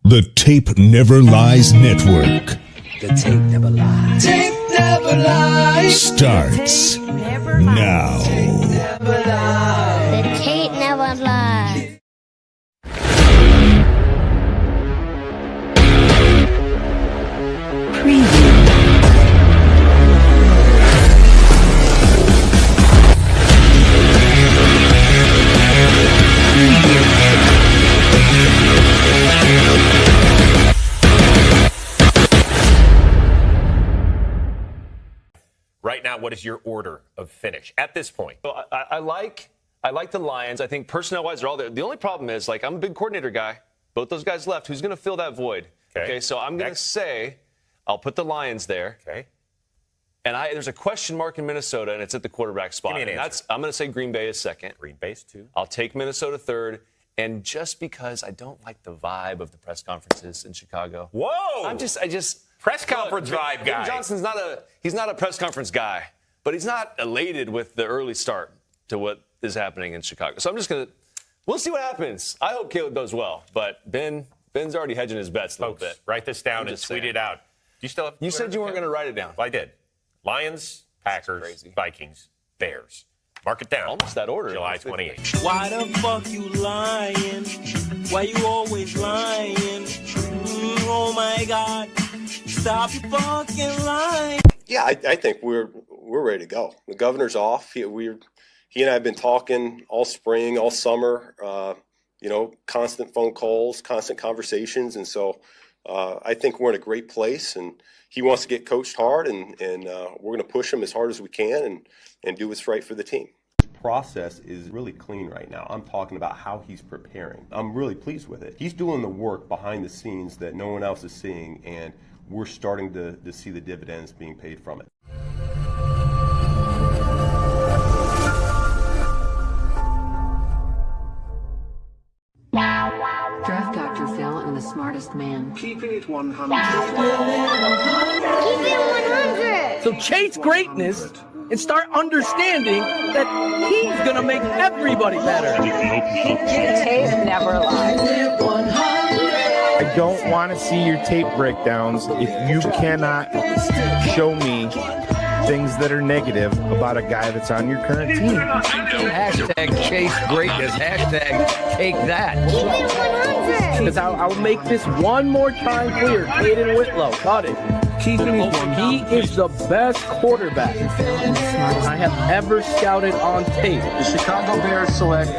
The Tape Never Lies Network. The tape never lies. Tape never lies. Starts now. Tape never lies. The tape never lies. Right now, what is your order of finish at this point? Well, I like the Lions. I think personnel-wise, they're all there. The only problem is, like, I'm a big coordinator guy. Both those guys left. Who's going to fill that void? Okay, so I'm going to say I'll put the Lions there. Okay. And there's a question mark in Minnesota, and it's at the quarterback spot. Give me an answer. I'm going to say Green Bay is second. Green Bay's two. I'll take Minnesota third. And just because I don't like the vibe of the press conferences in Chicago. Whoa! I just press conference vibe guy. Ben Johnson's not a press conference guy, but he's not elated with the early start to what is happening in Chicago. So we'll see what happens. I hope Caleb does well, but Ben's already hedging his bets a little bit. Write this down and tweet it out. Do you still have? You said you weren't going to write it down. Well, I did. Lions, Packers, Vikings, Bears. Mark it down. Almost that order. July 28th. Why the fuck you lying? Why you always lying? Oh my God. Stop fucking lying. Yeah, I think we're ready to go. The governor's off. He and I have been talking all spring, all summer. Constant phone calls, constant conversations, and so I think we're in a great place. And he wants to get coached hard, and we're going to push him as hard as we can and do what's right for the team. Process is really clean right now. I'm talking about how he's preparing. I'm really pleased with it. He's doing the work behind the scenes that no one else is seeing, and we're starting to see the dividends being paid from it. Draft Dr. Phil and the smartest man. Keeping it 100. Keep it 100. So chase greatness and start understanding that he's going to make everybody better. Tape never lies. I don't want to see your tape breakdowns if you cannot show me things that are negative about a guy that's on your current team. Hashtag chase greatness. Hashtag take that. Keep it 100. Because I'll make this one more time clear. Caden Whitlow, got it. He is the best quarterback I have ever scouted on tape. The Chicago Bears select.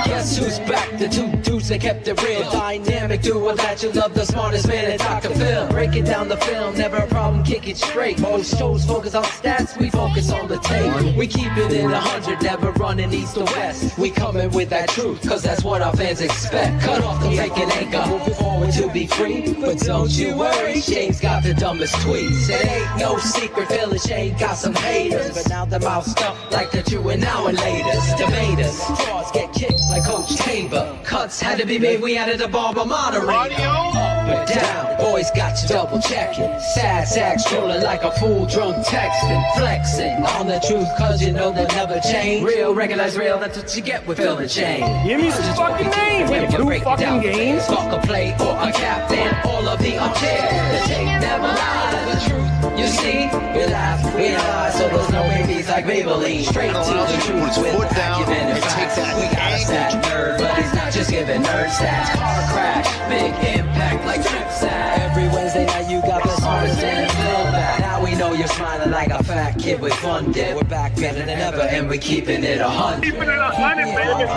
Guess who's back? The two dudes that kept it real. Dynamic duo that you love, the smartest man at Dr. Phil. Breaking down the film, never a problem, kick it straight. Most shows focus on stats, we focus on the tape. We keep it in 100, never running east or west. We coming with that truth, cause that's what our fans expect. Cut off the fake and anchor, moving forward to be free. But don't you worry, Shane's got the dumbest tweets. It ain't no secret, Phil and Shane got some haters. But now they're moused up like the Jew and now and laters. Debaters, draws get kicked like Coach Tabor. Cuts had to be made, we added a barber moderator. Up and down, boys got you double checking. Sad sack strolling like a fool drunk texting. Flexing on the truth cause you know they'll never change. Real, recognize real, that's what you get with Phil and Shane. Give me some fucking names. Wait, 2 fucking games? Fuck a play or a captain, all of the upstairs. The tape never lies, the truth you see. We laugh, we lie, so there's no babies like Maybelline. Straight to the truth with acumen and facts. We got a stat nerd, but he's not just giving nerd stats. Car crash, big impact like trip sack. Every Wednesday night you got the smartest man Phil back. Now we know you're smiling like a fat kid with fun dip. We're back better than ever and we're keeping it 100. Keep it 100.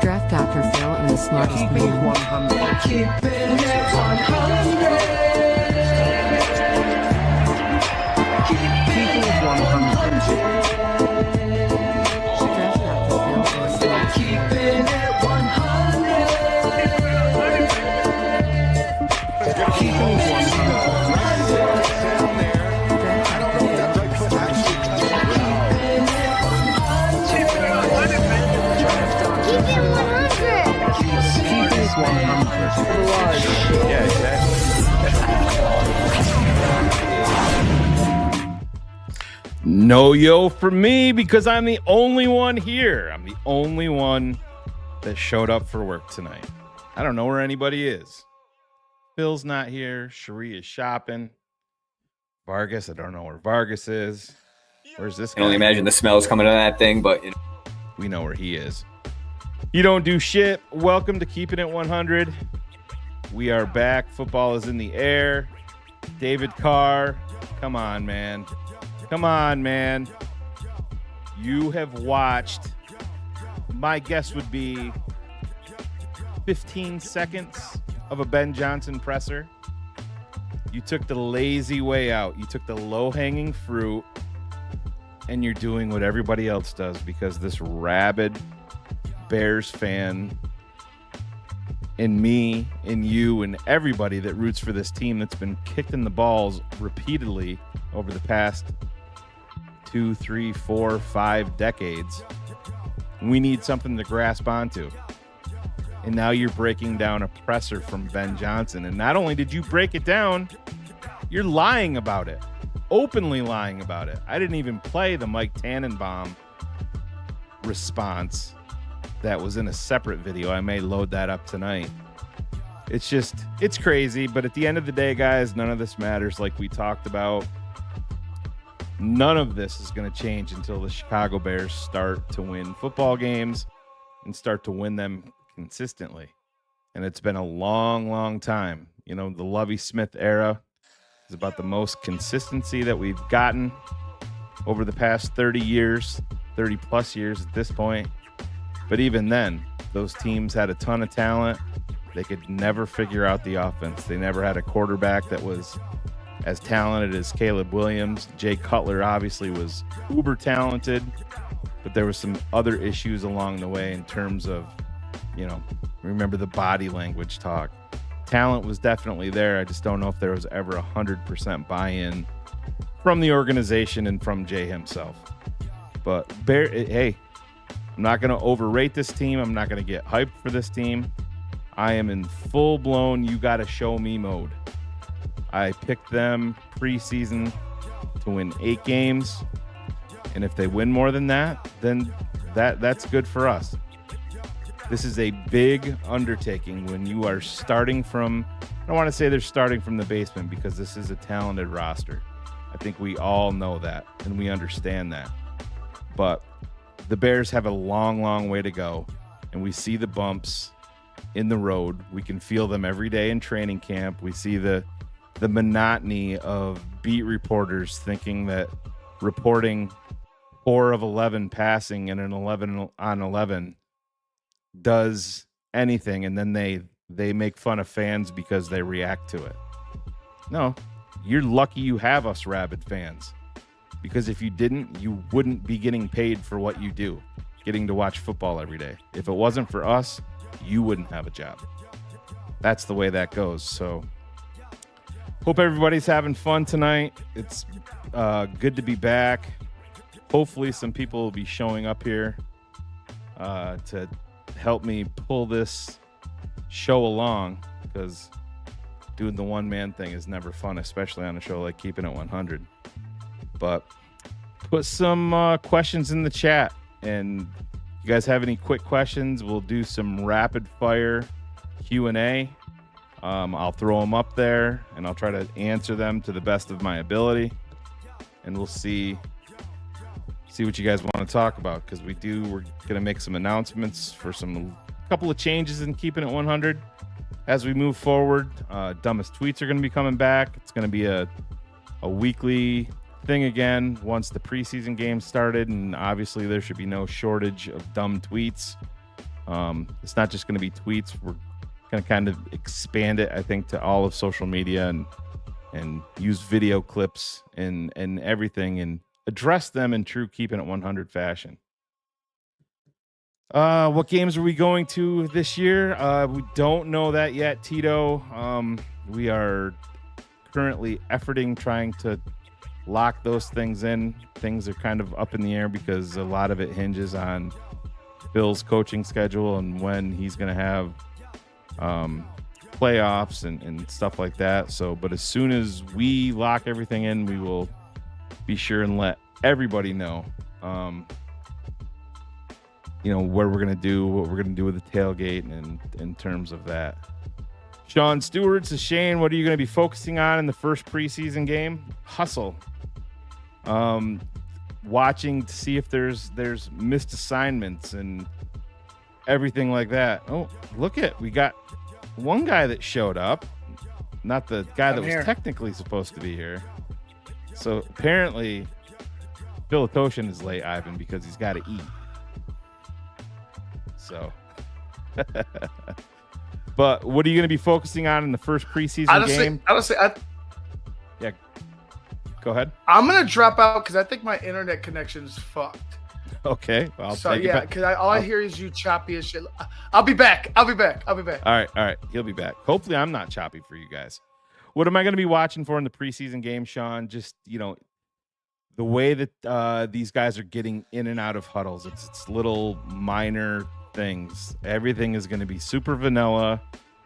Draft Dr. Phil and the smartest man. Keeping it 100. Keeping it 100. Keeping it 100. Yeah, exactly. No yo for me because I'm the only one here. I'm the only one that showed up for work tonight. I don't know where anybody is. Phil's not here. Cherie is shopping. Vargas, I don't know where Vargas is. Where's this guy? I can only imagine the smells coming out of that thing, but we know where he is. You don't do shit. Welcome to Keeping It 100. We are back. Football is in the air. David Carr, come on, man. Come on, man. You have watched, my guess would be 15 seconds of a Ben Johnson presser. You took the lazy way out. You took the low-hanging fruit, and you're doing what everybody else does because this rabid Bears fan and me and you and everybody that roots for this team that's been kicked in the balls repeatedly over the past 2, 3, 4, 5 decades. We need something to grasp onto. And now you're breaking down a presser from Ben Johnson. And not only did you break it down, you're lying about it. Openly lying about it. I didn't even play the Mike Tannenbaum response that was in a separate video. I may load that up tonight. It's crazy. But at the end of the day, guys, none of this matters. Like we talked about, none of this is going to change until the Chicago Bears start to win football games and start to win them consistently. And it's been a long, long time. You know, the Lovie Smith era is about the most consistency that we've gotten over the past 30 years, 30 plus years at this point. But even then, those teams had a ton of talent. They could never figure out the offense. They never had a quarterback that was as talented as Caleb Williams. Jay Cutler obviously was uber talented, but there was some other issues along the way in terms of, you know, remember the body language talk. Talent was definitely there. I just don't know if there was ever 100% buy-in from the organization and from Jay himself. But hey, I'm not going to overrate this team. I'm not going to get hyped for this team. I am in full-blown you got to show me mode. I picked them preseason to win 8 games. And if they win more than that, then that's good for us. This is a big undertaking when you are starting from, I don't want to say they're starting from the basement because this is a talented roster. I think we all know that and we understand that. But the Bears have a long, long way to go, and we see the bumps in the road. We can feel them every day in training camp. We see the monotony of beat reporters thinking that reporting 4 of 11 passing in an 11 on 11 does anything, and then they make fun of fans because they react to it. No, you're lucky you have us rabid fans, because if you didn't, you wouldn't be getting paid for what you do, getting to watch football every day. If it wasn't for us, you wouldn't have a job. That's the way that goes. So hope everybody's having fun tonight. It's good to be back. Hopefully some people will be showing up here to help me pull this show along, because doing the one-man thing is never fun, especially on a show like Keeping It 100. But put some questions in the chat, and if you guys have any quick questions, we'll do some rapid-fire Q&A. I'll throw them up there, and I'll try to answer them to the best of my ability, and we'll see what you guys want to talk about, because we're going to make some announcements for couple of changes in Keeping It 100 as we move forward. Dumbest tweets are going to be coming back. It's going to be a weekly thing again once the preseason game started, and obviously there should be no shortage of dumb tweets. It's not just going to be tweets. We're going to kind of expand it, I think, to all of social media and use video clips and everything, and address them in true Keeping It 100 fashion. What games are we going to this year? We don't know that yet, Tito. We are currently trying to lock those things in. Things are kind of up in the air because a lot of it hinges on Phil's coaching schedule and when he's going to have playoffs and stuff like that. But as soon as we lock everything in, we will be sure and let everybody know. where we're gonna do, what we're gonna do with the tailgate, and in terms of that. Sean Stewart says, Shane, what are you going to be focusing on in the first preseason game? Hustle. Watching to see if there's missed assignments and everything like that. Oh, we got one guy that showed up, not the guy that was technically supposed to be here. So apparently, Philotoshin is late, Ivan, because he's got to eat. So. But what are you going to be focusing on in the first preseason game? Honestly, yeah. Go ahead. I'm going to drop out because I think my internet connection is fucked. Okay. Well, because all I hear is you choppy as shit. I'll be back. All right. He'll be back. Hopefully I'm not choppy for you guys. What am I going to be watching for in the preseason game, Sean? Just, the way that these guys are getting in and out of huddles. It's little minor things. Everything is going to be super vanilla.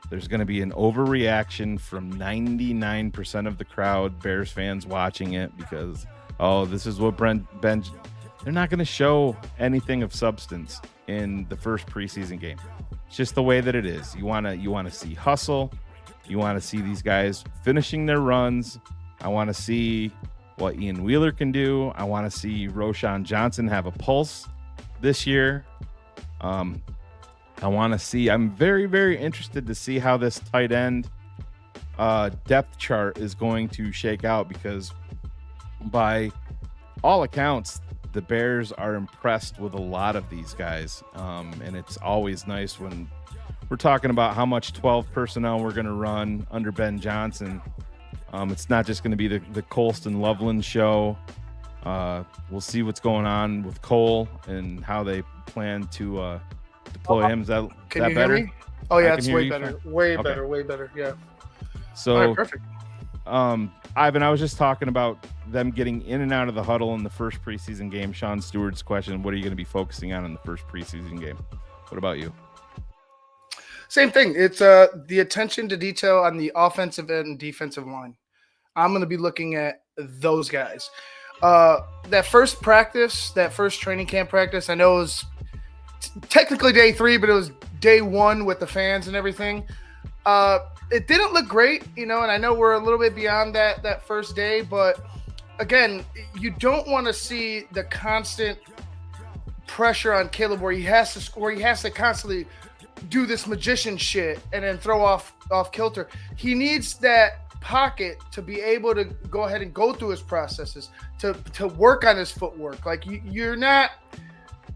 There's going to be an overreaction from 99% of the crowd, Bears fans watching it, because this is what Ben. They're not going to show anything of substance in the first preseason game. It's just the way that it is. You want to see hustle. You want to see these guys finishing their runs. I want to see what Ian Wheeler can do. I want to see Roschon Johnson have a pulse this year. I want to see. I'm very, very interested to see how this tight end depth chart is going to shake out, because by all accounts, the Bears are impressed with a lot of these guys. And it's always nice when we're talking about how much 12 personnel we're going to run under Ben Johnson. It's not just going to be the Colston Loveland show. We'll see what's going on with Cole and how they plan to deploy him. Is that you better? Hear me? Oh yeah, it's way better. Way better. Yeah. So, all right, perfect. Ivan, I was just talking about them getting in and out of the huddle in the first preseason game. Sean Stewart's question: what are you going to be focusing on in the first preseason game? What about you? Same thing. It's the attention to detail on the offensive and defensive line. I'm going to be looking at those guys. That first practice, that first training camp practice, I know it was technically day 3, but it was day 1 with the fans and everything. It didn't look great, and I know we're a little bit beyond that first day, but again, you don't want to see the constant pressure on Caleb where he has to score, he has to constantly do this magician shit and then throw off kilter. He needs that pocket to be able to go ahead and go through his processes, to work on his footwork. Like you're not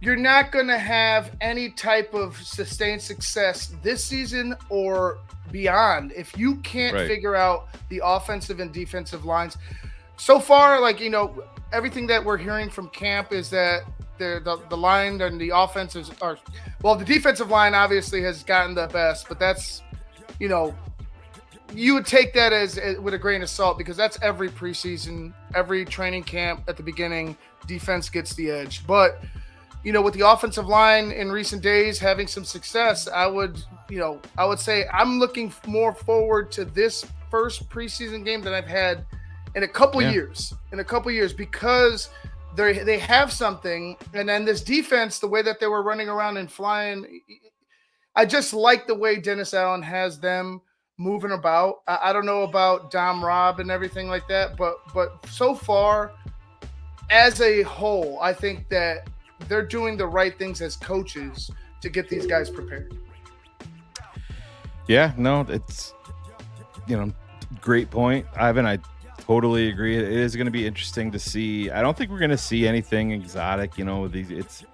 going to have any type of sustained success this season or beyond if you can't figure out the offensive and defensive lines. So far, everything that we're hearing from camp is that the line and the offenses are, well, the defensive line obviously has gotten the best, but that's, you would take that as with a grain of salt, because that's every preseason, every training camp at the beginning, defense gets the edge. But, with the offensive line in recent days having some success, I would say I'm looking more forward to this first preseason game than I've had in a couple years, because they have something. And then this defense, the way that they were running around and flying, I just like the way Dennis Allen has them moving about. I don't know about Dom Robb and everything like that, but so far as a whole, I think that they're doing the right things as coaches to get these guys prepared. Yeah, no, it's, great point, Ivan. I totally agree. It is going to be interesting to see. I don't think we're going to see anything exotic. It's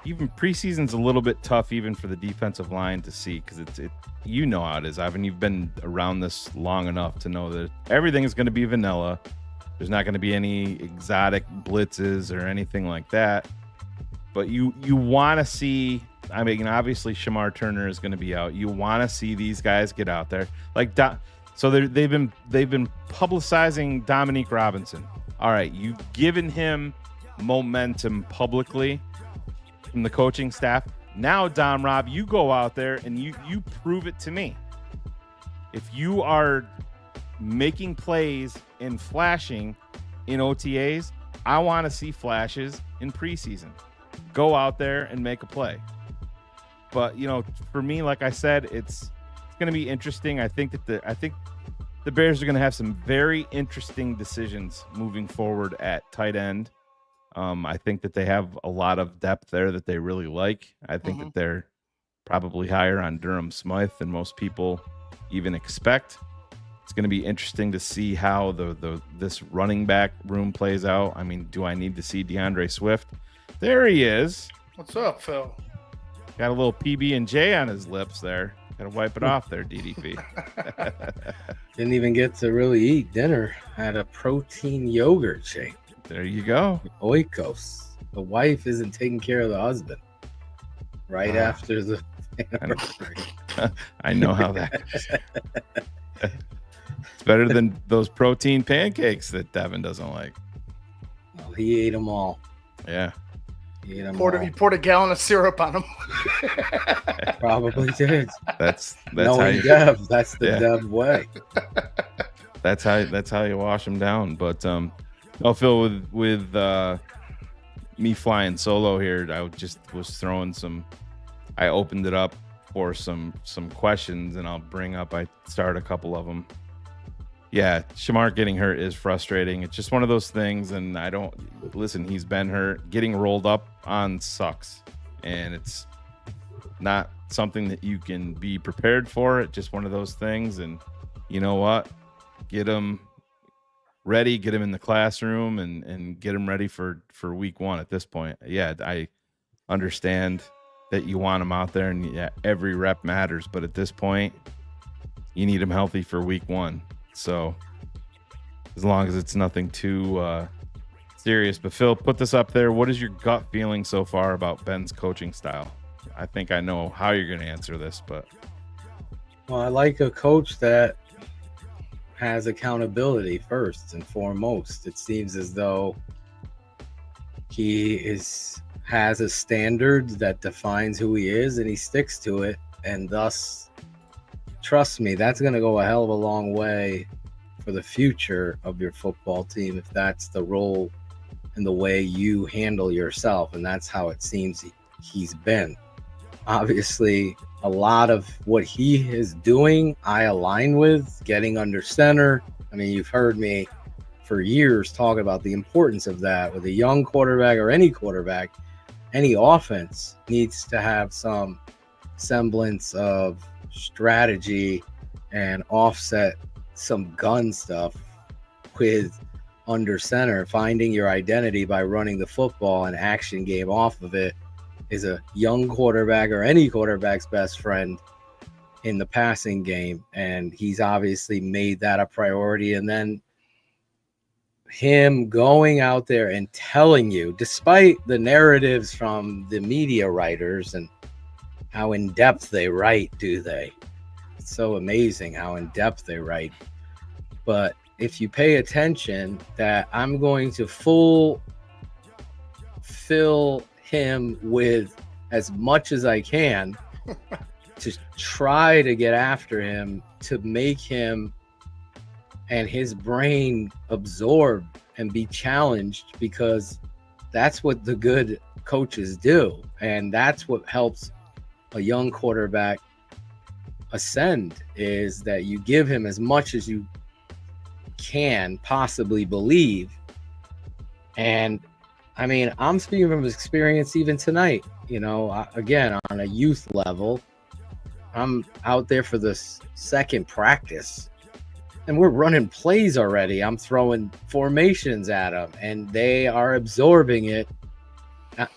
even preseason's a little bit tough even for the defensive line to see, because how it is, Ivan. You've been around this long enough to know that everything is going to be vanilla. There's not going to be any exotic blitzes or anything like that. But you want to see. I mean, obviously Shamar Turner is going to be out. You want to see these guys get out there. So they've been publicizing Dominique Robinson. All right, you've given him momentum publicly from the coaching staff. Now, Dom Robb, you go out there and you prove it to me. If you are making plays and flashing in OTAs, I want to see flashes in preseason. go out there and make a play. But, you know, for me, like I said, it's going to be interesting. I think the Bears are going to have some very interesting decisions moving forward at tight end. I think that they have a lot of depth there that they really like. I think that they're probably higher on Durham Smythe than most people even expect. It's going to be interesting to see how this running back room plays out. I mean, do I need to see DeAndre Swift? There he is. What's up, Phil? Got a little PB&J on his lips there. Got to wipe it off there, DDP. Didn't even get to really eat dinner. Had a protein yogurt shake. There you go. Oikos. The wife isn't taking care of the husband right after the anniversary. I know how that is. It's better than those protein pancakes that Devin doesn't like. Well, he ate them all. Yeah. He ate them He poured a gallon of syrup on them. Probably did. That's how you Dev. That's the Dev way. That's how you wash them down. But I'll Phil, with me flying solo here, I just was throwing I opened it up for some questions, and I'll start a couple of them. Yeah, Shamar getting hurt is frustrating. It's just one of those things, and he's been hurt. Getting rolled up on sucks, and it's not something that you can be prepared for. It's just one of those things, and you know what? Get him ready, get him in the classroom, and get him ready for week one at this point. Yeah, I understand that you want him out there, and every rep matters, but at this point, you need him healthy for week one. So as long as it's nothing too serious. But Phil, put this up there. What is your gut feeling so far about Ben's coaching style? I think I know how you're going to answer this, but. Well, I like a coach that has accountability first and foremost. It seems as though he has a standard that defines who he is, and he sticks to it, and thus, trust me, that's going to go a hell of a long way for the future of your football team if that's the role and the way you handle yourself. And that's how it seems he's been. Obviously, a lot of what he is doing, I align with, getting under center. I mean, you've heard me for years talk about the importance of that with a young quarterback or any quarterback. Any offense needs to have some semblance of strategy and offset some gun stuff with under center. Finding your identity by running the football and action game off of it is a young quarterback or any quarterback's best friend in the passing game, and he's obviously made that a priority. And then him going out there and telling you, despite the narratives from the media writers and how in depth they write, it's so amazing how in depth they write. But if you pay attention, that I'm going to fill him with as much as I can to try to get after him, to make him and his brain absorb and be challenged, because that's what the good coaches do. And that's what helps a young quarterback ascend, is that you give him as much as you can possibly believe. And I mean, I'm speaking from experience even tonight, again, on a youth level. I'm out there for the second practice and we're running plays already. I'm throwing formations at them and they are absorbing it,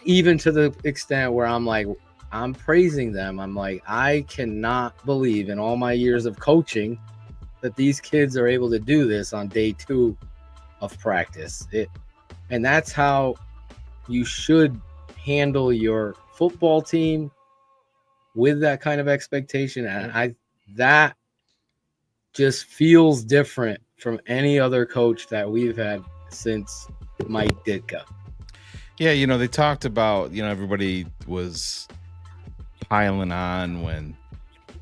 even to the extent where I'm praising them. I'm like, I cannot believe in all my years of coaching that these kids are able to do this on day 2 of practice. And that's how you should handle your football team, with that kind of expectation. And that just feels different from any other coach that we've had since Mike Ditka. Yeah, they talked about, everybody was piling on when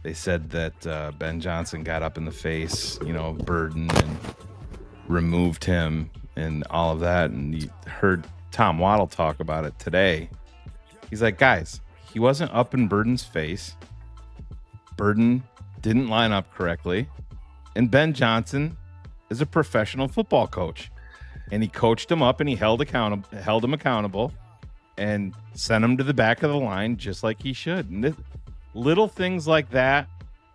they said that Ben Johnson got up in the face, Burden, and removed him and all of that. And you heard Tom Waddle talk about it today He's like, guys, he wasn't up in Burden's face. Burden didn't line up correctly. And Ben Johnson is a professional football coach. And he coached him up and he held him accountable and sent him to the back of the line just like he should. And little things like that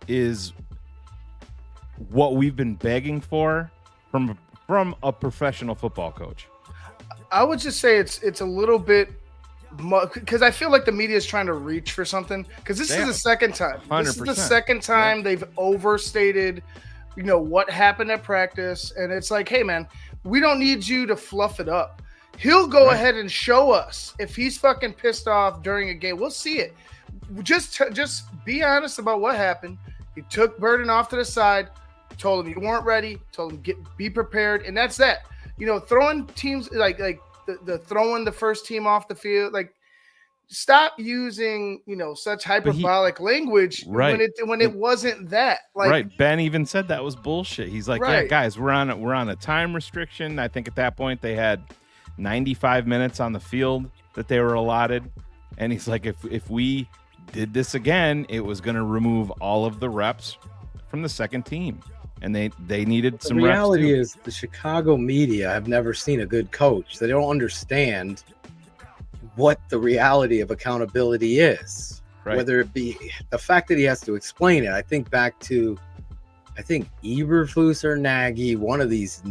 is what we've been begging for from a professional football coach. I would just say it's a little bit because I feel like the media is trying to reach for something because this is the second time. 100%. This is the second time they've overstated, what happened at practice, and it's like, hey man, we don't need you to fluff it up. He'll go ahead and show us if he's fucking pissed off during a game. We'll see it. Just be honest about what happened. He took Burden off to the side, told him you weren't ready, told him be prepared, and that's that. Throwing teams like the throwing the first team off the field, like stop using such hyperbolic language when it wasn't that. Like, right. Ben even said that was bullshit. He's like, yeah, guys, we're on a time restriction. I think at that point they had 95 minutes on the field that they were allotted, and he's like, if we did this again, it was going to remove all of the reps from the second team. And they needed some reps. The reality is the Chicago media have never seen a good coach. They don't understand what the reality of accountability is. Right. Whether it be the fact that he has to explain it. I think back to, Eberflus or Nagy, one of these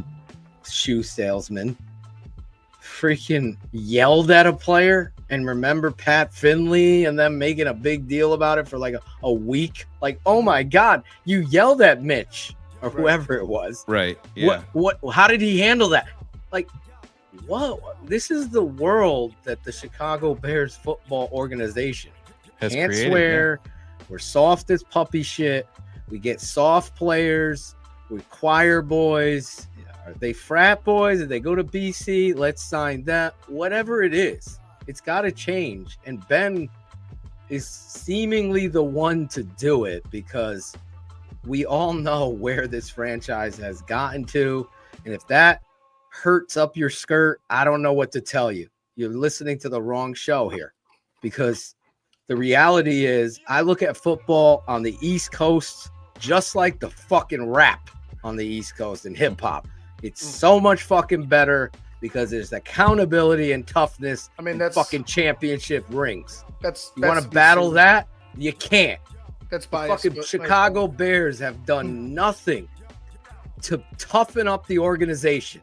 shoe salesmen, freaking yelled at a player. And remember Pat Finley and them making a big deal about it for like a week? Like, oh my God, you yelled at Mitch. Or whoever it was. Right. Yeah. How did he handle that? Like, whoa, this is the world that the Chicago Bears football organization can't swear. Yeah. We're soft as puppy shit. We get soft players. We choir boys. Are they frat boys? Did they go to BC? Let's sign that. Whatever it is, it's got to change. And Ben is seemingly the one to do it because we all know where this franchise has gotten to. And if that hurts up your skirt, I don't know what to tell you. You're listening to the wrong show here, because the reality is I look at football on the East Coast just like the fucking rap on the East Coast and hip hop. It's so much fucking better because there's accountability and toughness. I mean, that's fucking championship rings. You want to battle that? You can't. That's biased. Fucking Chicago Bears have done nothing to toughen up the organization.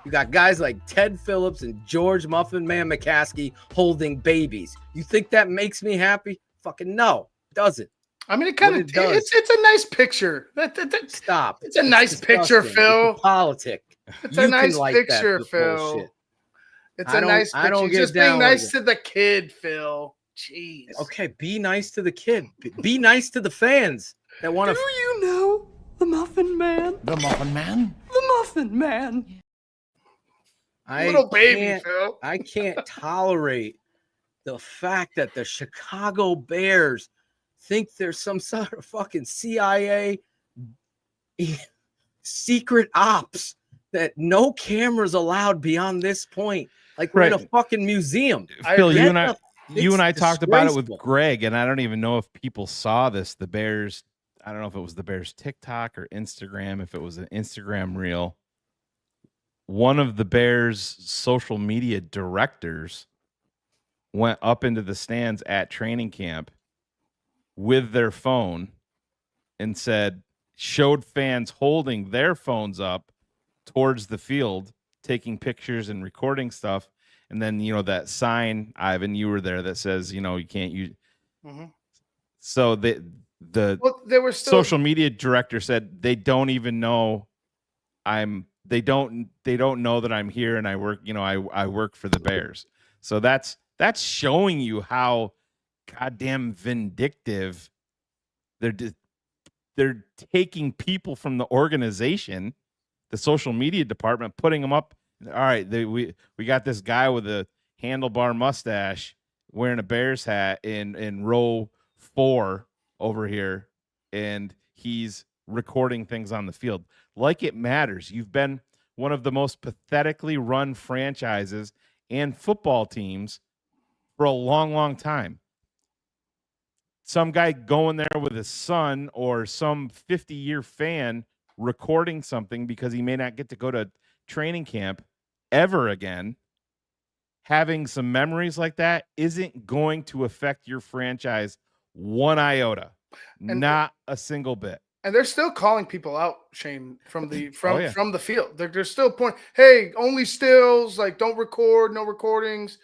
You got guys like Ted Phillips and George Muffin Man McCaskey holding babies. You think that makes me happy? Fucking no, it doesn't. I mean, it kind of does. It's a nice picture. Stop. It's a nice picture, Phil. It's politic. It's a nice picture, Phil. It's a nice picture. I don't get just down being nice to the kid, Phil. Jeez. Okay, be nice to the kid. Be nice to the fans that want to. Do you know the Muffin Man? The Muffin Man? The Muffin Man. Little baby, Phil. I can't tolerate the fact that the Chicago Bears think there's some sort of fucking CIA secret ops that no cameras allowed beyond this point. Like we're in a fucking museum. Phil, you and I talked about it with Greg, and I don't even know if people saw this. The Bears, I don't know if it was the Bears TikTok or Instagram, if it was an Instagram reel. One of the Bears social media directors went up into the stands at training camp with their phone and showed fans holding their phones up towards the field, taking pictures and recording stuff. And then, that sign, Ivan, you were there, that says, you can't use. Mm-hmm. So there were social media director said they don't even know they don't know that I'm here and I work, I work for the Bears. So that's showing you how goddamn vindictive they're taking people from the organization, the social media department, putting them up. All right, we got this guy with a handlebar mustache wearing a Bears hat in row 4 over here, and he's recording things on the field like it matters. You've been one of the most pathetically run franchises and football teams for a long, long time. Some guy going there with his son or some 50-year fan recording something because he may not get to go to training camp ever again. Having some memories like that isn't going to affect your franchise one iota, not a single bit. And they're still calling people out, Shane, from the from the field. They're still pointing, hey, only stills, like don't record, no recordings.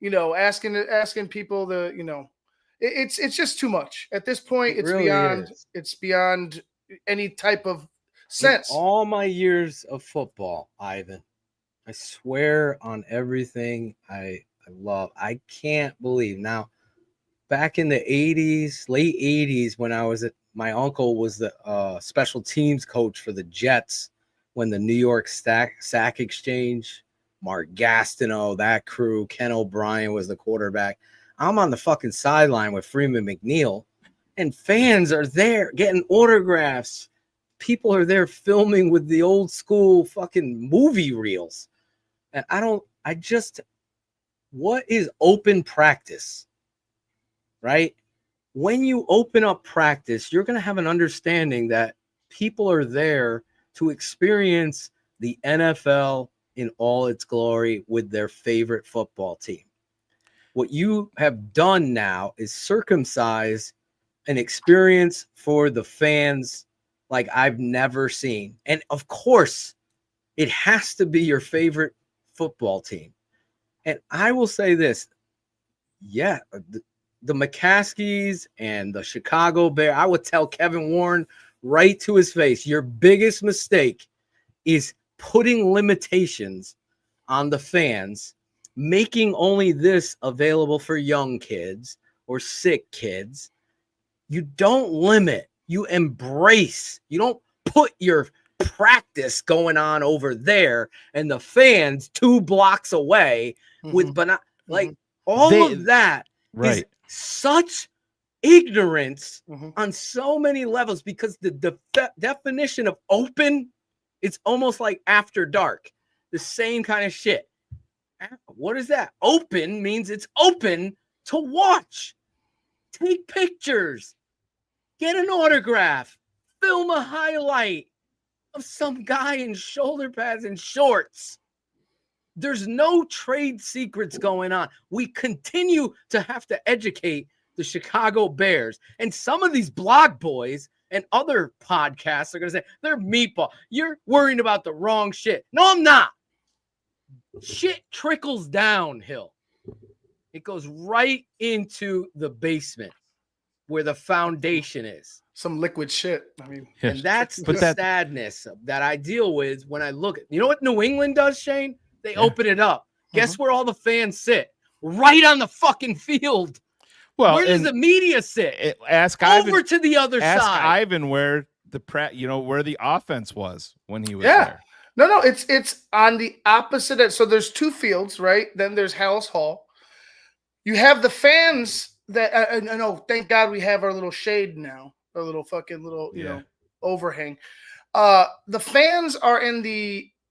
Asking people it's just too much at this point. It's beyond any type of sense. In all my years of football, Ivan, I swear on everything I love. I can't believe now. Back in the 80s, late 80s, when my uncle was the special teams coach for the Jets when the New York Sack Exchange, Mark Gastineau, that crew, Ken O'Brien was the quarterback. I'm on the fucking sideline with Freeman McNeil, and fans are there getting autographs. People are there filming with the old school fucking movie reels. And what is open practice? Right? When you open up practice, you're going to have an understanding that people are there to experience the NFL in all its glory with their favorite football team. What you have done now is circumcise an experience for the fans like I've never seen. And of course, it has to be your favorite football team. And I will say this. Yeah, the McCaskies and the Chicago Bears, I would tell Kevin Warren right to his face, your biggest mistake is putting limitations on the fans, making only this available for young kids or sick kids. You don't limit, you embrace. You don't put your practice going on over there and the fans 2 blocks away with all of that is such ignorance on so many levels, because the definition of open, it's almost like after dark, the same kind of shit. What is that? Open means it's open to watch, take pictures, get an autograph, film a highlight of some guy in shoulder pads and shorts. There's no trade secrets going on. We continue to have to educate the Chicago Bears. And some of these blog boys and other podcasts are going to say, they're meatball. You're worrying about the wrong shit. No, I'm not. Shit trickles downhill. It goes right into the basement where the foundation is. Some liquid shit. I mean, and that's the sadness that I deal with when I look at, you know what New England does, Shane? They open it up. Guess where all the fans sit? Right on the fucking field. Well, where does the media sit? Ask over Ivan, to the other ask side. Ivan where where the offense was when he was there. No, it's on the opposite end. So there's 2 fields, right? Then there's Hallis Hall. You have the fans that I know. Thank God we have our little shade now, our little fucking little overhang. The fans are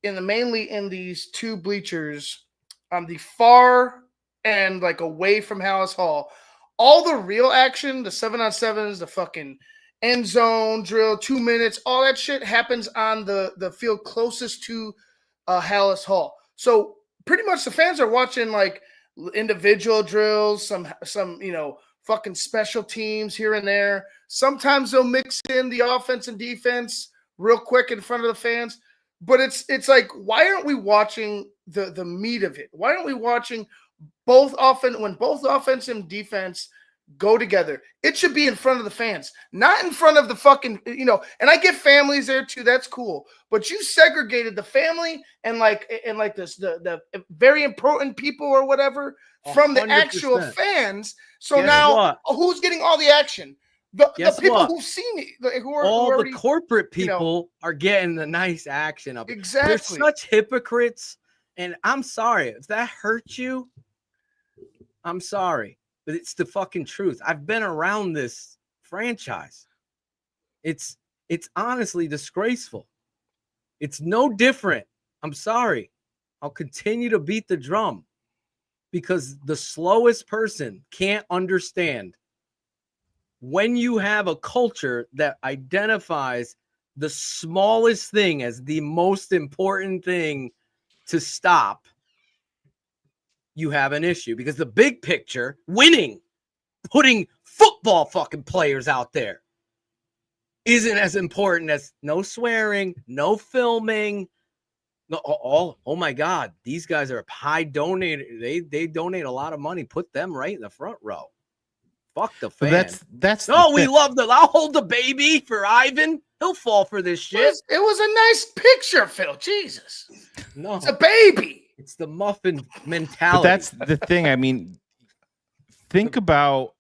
mainly in these 2 bleachers on the far end, like away from Hallis Hall. All the real action, the 7-on-7s, the fucking end zone drill, 2 minutes, all that shit happens on the field closest to Hallis Hall. So pretty much the fans are watching like individual drills, some fucking special teams here and there. Sometimes they'll mix in the offense and defense real quick in front of the fans. But it's like, why aren't we watching the meat of it? Why aren't we watching when both offense and defense go together? It should be in front of the fans, not in front of the fucking, and I get families there too. That's cool. But you segregated the family and the very important people or whatever from 100%. The actual fans. So guess now what? Who's getting all the action? The people who've seen it, the corporate people are getting the nice action of it. Exactly. They're such hypocrites. And I'm sorry if that hurts you. I'm sorry, but it's the fucking truth. I've been around this franchise. It's honestly disgraceful. It's no different. I'm sorry. I'll continue to beat the drum. because the slowest person can't understand when you have a culture that identifies the smallest thing as the most important thing to stop, you have an issue, because the big picture, winning, putting football fucking players out there, isn't as important as no swearing, no filming. No, oh my God, these guys are high donated. They donate a lot of money. Put them right in the front row. Fuck the fans. That's no, we love them. I'll hold the baby for Ivan. He'll fall for this shit. It was a nice picture, Phil. Jesus. No, it's a baby. It's the muffin But mentality. that's the thing. I mean, think about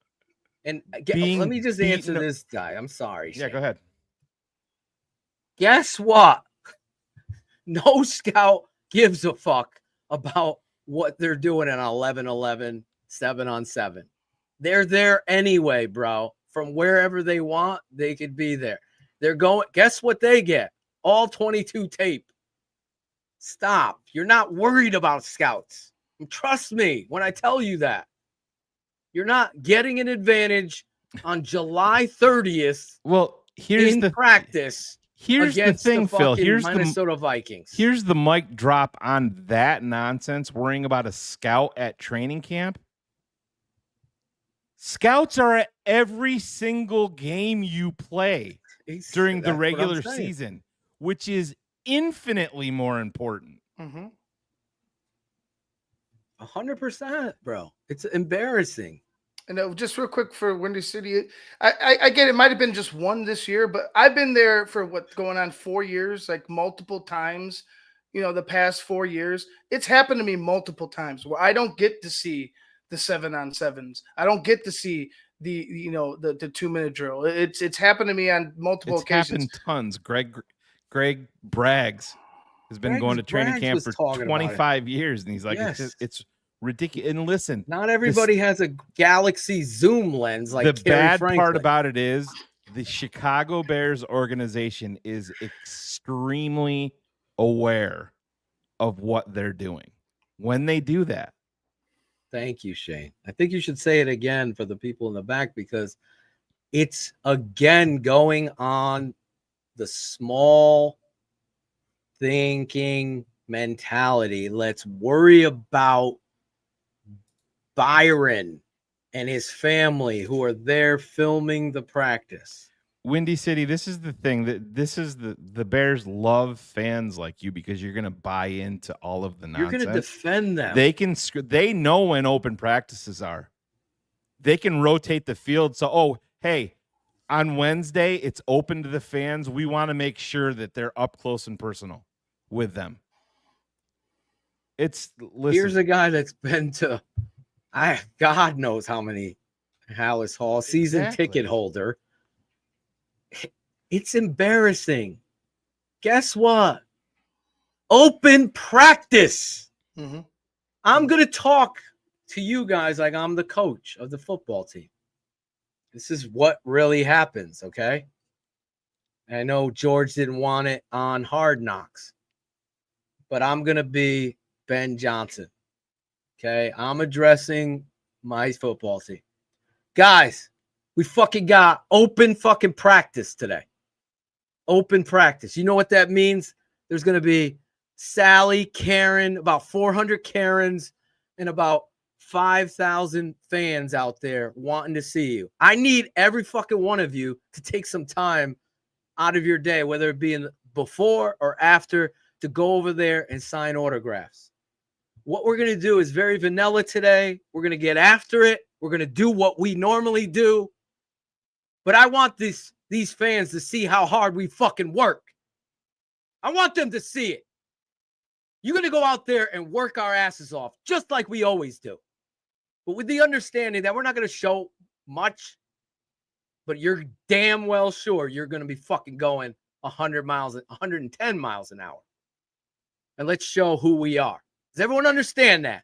and being let me just beaten answer this guy. I'm sorry. Yeah, Shane. go ahead. Guess what? No scout gives a fuck about what they're doing at 11-11, 7-on-7. They're there anyway, bro. From wherever they want, they could be there. They're going. Guess what they get? All 22 tape. Stop. You're not worried about scouts. Trust me when I tell you that. You're not getting an advantage on July 30th. Well, here's the practice. Here's the thing, Phil. Here's Minnesota Vikings. Here's the mic drop on that nonsense. Worrying about a scout at training camp. Scouts are at every single game you play during the regular season, which is infinitely more important. 100%, bro. It's embarrassing. And just real quick for Windy City, I get it might have been just one this year, but I've been there for what's going on 4 years, like multiple times, the past 4 years. It's happened to me multiple times where I don't get to see the 7-on-7s. I don't get to see the 2-minute drill. It's happened to me on multiple occasions. Happened tons. Greg Braggs has been going to training camp for 25 years, and he's like, it's ridiculous. And listen, not everybody has a Galaxy zoom lens like the Kerry bad Franklin. part about it is the Chicago Bears organization is extremely aware of what they're doing when they do that. Thank you, Shane. I think you should say it again for the people in the back, because it's again going on the small thinking mentality. Let's worry about Byron and his family who are there filming the practice. Windy City, this is the thing, that this is the Bears love fans like you, because you're going to buy into all of the nonsense. You're going to defend them. They know when open practices are. They can rotate the field. So, hey, on Wednesday, it's open to the fans. We want to make sure that they're up close and personal with them. Here's a guy that's been to God knows how many Hallis Hall, season ticket holder. It's embarrassing. Guess what? Open practice. I'm going to talk to you guys like I'm the coach of the football team. This is what really happens, okay? I know George didn't want it on Hard Knocks, but I'm going to be Ben Johnson. Okay, I'm addressing my football team. Guys, we fucking got open fucking practice today. Open practice. You know what that means? There's going to be Sally, Karen, about 400 Karens, and about 5,000 fans out there wanting to see you. I need every fucking one of you to take some time out of your day, whether it be before or after, to go over there and sign autographs. What we're going to do is very vanilla today. We're going to get after it. We're going to do what we normally do. But I want these fans to see how hard we fucking work. I want them to see it. You're going to go out there and work our asses off, just like we always do. But with the understanding that we're not going to show much, but you're damn well sure you're going to be fucking going 110 miles an hour. And let's show who we are. Does everyone understand that?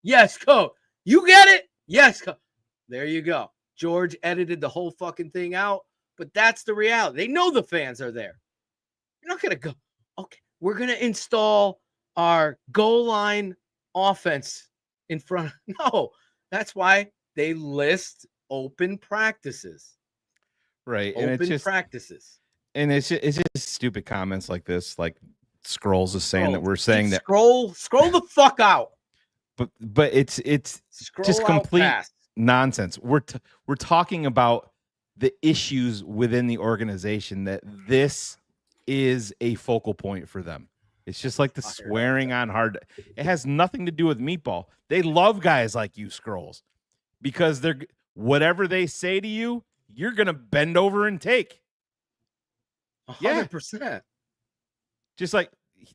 Yes, coach. You get it? Yes, coach. There you go. George edited the whole fucking thing out, but that's the reality. They know the fans are there. You're not going to go, okay, we're going to install our goal line offense in front. No, that's why they list open practices. Right. And Open it's just practices. and it's just stupid comments like this, like Scrolls is saying that we're saying that scroll the fuck out. but it's Scroll just out complete past. nonsense. We're talking about the issues within the organization, that this is a focal point for them. It's just like the swearing on hard. It has nothing to do with Meatball. They love guys like you, Scrolls, because they're whatever they say to you, you're gonna bend over and take. 100%. Just like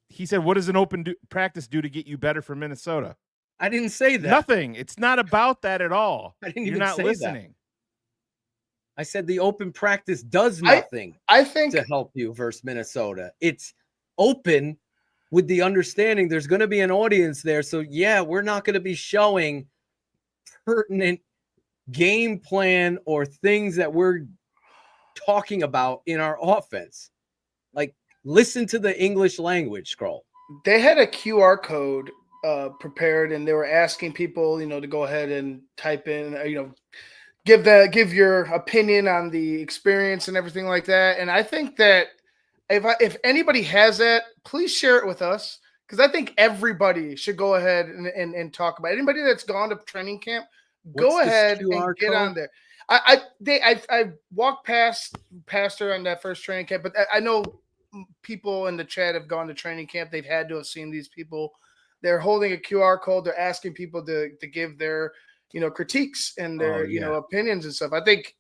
he said, what does an open practice do to get you better for Minnesota? I didn't say that. Nothing. It's not about that at all. I didn't You're even not say listening. that. I said the open practice does nothing I think to help you versus Minnesota. It's open with the understanding there's going to be an audience there. So, yeah, we're not going to be showing pertinent game plan or things that we're talking about in our offense. Like, listen to the English language, Scroll. they had a QR code prepared, and they were asking people, to go ahead and type in, give your opinion on the experience and everything like that. And I think that if anybody has that, please share it with us, because I think everybody should go ahead and talk about it. Anybody that's gone to training camp, go ahead and get on there. I walked past her on that first training camp, but I know people in the chat have gone to training camp. They've had to have seen these people. They're holding a QR code. They're asking people to give their critiques and their opinions and stuff. I think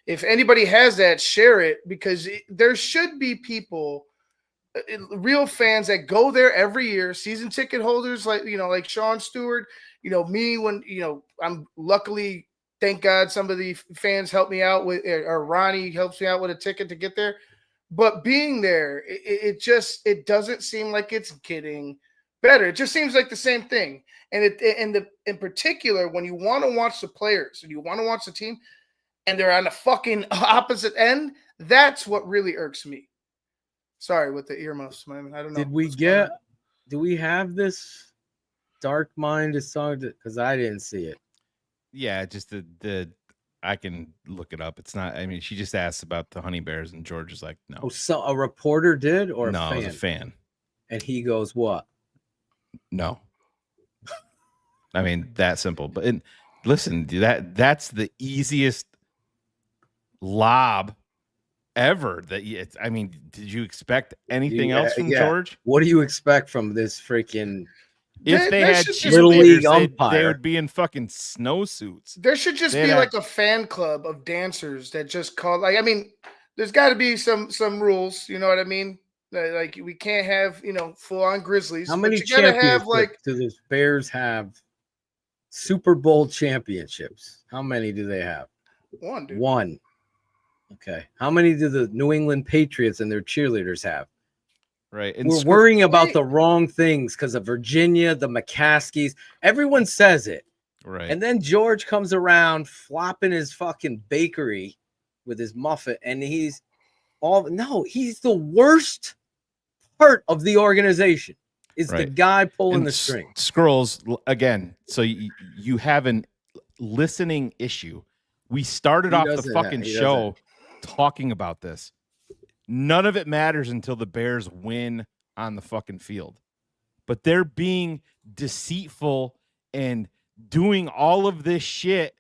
if anybody has that, share it, because there should be people, real fans that go there every year, season ticket holders like Sean Stewart, me when I'm luckily, thank God, some of the fans help me out with, or Ronnie helps me out with a ticket to get there. But being there, it doesn't seem like it's getting better. It just seems like the same thing. And in particular, when you want to watch the players and you want to watch the team, and they're on the fucking opposite end, that's what really irks me. Sorry with the earmuffs, man. I don't know. Do we have this Dark Mind song? Because I didn't see it. Yeah, just the I can look it up. It's not. I mean, she just asked about the honey bears, and George is like, no. Oh, so a reporter did, or no, a fan? it was a fan. And he goes, what? No. I mean, that simple. But listen, that's the easiest lob ever. I mean, did you expect anything else from George? What do you expect from this freaking? If they had Little League umpire, they would be in fucking snowsuits. There should just be like a fan club of dancers that just call. Like, I mean, there's got to be some rules. You know what I mean? Like, we can't have full on Grizzlies. How many but you gotta have do the Bears have? Super Bowl championships. How many do they have? One, dude. One. Okay. How many do the New England Patriots and their cheerleaders have? Right. And we're worrying about the wrong things because of Virginia, the McCaskies. Everyone says it. Right. And then George comes around flopping his fucking bakery with his muffin, and he's the worst part of the organization. Is the guy pulling the string. Scrolls, again, so you have an listening issue. We started off the fucking show talking about this. None of it matters until the Bears win on the fucking field. But they're being deceitful and doing all of this shit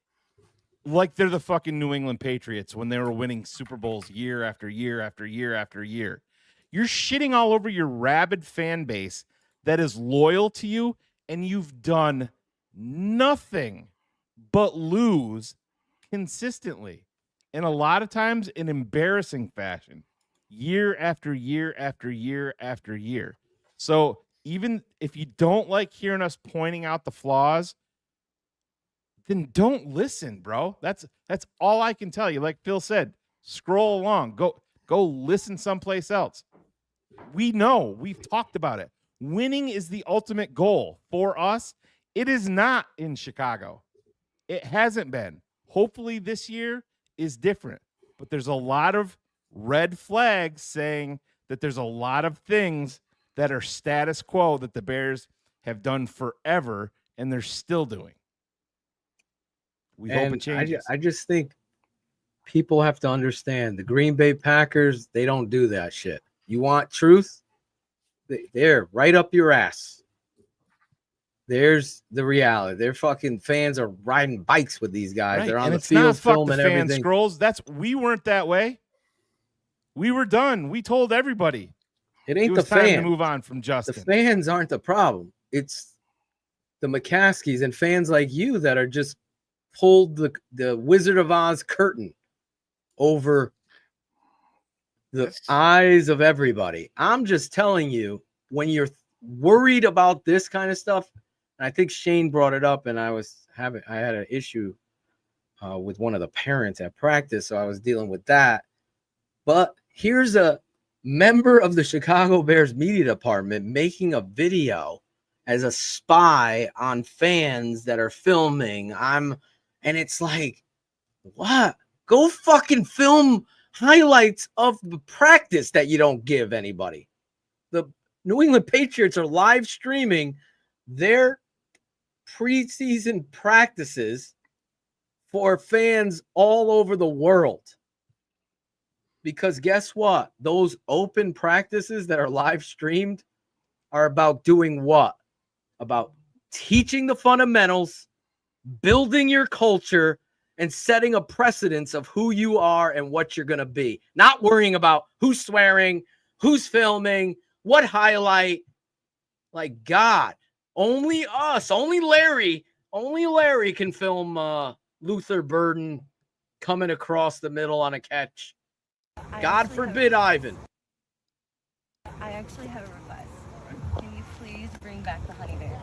like they're the fucking New England Patriots when they were winning Super Bowls year after year after year after year. You're shitting all over your rabid fan base that is loyal to you, and you've done nothing but lose consistently, and a lot of times in embarrassing fashion, year after year after year after year. So even if you don't like hearing us pointing out the flaws, then don't listen, bro. That's all I can tell you. Like Phil said, scroll along, go listen someplace else. We know, we've talked about it. Winning is the ultimate goal for us. It is not in Chicago. It hasn't been. Hopefully this year is different. But there's a lot of red flags saying that there's a lot of things that are status quo that the Bears have done forever, and they're still doing. We hope it changes. I just think people have to understand the Green Bay Packers, they don't do that shit. You want truth? They're right up your ass. There's the reality. Their fucking fans are riding bikes with these guys. Right. They're on and the it's not field fuck filming the fan everything. scrolls. We weren't that way. We were done. We told everybody. It ain't was the time fan. to move on from Justin. The fans aren't the problem. It's the McCaskies and fans like you that are just pulled the Wizard of Oz curtain over the eyes of everybody. I'm just telling you, when you're worried about this kind of stuff, and I think Shane brought it up, and I had an issue with one of the parents at practice, so I was dealing with that. But here's a member of the Chicago Bears media department making a video as a spy on fans that are filming. And it's like, what? Go fucking film highlights of the practice that you don't give anybody. The New England Patriots are live streaming their preseason practices for fans all over the world. Because guess what? Those open practices that are live streamed are about doing what? About teaching the fundamentals, building your culture, and setting a precedence of who you are and what you're going to be. Not worrying about who's swearing, who's filming, what highlight. Like, God, only us, only Larry can film Luther Burden coming across the middle on a catch. God forbid, Ivan. I actually have a request. Can you please bring back the honey bear?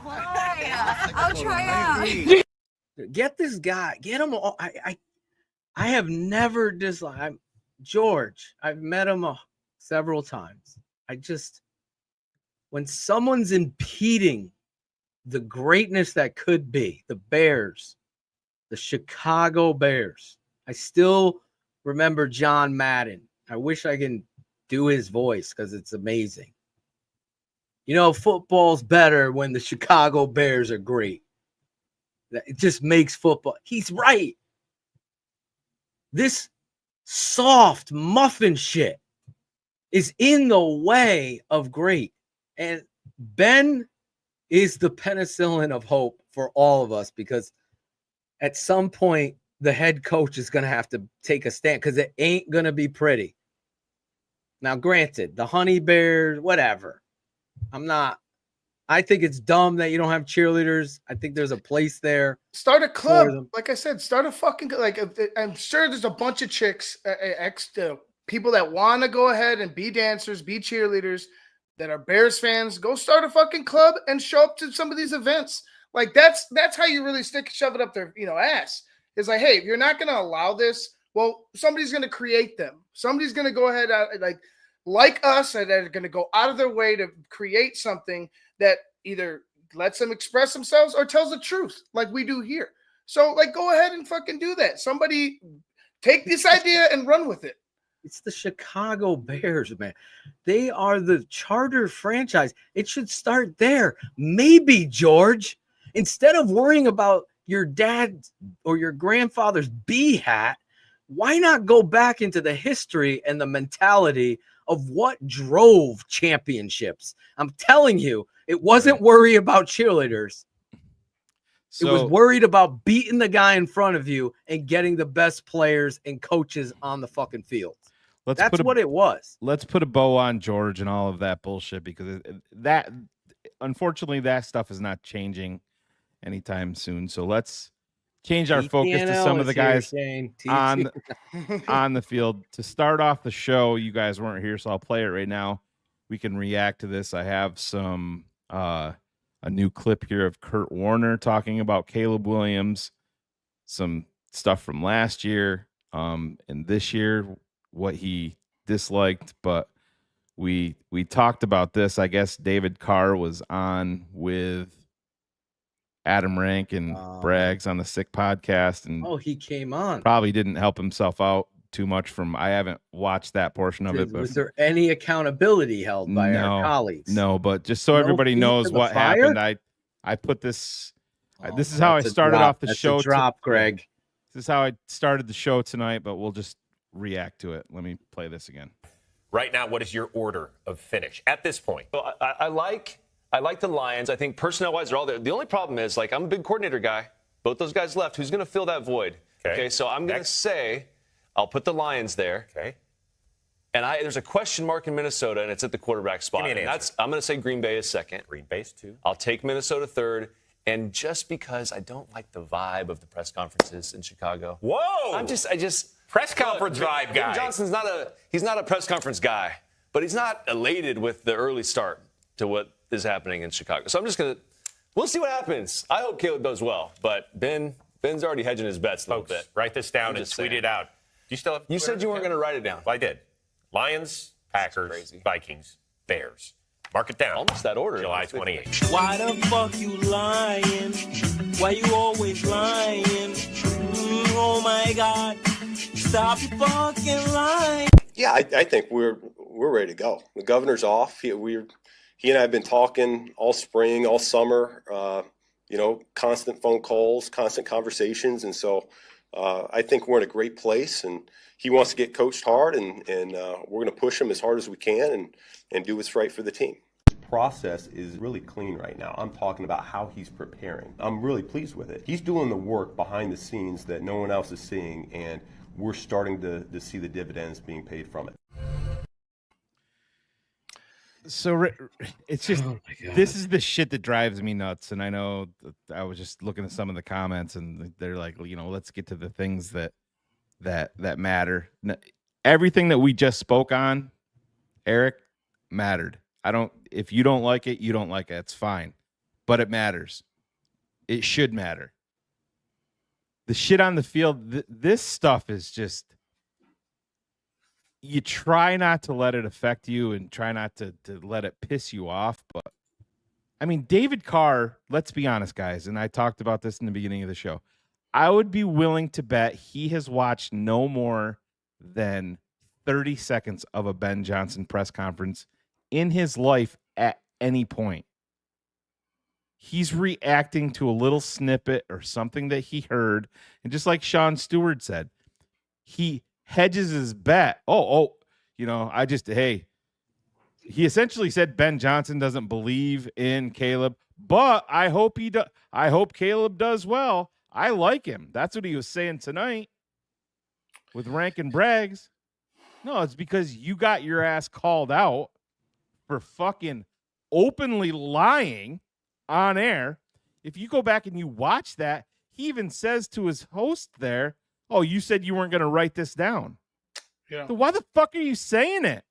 Why? I'll try out. Get this guy. Get him. I have never disliked George. I've met him several times. When someone's impeding the greatness that could be, the Bears, the Chicago Bears. I still remember John Madden. I wish I can do his voice because it's amazing. You know, football's better when the Chicago Bears are great. It just makes football. He's right. This soft muffin shit is in the way of great. And Ben is the penicillin of hope for all of us, because at some point the head coach is going to have to take a stand, because it ain't going to be pretty. Now, granted, the honey bears, whatever. I think it's dumb that you don't have cheerleaders. I think there's a place there. Start a club. Like I said, start a fucking, like, I'm sure there's a bunch of chicks, people that want to go ahead and be dancers, be cheerleaders, that are Bears fans. Go start a fucking club and show up to some of these events. Like, that's how you really shove it up their, ass. It's like, hey, if you're not going to allow this, well, somebody's going to create them. Somebody's going to go ahead, like us, that are going to go out of their way to create something that either lets them express themselves or tells the truth, like we do here. So, like, go ahead and fucking do that. Somebody take this idea and run with it. It's the Chicago Bears, man. They are the charter franchise. It should start there. Maybe, George, instead of worrying about your dad or your grandfather's B hat, why not go back into the history and the mentality of what drove championships? I'm telling you, it wasn't worry about cheerleaders. It was worried about beating the guy in front of you and getting the best players and coaches on the fucking field. That's what it was. Let's put a bow on George and all of that bullshit, because unfortunately, that stuff is not changing anytime soon. So let's change our focus to some of the guys on the field. To start off the show, you guys weren't here, so I'll play it right now. We can react to this. I have some a new clip here of Kurt Warner talking about Caleb Williams, some stuff from last year and this year, what he disliked. But we talked about this. I guess David Carr was on with Adam Rank and Braggs on the Sick podcast, and he came on. Probably didn't help himself out too much from. I haven't watched that portion of it. But was there any accountability held by our colleagues? No, but just so everybody knows what happened, I I put this. This is how I started off the show. That's a drop, Greg. This is how I started the show tonight, but we'll just react to it. Let me play this again. Right now, what is your order of finish at this point? Well, I like the Lions. I think personnel-wise, they're all there. The only problem is, like, I'm a big coordinator guy. Both those guys left. Who's going to fill that void? Okay, so I'm going to say I'll put the Lions there. Okay. And there's a question mark in Minnesota, and it's at the quarterback spot. Give me an answer. I'm going to say Green Bay is second. Green Bay's 2. I'll take Minnesota third. And just because I don't like the vibe of the press conferences in Chicago. Whoa! I just press conference vibe guy. Ben Johnson's not a press conference guy, but he's not elated with the early start to what is happening in Chicago. So we'll see what happens. I hope Caleb does well, but Ben's already hedging his bets a little bit. Write this down and tweet it out. Do you still have? You said you weren't going to write it down. Well, I did. Lions, Packers, Vikings, Bears. Mark it down. Almost that order. July 28th. Why the fuck you lying? Why you always lying? Oh my God. Stop fucking lying. Yeah, I think we're ready to go. The governor's off. He and I have been talking all spring, all summer. Constant phone calls, constant conversations, and so I think we're in a great place. And he wants to get coached hard, and we're going to push him as hard as we can and do what's right for the team. Process is really clean right now. I'm talking about how he's preparing. I'm really pleased with it. He's doing the work behind the scenes that no one else is seeing, and we're starting to see the dividends being paid from it. So it's just, this is the shit that drives me nuts. And I know I was just looking at some of the comments, and they're like, let's get to the things that matter. Everything that we just spoke on, Eric, mattered. If you don't like it, you don't like it. It's fine, but it matters. It should matter. The shit on the field, this stuff is just, you try not to let it affect you and try not to let it piss you off. But I mean, David Carr, let's be honest, guys. And I talked about this in the beginning of the show. I would be willing to bet he has watched no more than 30 seconds of a Ben Johnson press conference in his life at any point. He's reacting to a little snippet or something that he heard. And just like Sean Stewart said, he hedges his bet. He essentially said Ben Johnson doesn't believe in Caleb, but I hope Caleb does well. I like him. That's what he was saying tonight with Rankin Braggs. No, it's because you got your ass called out for fucking openly lying on air. If you go back and you watch that, he even says to his host there, "Oh, you said you weren't going to write this down." Yeah. So why the fuck are you saying it?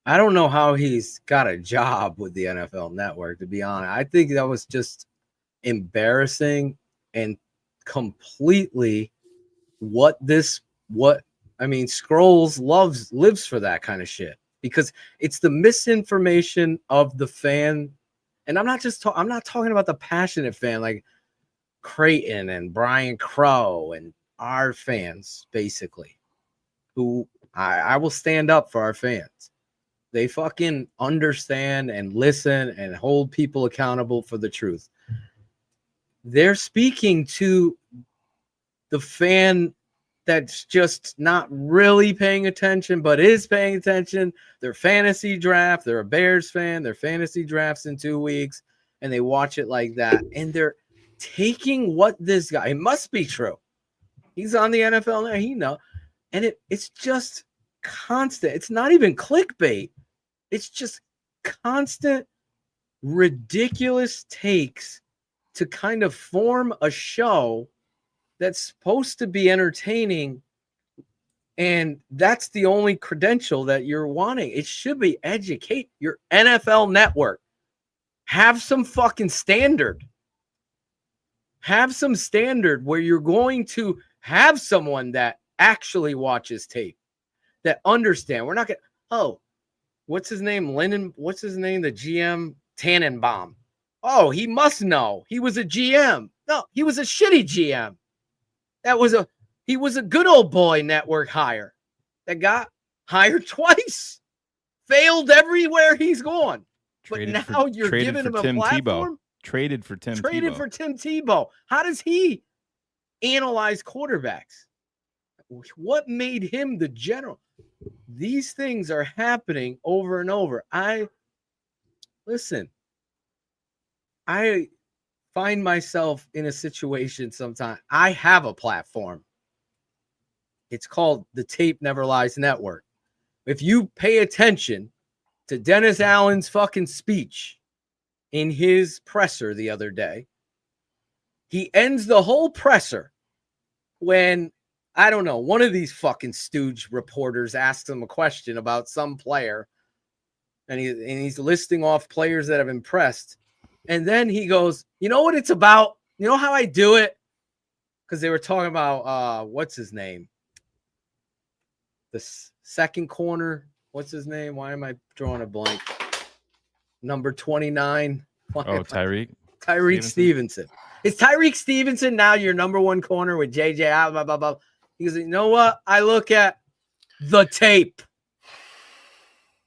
I don't know how he's got a job with the NFL Network, to be honest. I think that was just embarrassing and completely Skrulls lives for that kind of shit, because it's the misinformation of the fan. And I'm not talking about the passionate fan like Creighton and Brian Crow and our fans, basically, who I will stand up for our fans. They fucking understand and listen and hold people accountable for the truth. They're speaking to the fan that's just not really paying attention, but is paying attention. Their fantasy draft, they're a Bears fan, their fantasy drafts in 2 weeks, and they watch it like that. And they're taking what this guy, it must be true. He's on the NFL now, he knows. And it's just constant. It's not even clickbait. It's just constant, ridiculous takes to kind of form a show that's supposed to be entertaining, and that's the only credential that you're wanting. It should be educate your NFL Network. Have some fucking standard. Have some standard where you're going to have someone that actually watches tape, that understand. We're not going, what's his name? What's his name? The GM, Tannenbaum. Oh, he must know. He was a GM. No, he was a shitty GM. He was a good old boy network hire that got hired twice, failed everywhere he's gone. But now you're giving him a platform. traded for Tim Tebow. How does he analyze quarterbacks? What made him the general? These things are happening over and over. I find myself in a situation sometimes. I have a platform. It's called the Tape Never Lies Network. If you pay attention to Dennis Allen's fucking speech in his presser the other day, he ends the whole presser when, I don't know, one of these fucking stooge reporters asks him a question about some player, and he's listing off players that have impressed. And then he goes, you know what it's about? You know how I do it? Because they were talking about, what's his name? The second corner. What's his name? Why am I drawing a blank? Number 29. Tyreek Stevenson. Is Tyreek Stevenson now your number one corner with JJ? Blah, blah, blah. He goes, you know what? I look at the tape.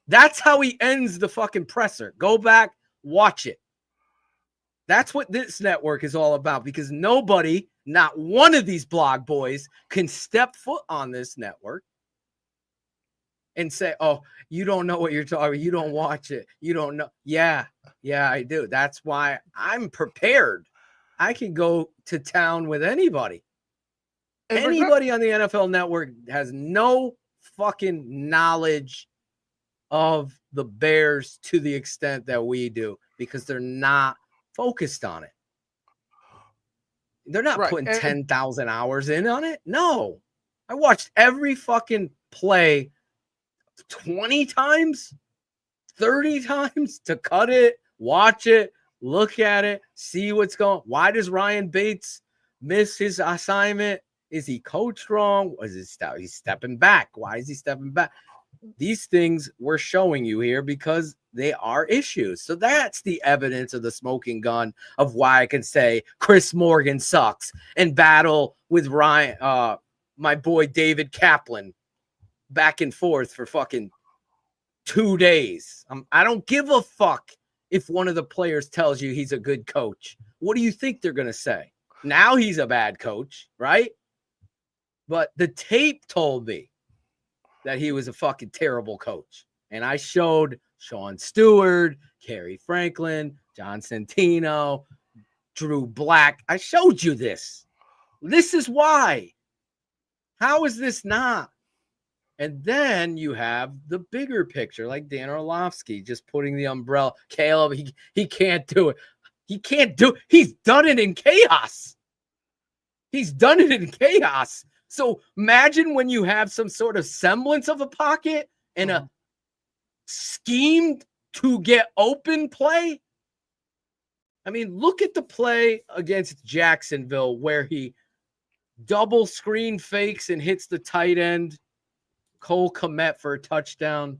That's how he ends the fucking presser. Go back, watch it. That's what this network is all about, because nobody, not one of these blog boys, can step foot on this network and say, oh, you don't know what you're talking about. You don't watch it. You don't know. Yeah, I do. That's why I'm prepared. I can go to town with anybody. Anybody on the NFL network has no fucking knowledge of the Bears to the extent that we do, because they're not focused on it. They're not putting 10,000 hours in on it. No. I watched every fucking play 20 times, 30 times to cut it, watch it, look at it, see what's going on. Why does Ryan Bates miss his assignment? Is he coached wrong? He's stepping back. Why is he stepping back? These things we're showing you here because they are issues. So that's the evidence of the smoking gun of why I can say Chris Morgan sucks and battle with Ryan, my boy David Kaplan, back and forth for fucking 2 days. I don't give a fuck if one of the players tells you he's a good coach. What do you think they're going to say? Now he's a bad coach, right? But the tape told me that he was a fucking terrible coach. And I showed Sean Stewart, Kerry Franklin, John Santino, Drew Black. I showed you this. This is why. How is this not? And then you have the bigger picture, like Dan Orlovsky just putting the umbrella. Caleb, he can't do it. He can't do it. He's done it in chaos. He's done it in chaos. So imagine when you have some sort of semblance of a pocket and a schemed to get open play. I mean, look at the play against Jacksonville where he double screen fakes and hits the tight end, Cole Kmet, for a touchdown.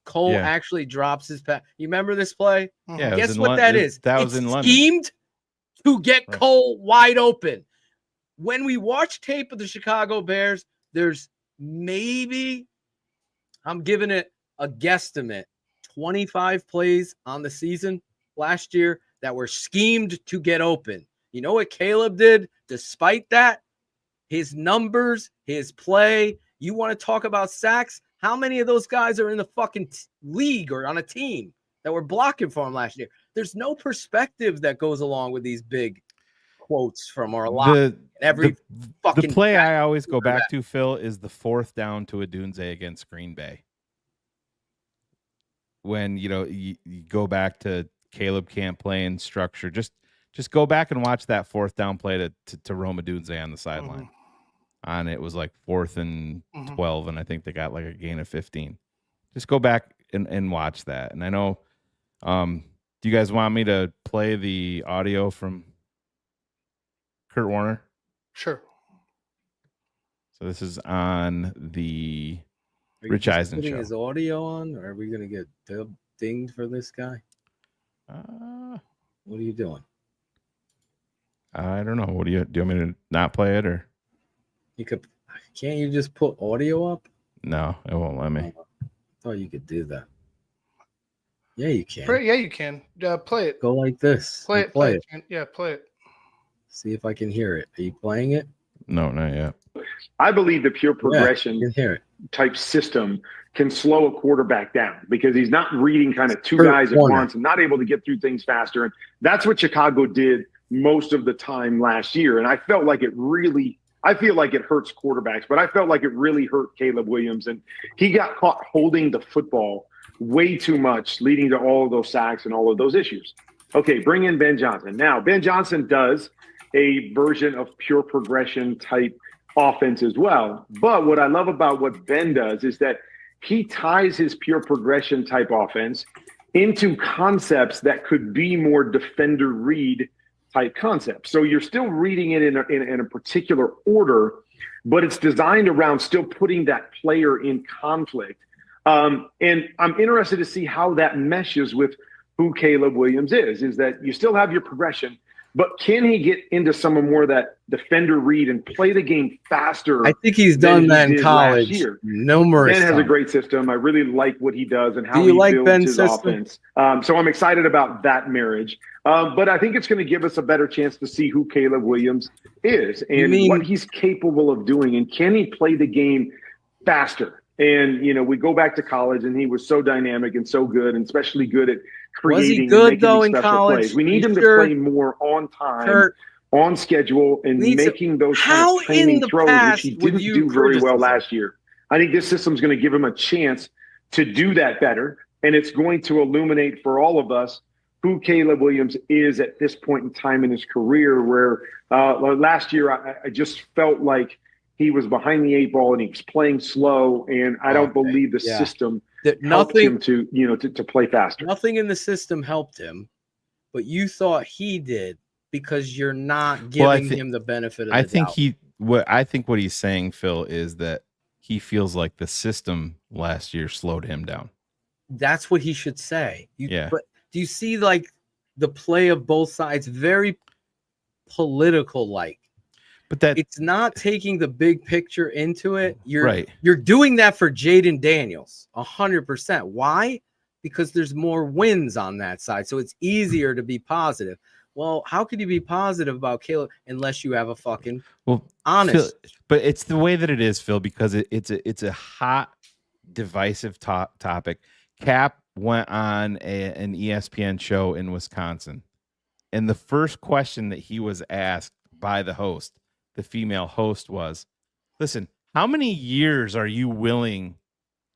Cole actually drops his pass. You remember this play? Yeah. Guess what that is? That was in London. Schemed to get Cole wide open. When we watch tape of the Chicago Bears, there's maybe, I'm giving it a guesstimate, 25 plays on the season last year that were schemed to get open. You know what Caleb did? Despite that, his numbers, his play, you want to talk about sacks? How many of those guys are in the fucking league or on a team that were blocking for him last year? There's no perspective that goes along with these big quotes from our lot. The play I always go back to, Phil, is the 4th down to Odunze against Green Bay. When you go back to Caleb can't play in structure, just go back and watch that 4th down play to Rome Odunze on the sideline. On it was like 4th and 12, and I think they got like a gain of 15. Just go back and watch that. And I know, do you guys want me to play the audio from Kurt Warner? Sure. So this is on the Rich Eisen show. His audio on, or are we going to get dinged for this guy? What are you doing? I don't know. Do you want me to not play it, or can't you just put audio up? No, it won't let me. I thought you could do that. Yeah, you can. Yeah, you can. Play it. Go like this. Play and it. Play it. Yeah, play it. See if I can hear it. Are you playing it? No, not yet. I believe the pure progression can hear it. type system can slow a quarterback down because he's not reading kind of two Per guys at corner. once and not able to get through things faster. And that's what Chicago did most of the time last year. And I felt like I feel like it hurts quarterbacks, but I felt like it really hurt Caleb Williams. And he got caught holding the football way too much, leading to all of those sacks and all of those issues. Okay, bring in Ben Johnson. Now, Ben Johnson does a version of pure progression type offense as well. But what I love about what Ben does is that he ties his pure progression type offense into concepts that could be more defender read type concepts. So you're still reading it in a particular order, but it's designed around still putting that player in conflict. And I'm interested to see how that meshes with who Caleb Williams is that you still have your progression, but can he get into some more of that defender read and play the game faster? I think he's done that in college numerous Ben has a times. great system. I really like what he does and how Do you he like builds Ben's his system? offense. So I'm excited about that marriage. But I think it's going to give us a better chance to see who Caleb Williams is and what he's capable of doing. And can he play the game faster? And, we go back to college and he was so dynamic and so good, and especially good at creating and good, making though, these in special college? plays. We need You him sure? to play more on time, Kurt, on schedule, and making those kind how of training in the throws, past which he would didn't you do very well criticism? last year. I think this system's going to give him a chance to do that better, and it's going to illuminate for all of us who Caleb Williams is at this point in time in his career, where last year I just felt like he was behind the eight ball and he was playing slow, and I don't believe the system helped him to play faster. Nothing in the system helped him, but you thought he did because you're not giving him the benefit of the doubt. I think what he's saying, Phil, is that he feels like the system last year slowed him down. That's what he should say. Yeah. But do you see like the play of both sides? Very political like. But that it's not taking the big picture into it. Right. You're doing that for Jaden Daniels 100%. Why? Because there's more wins on that side. So it's easier to be positive. Well, how could you be positive about Caleb unless you have a fucking honest? Phil, but it's the way that it is, Phil, because it's a hot, divisive topic. Cap went on an ESPN show in Wisconsin, and the first question that he was asked by the host, the female host, was, listen, how many years are you willing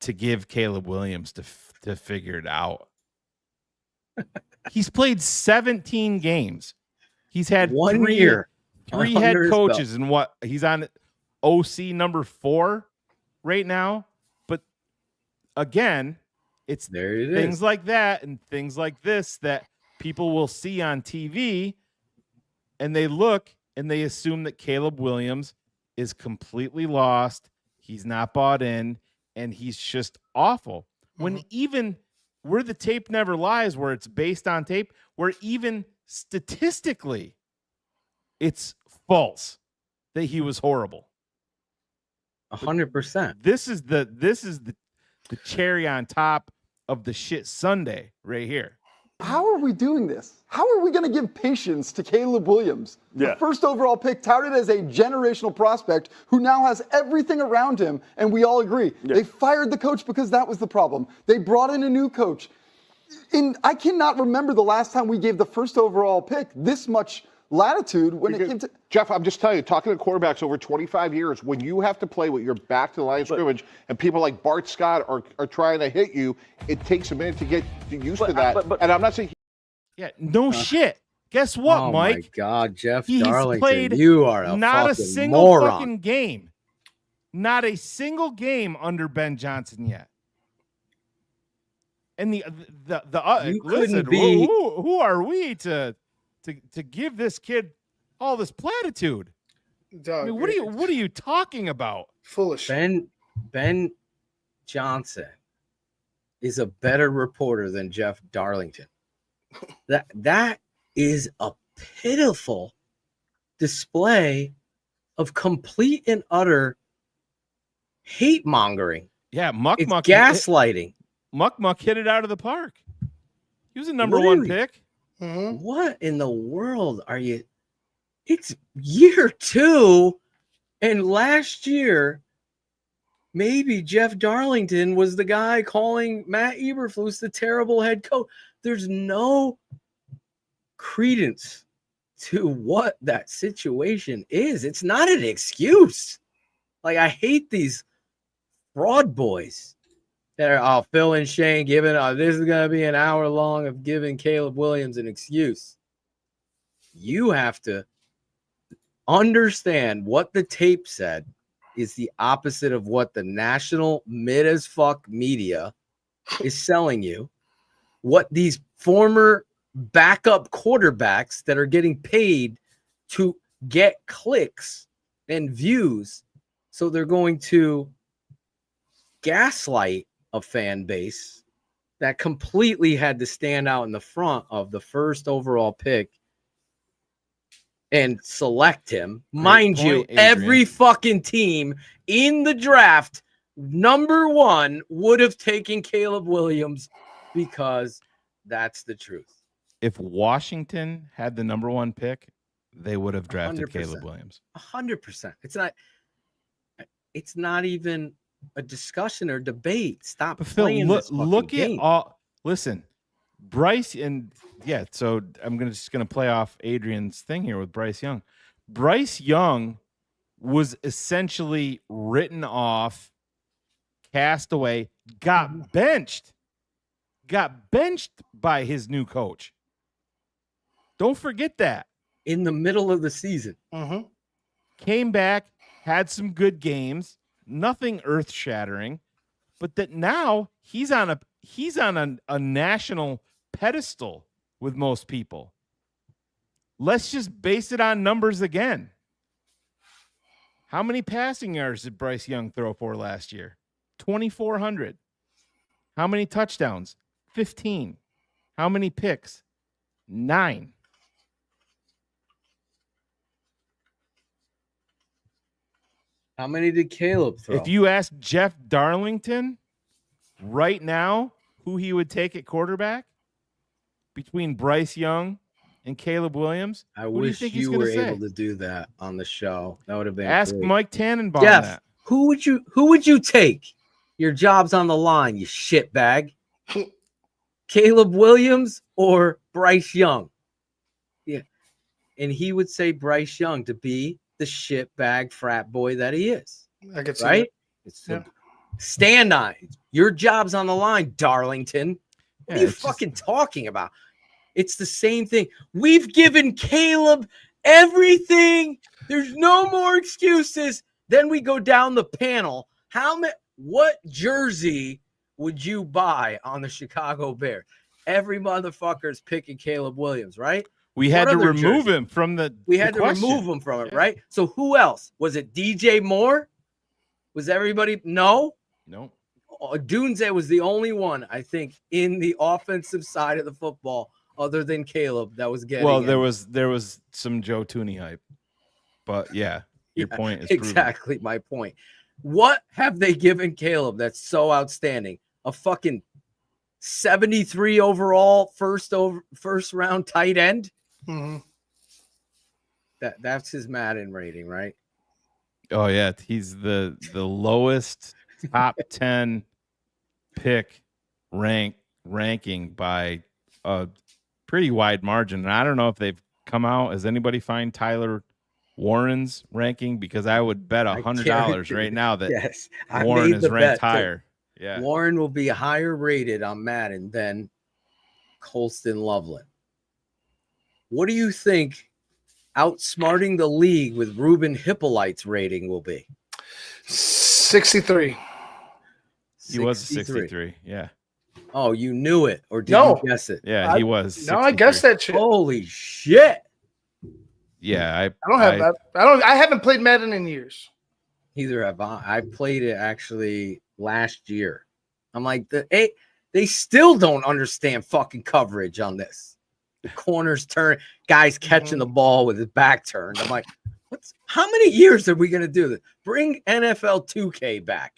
to give Caleb Williams to figure it out? He's played 17 games. He's had 1 year. Three head coaches, and what? He's on OC number 4 right now. But again, it's things like that and things like this that people will see on TV, and they look and they assume that Caleb Williams is completely lost. He's not bought in, and he's just awful. When even where the tape never lies, where it's based on tape, where even statistically it's false that he was horrible. 100%. This is the cherry on top of the shit sundae right here. How are we doing this? How are we going to give patience to Caleb Williams? The first overall pick, touted as a generational prospect who now has everything around him, and we all agree. They fired the coach because that was the problem. They brought in a new coach. I cannot remember the last time we gave the first overall pick this much latitude when it came to... Jeff, I'm just telling you, talking to quarterbacks over 25 years, when you have to play with your back to the line of scrimmage and people like Bart Scott are trying to hit you, it takes a minute to get used to that. And I'm not saying... Yeah, no shit. Guess what, Mike? Oh, my God, Jeff He's Darlington, played you are a not fucking a single moron. fucking game. Not a single game under Ben Johnson yet. And the listen, who are we to give this kid all this platitude? I mean, what are you talking about? Foolish. Ben Johnson is a better reporter than Jeff Darlington. That is a pitiful display of complete and utter hate mongering. Yeah, Muck gaslighting. Muck hit it out of the park. He was a number one Really? pick. What in the world are you? It's year 2, and last year, maybe Jeff Darlington was the guy calling Matt Eberflus the terrible head coach. There's no credence to what that situation is. It's not an excuse. Like, I hate these fraud boys that are Phil and Shane giving this is going to be an hour long of giving Caleb Williams an excuse. You have to understand what the tape said is the opposite of what the national mid as fuck media is selling you. What these former backup quarterbacks that are getting paid to get clicks and views, so they're going to gaslight a fan base that completely had to stand out in the front of the first overall pick and select him. Mind you, every fucking team in the draft, number 1, would have taken Caleb Williams because that's the truth. If Washington had the number 1 pick, they would have drafted 100%. Caleb Williams. 100%. It's not even a discussion or debate. Stop playing this fucking look game. at all. Listen, Bryce and yeah. So I'm just gonna play off Adrian's thing here with Bryce Young. Bryce Young was essentially written off, cast away, got benched by his new coach. Don't forget that. In the middle of the season. Came back, had some good games, nothing earth-shattering, but that now he's on a national pedestal with most people. Let's just base it on numbers again. How many passing yards did Bryce Young throw for last year? 2,400. How many touchdowns? 15. How many picks? 9. How many did Caleb throw? If you ask Jeff Darlington right now who he would take at quarterback between Bryce Young and Caleb Williams, I who do wish think he's you gonna were say? able to do that on the show. That would have been Ask great. Mike Tannenbaum Jeff, that. who would you take? Your job's on the line, you shitbag. Caleb Williams or Bryce Young? Yeah. And he would say Bryce Young to be the shitbag frat boy that he is. I could see right? that. It's stand on it. Your job's on the line, Darlington. What are you fucking talking about? It's the same thing. We've given Caleb everything. There's no more excuses. Then we go down the panel. What jersey would you buy on the Chicago Bears? Every motherfucker is picking Caleb Williams, right? We had to remove him from the We had the to question. remove him from it, right? So who else? Was it DJ Moore? Was everybody? No. No. Dunze was the only one, I think, in the offensive side of the football other than Caleb that was getting Well, in. there was some Joe Tooney hype. But yeah, your point is proven. exactly my point. What have they given Caleb that's so outstanding? A fucking 73 overall first round tight end? That's his Madden rating, right? Oh yeah, he's the lowest top 10 pick ranking by a pretty wide margin. And I don't know if they've come out. Has anybody find Tyler Warren's ranking? Because I would bet $100 right now that Warren is ranked higher. Yeah, Warren will be higher rated on Madden than Colston Loveland. What do you think outsmarting the league with Ruben Hippolyte's rating will be? 63. He was a 63. Yeah. Oh, you knew it, or did No. you guess it? Yeah, he was. No, I 63. guessed that shit. Holy shit! Yeah, I don't have that. I haven't played Madden in years. Neither have I. I played it actually last year. I'm like, they still don't understand fucking coverage on this. The corners turn, guys catching the ball with his back turned. I'm like, how many years are we gonna do this? Bring NFL 2K back.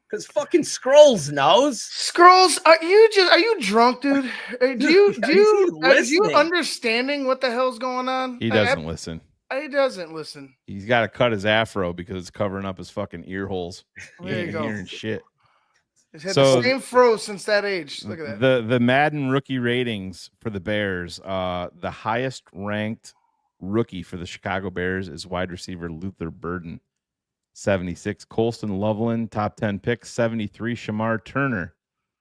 Because fucking Scrolls knows. Scrolls, are you drunk, dude? Do you listening? understanding what the hell's going on? He doesn't listen. He doesn't listen. He's got to cut his afro because it's covering up his fucking ear holes. He There you ain't go. hearing shit. He's had the same fro since that age. Look at that. The Madden rookie ratings for the Bears, the highest ranked rookie for the Chicago Bears is wide receiver Luther Burden, 76. Colston Loveland, top 10 picks, 73. Shamar Turner,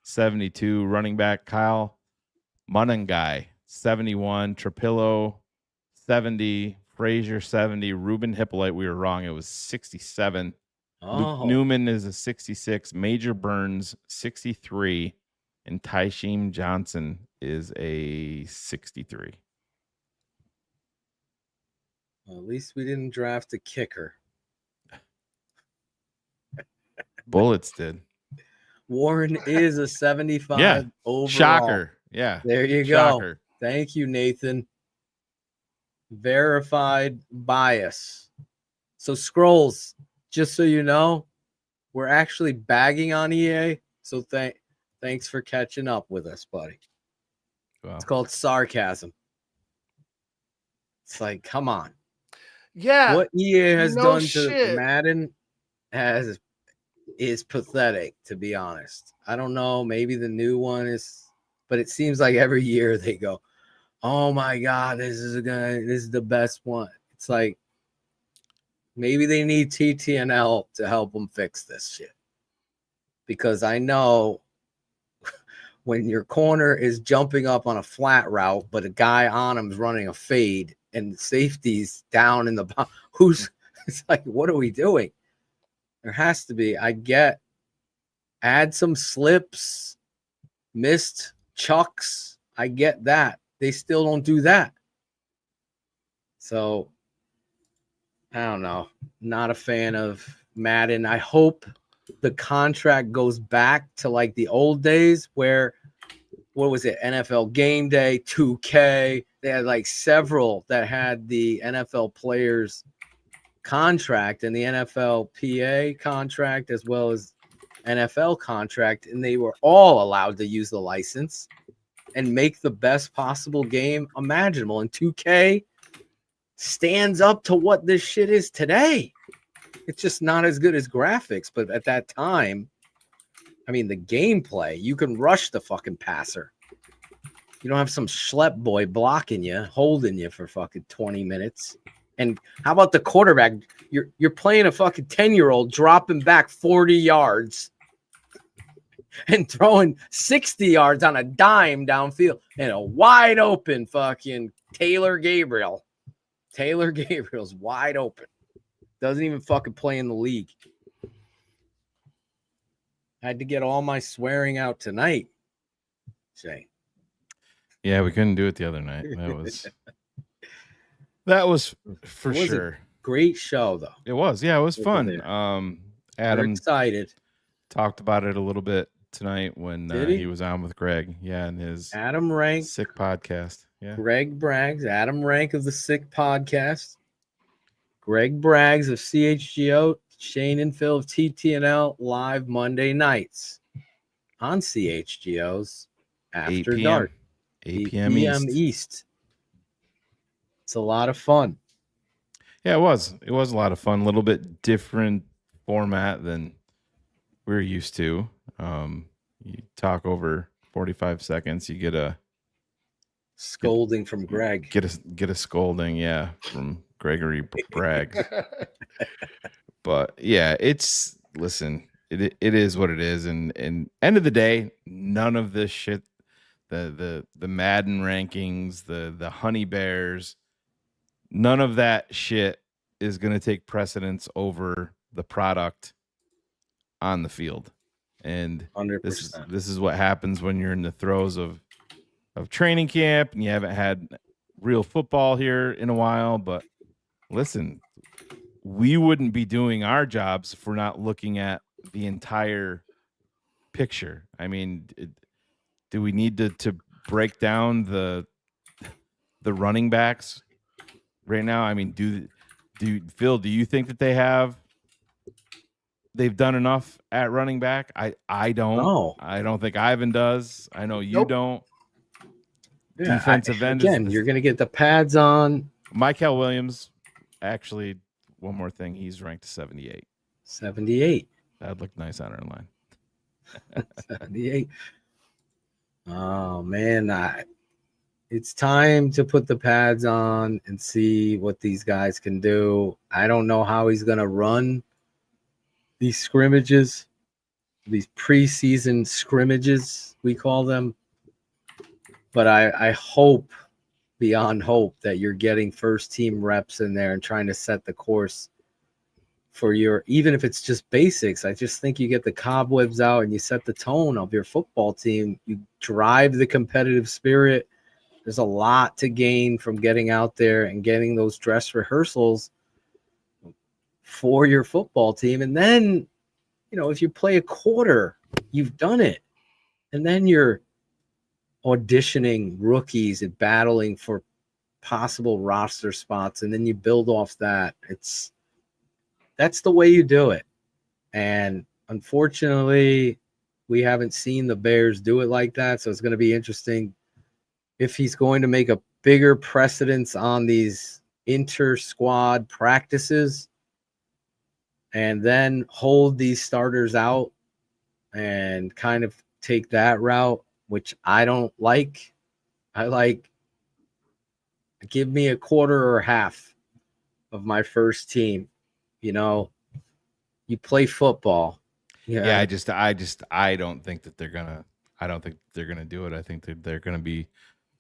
72. Running back Kyle Munangai, 71. Trapillo, 70. Frazier, 70. Ruben Hippolyte, we were wrong. It was 67. Luke Newman is a 66. Major Burns, 63. And Tysheem Johnson is a 63. Well, at least we didn't draft a kicker. Bullets did. Warren is a 75 Yeah. overall. Shocker. Yeah. There you Shocker. go. Thank you, Nathan. Verified bias. So Scrolls, just so you know, we're actually bagging on EA. So thanks for catching up with us, buddy. Wow. It's called sarcasm. It's come on. Yeah. What EA has no done shit. to Madden is pathetic, to be honest. I don't know. Maybe the new one is, but it seems like every year they go, "Oh my God, this is the best one." It's maybe they need TTNL to help them fix this shit. Because I know when your corner is jumping up on a flat route, but a guy on him is running a fade and the safety's down in the it's what are we doing? There has to be. Add some slips, missed chucks. I get that. They still don't do that. So, I don't know. Not a fan of Madden. I hope the contract goes back to the old days where, what was it? NFL Game Day, 2K. They had several that had the NFL players contract and the NFLPA contract as well as NFL contract, and they were all allowed to use the license and make the best possible game imaginable. And 2K stands up to what this shit is today. It's just not as good as graphics, but at that time, I mean, the gameplay, you can rush the fucking passer. You don't have some schlep boy blocking you, holding you for fucking 20 minutes. And how about the quarterback? You're playing a fucking 10-year-old dropping back 40 yards and throwing 60 yards on a dime downfield and a wide open fucking Taylor Gabriel. Taylor Gabriel's wide open. Doesn't even fucking play in the league. Had to get all my swearing out tonight, Shay. Yeah, we couldn't do it the other night. That was for sure. Great show, though. It was. Yeah, it was fun. Adam excited. Talked about it a little bit tonight when he was on with Greg. Yeah, and his Adam Rank Sick podcast. Yeah, Greg Braggs, Adam Rank of the Sick podcast. Greg Braggs of CHGO, Shane and Phil of TTNL live Monday nights on CHGO's After 8 Dark. 8 p.m. East. It's a lot of fun. Yeah, it was. It was a lot of fun. A little bit different format than we're used to. You talk over 45 seconds. You get a scolding from Greg. Get a scolding, yeah, from Gregory Bragg. But yeah, listen, it is what it is, and end of the day, none of this shit, the Madden rankings, the Honey Bears, none of that shit is going to take precedence over the product on the field. And 100%. This is what happens when you're in the throes of training camp and you haven't had real football here in a while. But listen, we wouldn't be doing our jobs if we're not looking at the entire picture. I mean, do we need to break down the running backs right now? I mean, do Phil, do you think that they have they've done enough at running back. I don't. No. I don't think Ivan does. I know you don't. Yeah, Defensive end again, you're going to get the pads on. Michael Williams, actually, one more thing. He's ranked 78. 78. That'd look nice on our line. 78. Oh, man. It's time to put the pads on and see what these guys can do. I don't know how he's going to run these scrimmages, these preseason scrimmages, we call them. But I hope, beyond hope, that you're getting first team reps in there and trying to set the course for your, even if it's just basics. I just think you get the cobwebs out and you set the tone of your football team. You drive the competitive spirit. There's a lot to gain from getting out there and getting those dress rehearsals for your football team. And then, if you play a quarter, you've done it. And then you're auditioning rookies and battling for possible roster spots. And then you build off that. That's the way you do it. And unfortunately, we haven't seen the Bears do it like that. So it's going to be interesting if he's going to make a bigger precedence on these inter-squad practices and then hold these starters out and kind of take that route, which I don't like. I like, give me a quarter or half of my first team. You play football. Yeah, I don't think that they're gonna. I don't think they're gonna do it. I think that they're gonna be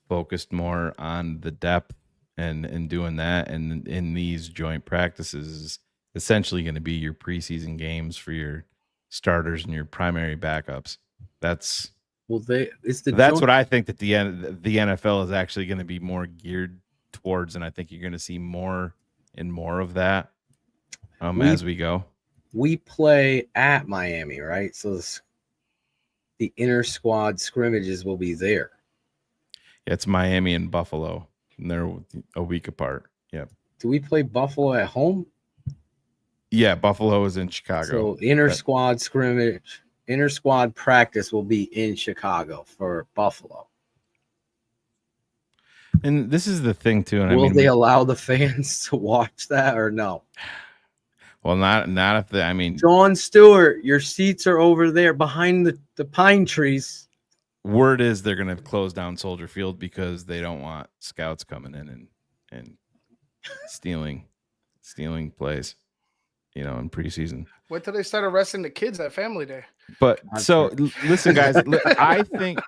focused more on the depth and doing that. And in these joint practices is essentially going to be your preseason games for your starters and your primary backups. That's what I think that the NFL is actually going to be more geared towards, and I think you're going to see more and more of that as we go. We play at Miami, right? So the inter squad scrimmages will be there. It's Miami and Buffalo, and they're a week apart. Yeah. Do we play Buffalo at home? Yeah, Buffalo is in Chicago. So inter squad scrimmage, inter squad practice will be in Chicago for Buffalo. And this is the thing too. And will they allow the fans to watch that or no? Well, not if they. John Stewart, your seats are over there behind the pine trees. Word is they're going to close down Soldier Field because they don't want scouts coming in and stealing plays, in preseason. Wait till they start arresting the kids at Family Day. But so listen, guys, I think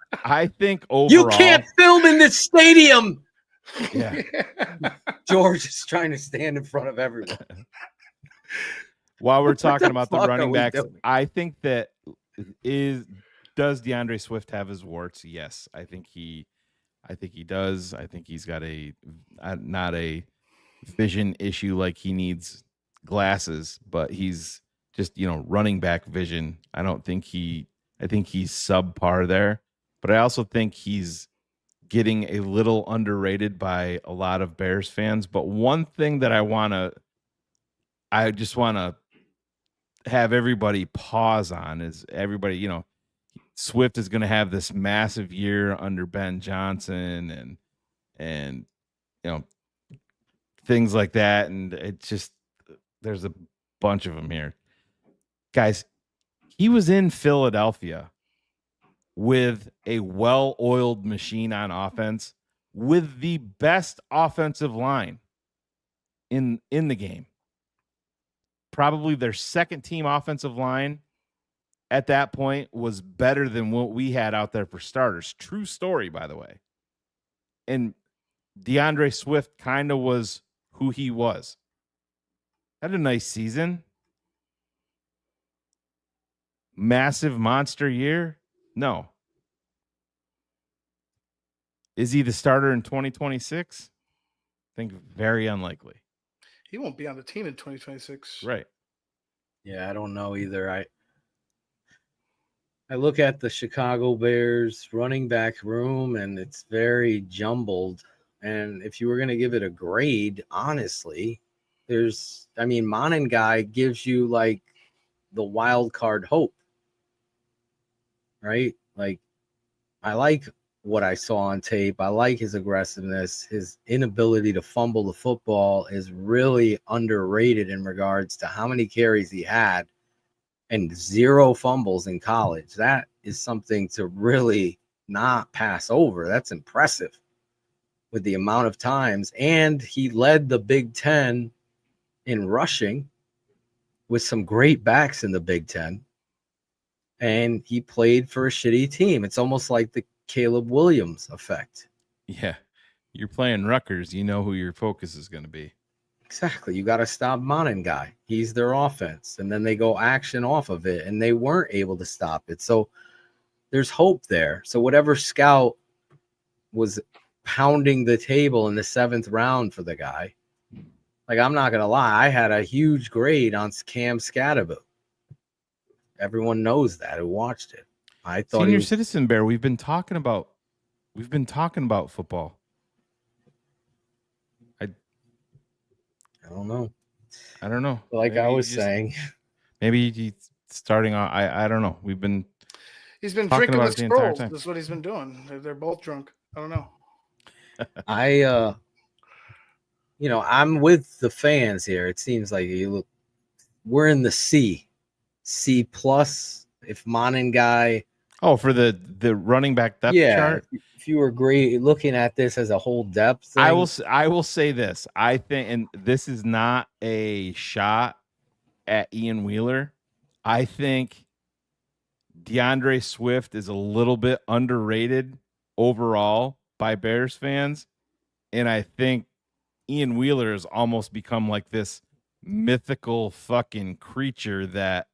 overall you can't film in this stadium. Yeah, George is trying to stand in front of everyone. While we're talking about the running backs, I think that does DeAndre Swift have his warts? Yes, I think he does. I think he's got not a vision issue like he needs glasses, but he's just running back vision. I think he's subpar there, but I also think he's getting a little underrated by a lot of Bears fans. But one thing that I just want to have everybody pause on is everybody, Swift is going to have this massive year under Ben Johnson and things like that. And it's just, there's a bunch of them here. Guys, he was in Philadelphia with a well-oiled machine on offense with the best offensive line in the game. Probably their second team offensive line at that point was better than what we had out there for starters. True story, by the way. And DeAndre Swift kind of was who he was. Had a nice season. Massive monster year? No. Is he the starter in 2026? I think very unlikely. He won't be on the team in 2026. Right. Yeah, I don't know either. I look at the Chicago Bears running back room, and it's very jumbled. And if you were going to give it a grade, honestly, Monengai gives you like the wild card hope, right? Like, I like what I saw on tape. I like his aggressiveness. His inability to fumble the football is really underrated in regards to how many carries he had and 0 fumbles in college. That is something to really not pass over. That's impressive with the amount of times. And he led the Big Ten in rushing with some great backs in the Big Ten. And he played for a shitty team. It's almost like the Caleb Williams effect. Yeah. You're playing Rutgers. You know who your focus is going to be. Exactly. You got to stop Monin guy. He's their offense. And then they go action off of it, and they weren't able to stop it. So there's hope there. So whatever scout was pounding the table in the 7th round for the guy, like, I'm not going to lie, I had a huge grade on Cam Scatterbo. Everyone knows that who watched it. I thought Senior Citizen Bear, we've been talking about football. I don't know. Like Maybe I was saying, maybe he's starting on. I don't know. He's been talking drinking about the it the entire scrolls. time. That's what he's been doing. They're both drunk. I don't know. I'm with the fans here. It seems like we're in the C plus. If Monin guy, for the running back depth chart. If you were great looking at this as a whole depth thing, I will say this. I think, and this is not a shot at Ian Wheeler. I think DeAndre Swift is a little bit underrated overall by Bears fans. And I think Ian Wheeler has almost become like this mythical fucking creature that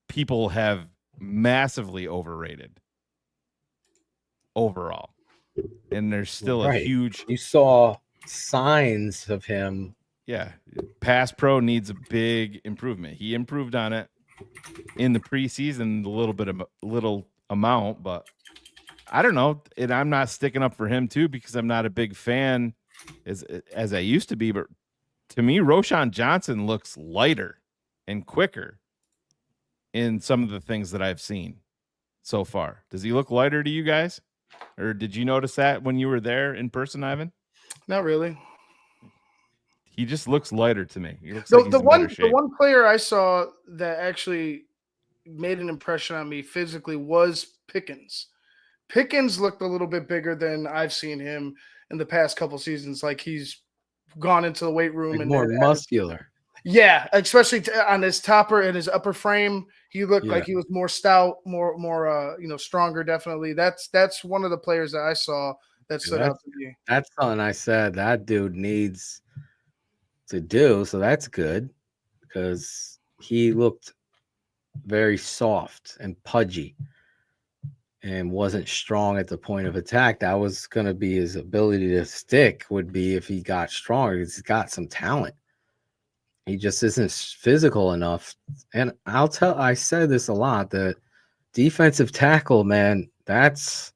people have massively overrated overall. And there's still a huge... You saw signs of him. Yeah. Pass pro needs a big improvement. He improved on it in the preseason, a little amount, but I don't know. And I'm not sticking up for him too, because I'm not a big fan as I used to be. But to me, Roshan Johnson looks lighter and quicker in some of the things that I've seen so far. Does he look lighter to you guys? Or did you notice that when you were there in person, Ivan? Not really. He just looks lighter to me. He looks like he's in better shape. The one player I saw that actually made an impression on me physically was Pickens. Pickens looked a little bit bigger than I've seen him in the past couple seasons. Like, he's gone into the weight room like and more muscular. Yeah, especially on his topper and his upper frame, he looked like he was more stout, more stronger. Definitely, that's one of the players that I saw that stood out to me. That's something I said that dude needs to do. So that's good, because he looked very soft and pudgy and wasn't strong at the point of attack. That was going to be his ability to stick, would be if he got stronger. He's got some talent. He just isn't physical enough. And I said this a lot, that defensive tackle, man, that's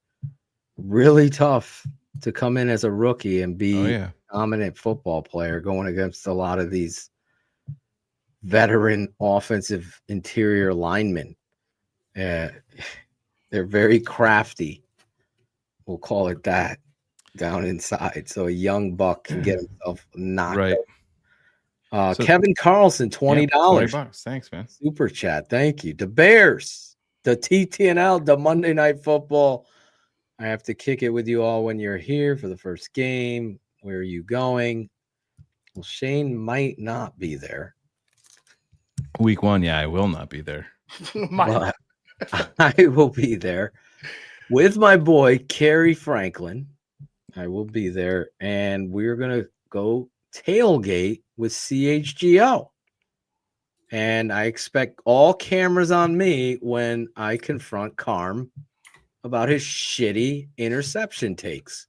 really tough to come in as a rookie and be a dominant football player going against a lot of these veteran offensive interior linemen. They're very crafty. We'll call it that, down inside. So a young buck can get himself knocked out. Kevin Carlson, $20. $20. Thanks, man. Super chat. Thank you. The Bears, the TTNL, the Monday Night Football. I have to kick it with you all when you're here for the first game. Where are you going? Well, Shane might not be there. Week 1, I will not be there. But I will be there with my boy, Kerry Franklin. I will be there, and we're going to go tailgate with CHGO. And I expect all cameras on me when I confront Carm about his shitty interception takes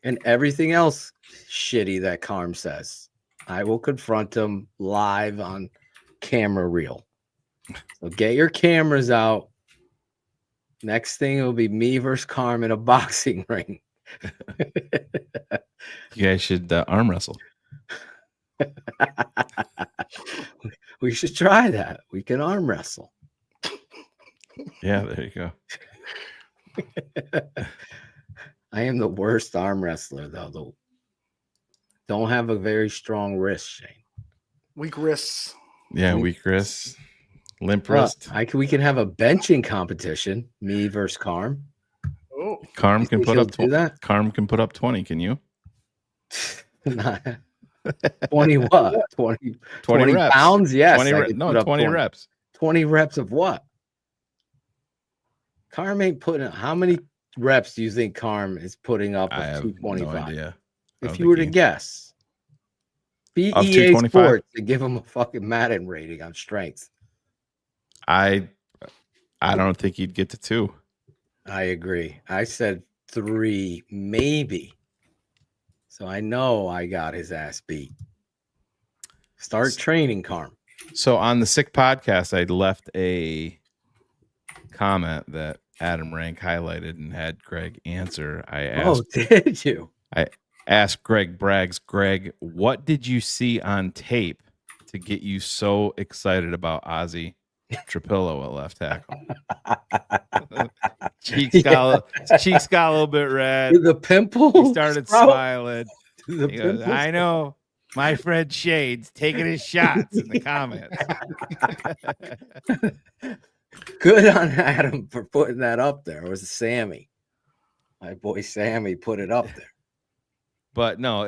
and everything else shitty that Carm says. I will confront him live on camera reel. So get your cameras out. Next thing, it'll be me versus Carm in a boxing ring. You guys should arm wrestle. We should try that. We can arm wrestle. Yeah, there you go. I am the worst arm wrestler, though. Don't have a very strong wrist, Shane. Weak wrists. Yeah, weak wrist, limp wrist. We can have a benching competition. Me versus Carm. Oh, Carm can put up that. Carm can put up 20. Can you? 20 what? 20 reps. pounds? Yes. 20 reps. 20 reps of what? Carm ain't putting. How many reps do you think Carm is putting up of 225? No idea. If you were to guess, beat Of EA 225? Sports to give him a fucking Madden rating on strength. I don't think he'd get to 2. I agree. I said 3, maybe. So I know I got his ass beat. Start training, Carm. So on the Sick podcast, I left a comment that Adam Rank highlighted and had Greg answer. I asked, did you? I asked Greg Braggs, Greg, what did you see on tape to get you so excited about Ozzy Trapillo at left tackle? Cheeks got a little bit red. The pimples. He started smiling. The He goes, I know. My friend Shade's taking his shots in the comments. Good on Adam for putting that up there. It was Sammy. My boy Sammy put it up there. But no,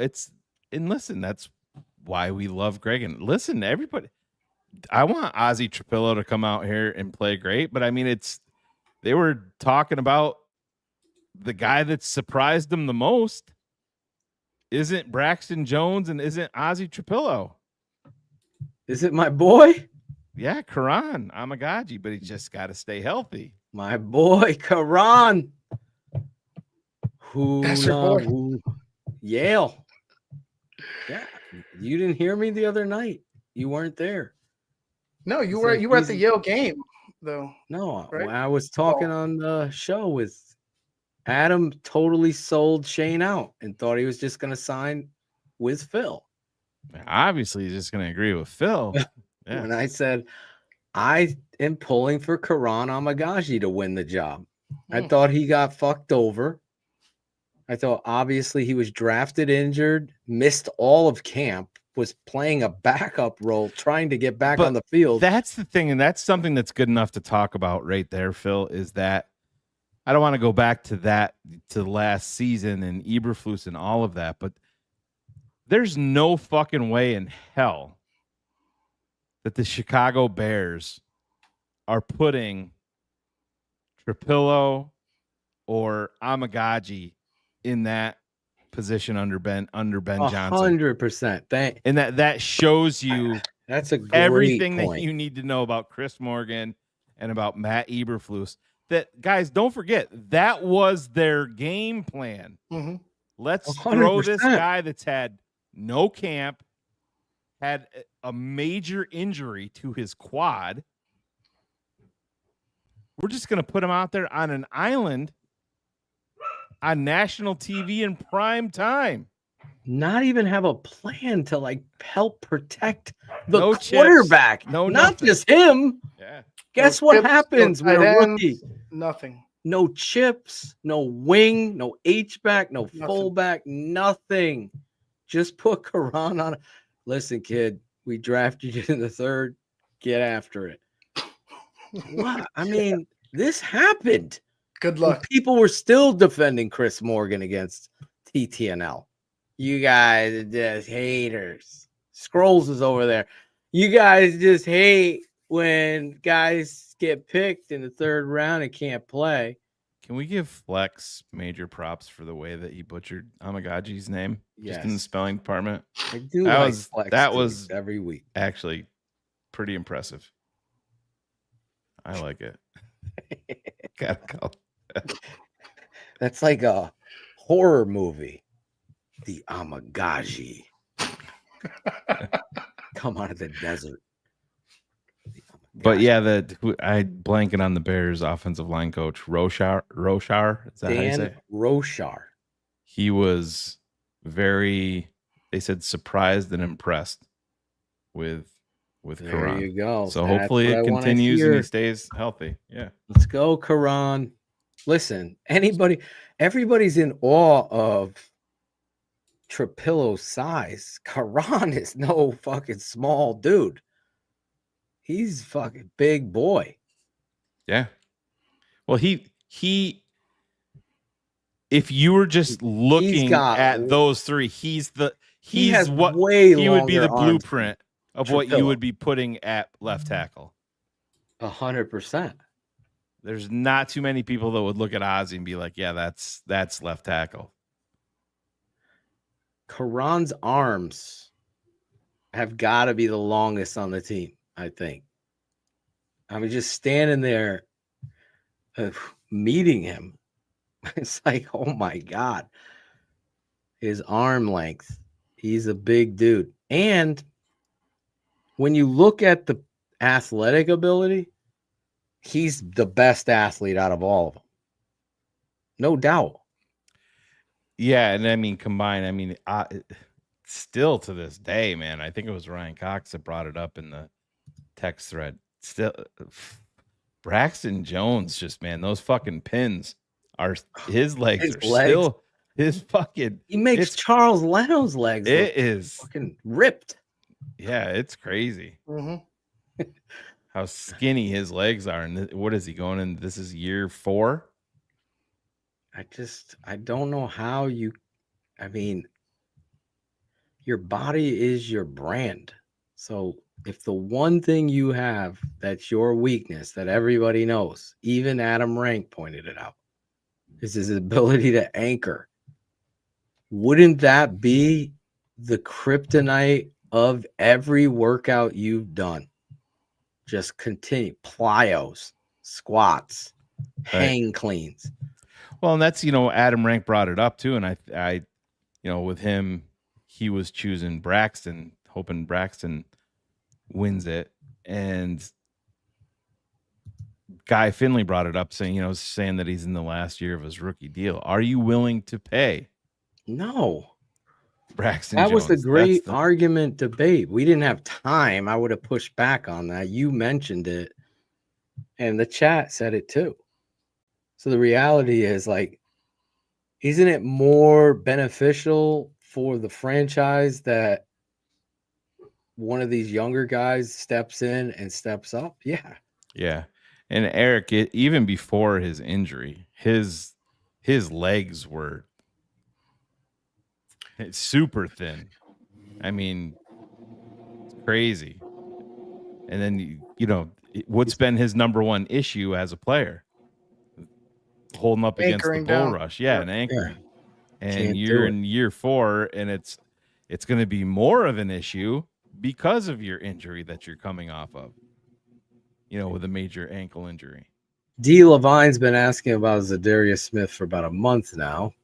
and listen, that's why we love Greg. And listen, everybody, I want Ozzy Trapillo to come out here and play great. But I mean, they were talking about the guy that surprised them the most isn't Braxton Jones and isn't Ozzy Trapillo. Is it my boy? Yeah, Karan Amagaji, but he just got to stay healthy. My boy Karan. That's your boy. Yale. Yeah. You didn't hear me the other night. You weren't there. No, you were at the Yale game, though. No, right? I was talking on the show with Adam. Totally sold Shane out and thought he was just going to sign with Phil. Obviously, he's just going to agree with Phil. Yeah. And I said, I am pulling for Karan Amagaji to win the job. I thought he got fucked over. I thought obviously he was drafted injured, missed all of camp, was playing a backup role, trying to get back on the field. That's the thing, and that's something that's good enough to talk about right there, Phil, is that I don't want to go back to last season and Eberflus and all of that, but there's no fucking way in hell that the Chicago Bears are putting Trapillo or Amagaji in that position under Ben Johnson. 100%. And that shows you that's a great everything point. that you need to know about Chris Morgan and about Matt Eberflus. That, guys, don't forget, that was their game plan. Mm-hmm. Let's 100%. throw this guy that's had no camp, had a major injury to his quad. We're just going to put him out there on an island on national TV in prime time. Not even have a plan to like help protect the No quarterback. chips, no not nothing. just him. Yeah. Guess No what chips, happens no with a tight ends, rookie? Nothing. No chips, no wing, no H-back, no Nothing. fullback, nothing. Just put Karan on. Listen, kid, we drafted you in the 3rd. Get after it. What? I mean, this happened. Good luck. People were still defending Chris Morgan against TTNL. You guys are just haters. Scrolls is over there. You guys just hate when guys get picked in the 3rd round and can't play. Can we give Flex major props for the way that he butchered Amagaji's name? Just in the Yes. spelling department. I do That like was Flex that tweets was every week. actually pretty impressive. I like it. Gotta go. That's like a horror movie. The Amagaji. Come out of the desert. But yeah, I blanking on the Bears offensive line coach Roshar. Is that how you say Dan it? Roshar. He was very they said surprised and impressed with There Karan. you go. So That's hopefully what it I wanna continues and he hear. stays healthy. Yeah. Let's go, Karan. Listen, everybody's in awe of Trapillo's size. Karan is no fucking small dude. He's fucking big boy. Yeah. Well, he if you were just looking got at those three, he's has what way he would be longer the arms blueprint than of what you Trapillo. would be putting at left tackle. 100%. There's not too many people that would look at Ozzy and be like, yeah, that's left tackle. Karan's arms have got to be the longest on the team, I think. I mean, just standing there meeting him, it's like, oh my God. His arm length. He's a big dude. And when you look at the athletic ability, he's the best athlete out of all of them. No doubt. Yeah, and I mean, combined, still to this day, man, I think it was Ryan Cox that brought it up in the text thread. Still, Braxton Jones, just, man, those fucking pins are, his legs still, his fucking. He makes Charles Leno's legs look It is fucking ripped. Yeah, it's crazy. Mm-hmm. How skinny his legs are. And what is he going in? This is year 4? I don't know how your body is your brand. So if the one thing you have that's your weakness that everybody knows, even Adam Rank pointed it out, is his ability to anchor. Wouldn't that be the kryptonite of every workout you've done? Just continue plyos, squats, hang cleans. Well, and that's, Adam Rank brought it up too. And I with him, he was choosing Braxton, hoping Braxton wins it. And Guy Finley brought it up saying that he's in the last year of his rookie deal. Are you willing to pay? No. Braxton That was the Jones? great argument debate. We didn't have time. I would have pushed back on that. You mentioned it, and the chat said it too. So the reality is, isn't it more beneficial for the franchise that one of these younger guys steps in and steps up? Yeah. Yeah. And Eric, even before his injury, his legs were super thin. I mean, it's crazy. And then, what's been his number one issue as a player? Holding up against the bull rush. Yeah, and anchoring. Yeah. And you're in year 4, and it's going to be more of an issue because of your injury that you're coming off of, with a major ankle injury. D. Levine's been asking about Zadarius Smith for about a month now.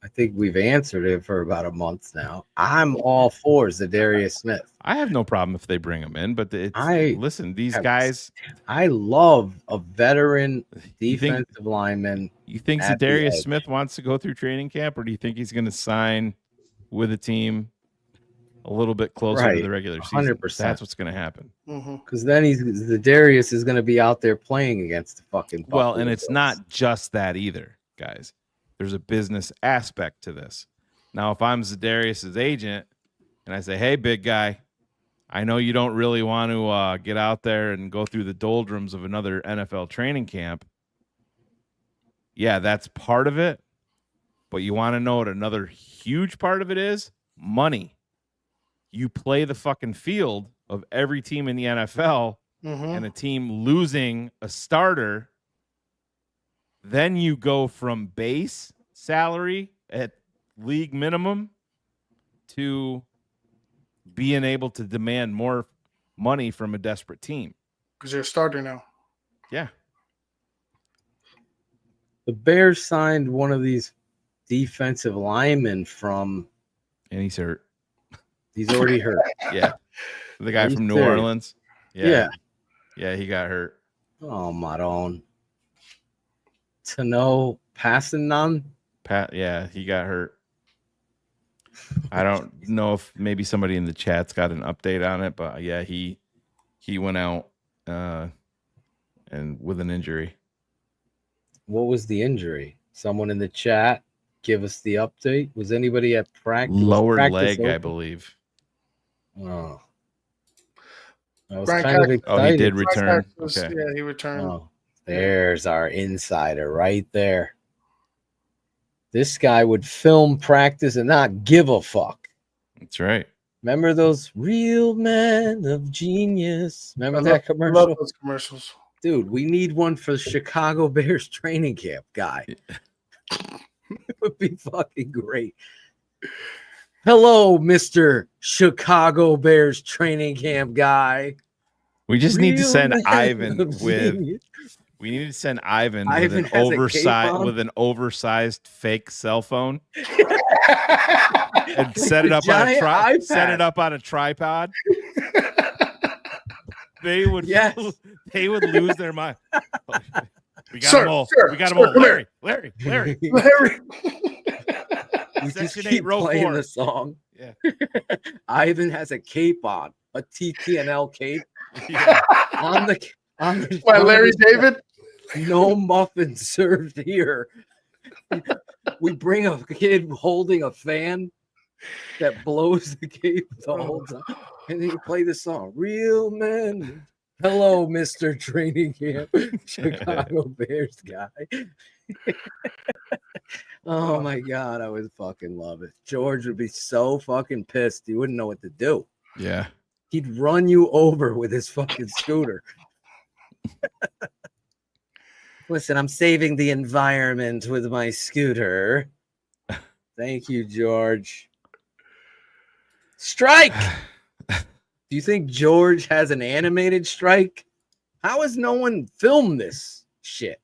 I think we've answered it for about a month now. I'm all for Zadarius Smith. I have no problem if they bring him in, but listen, these guys. I love a veteran defensive lineman. You think Zadarius Smith wants to go through training camp, or do you think he's going to sign with a team a little bit closer to the regular season? 100%. That's what's going to happen. Because then Zadarius is going to be out there playing against the fucking Buffalo Well, and it's Bills. not just that either, guys. There's a business aspect to this. Now, if I'm Zadarius's agent and I say, hey, big guy, I know you don't really want to get out there and go through the doldrums of another NFL training camp. Yeah, that's part of it. But you want to know what another huge part of it is? Money. You play the fucking field of every team in the NFL, and a team losing a starter. Then you go from base salary at league minimum to being able to demand more money from a desperate team. Because you're a starter now. Yeah. The Bears signed one of these defensive linemen from. And he's hurt. He's already hurt. Yeah. The guy from New Orleans. Yeah. Yeah, he got hurt. Oh, Maron. To know passing none. Yeah, he got hurt. I don't know if maybe somebody in the chat's got an update on it, but yeah, he went out and with an injury. What was the injury? Someone in the chat give us the update. Was anybody at practice? Lower practice leg, open? I believe. Oh. I was Brian kind of Cox- excited. Oh, he did return. Brian Cox was- Okay. Yeah, he returned. Oh, there's our insider right there. This guy would film practice and not give a fuck. That's right. Remember those real men of genius? Remember I that love commercial? those commercials. Dude, we need one for Chicago Bears training camp guy. It would be fucking great. Hello, Mr. Chicago Bears training camp guy. We just need to Real send man Ivan of with. genius. We need to send Ivan with Ivan an has a cape oversized on. oversized fake cell phone and set it a up on a giant set iPad. it up on a tripod. They would they would lose their mind. We got them all. We got them all. come Larry. Larry. We just Section 8, keep row playing 4. the song. Yeah. Ivan has a cape on, a TTNL cape. Yeah. on the By Larry David? No muffins served here. We bring a kid holding a fan that blows the cape the whole time, and he play the song. Real men. Hello, Mr. Training Camp, Chicago Bears guy. Oh my God, I would fucking love it. George would be so fucking pissed. He wouldn't know what to do. Yeah. He'd run you over with his fucking scooter. Listen, I'm saving the environment with my scooter. Thank you, George. Strike! Do you think George has an animated strike? How has no one filmed this shit?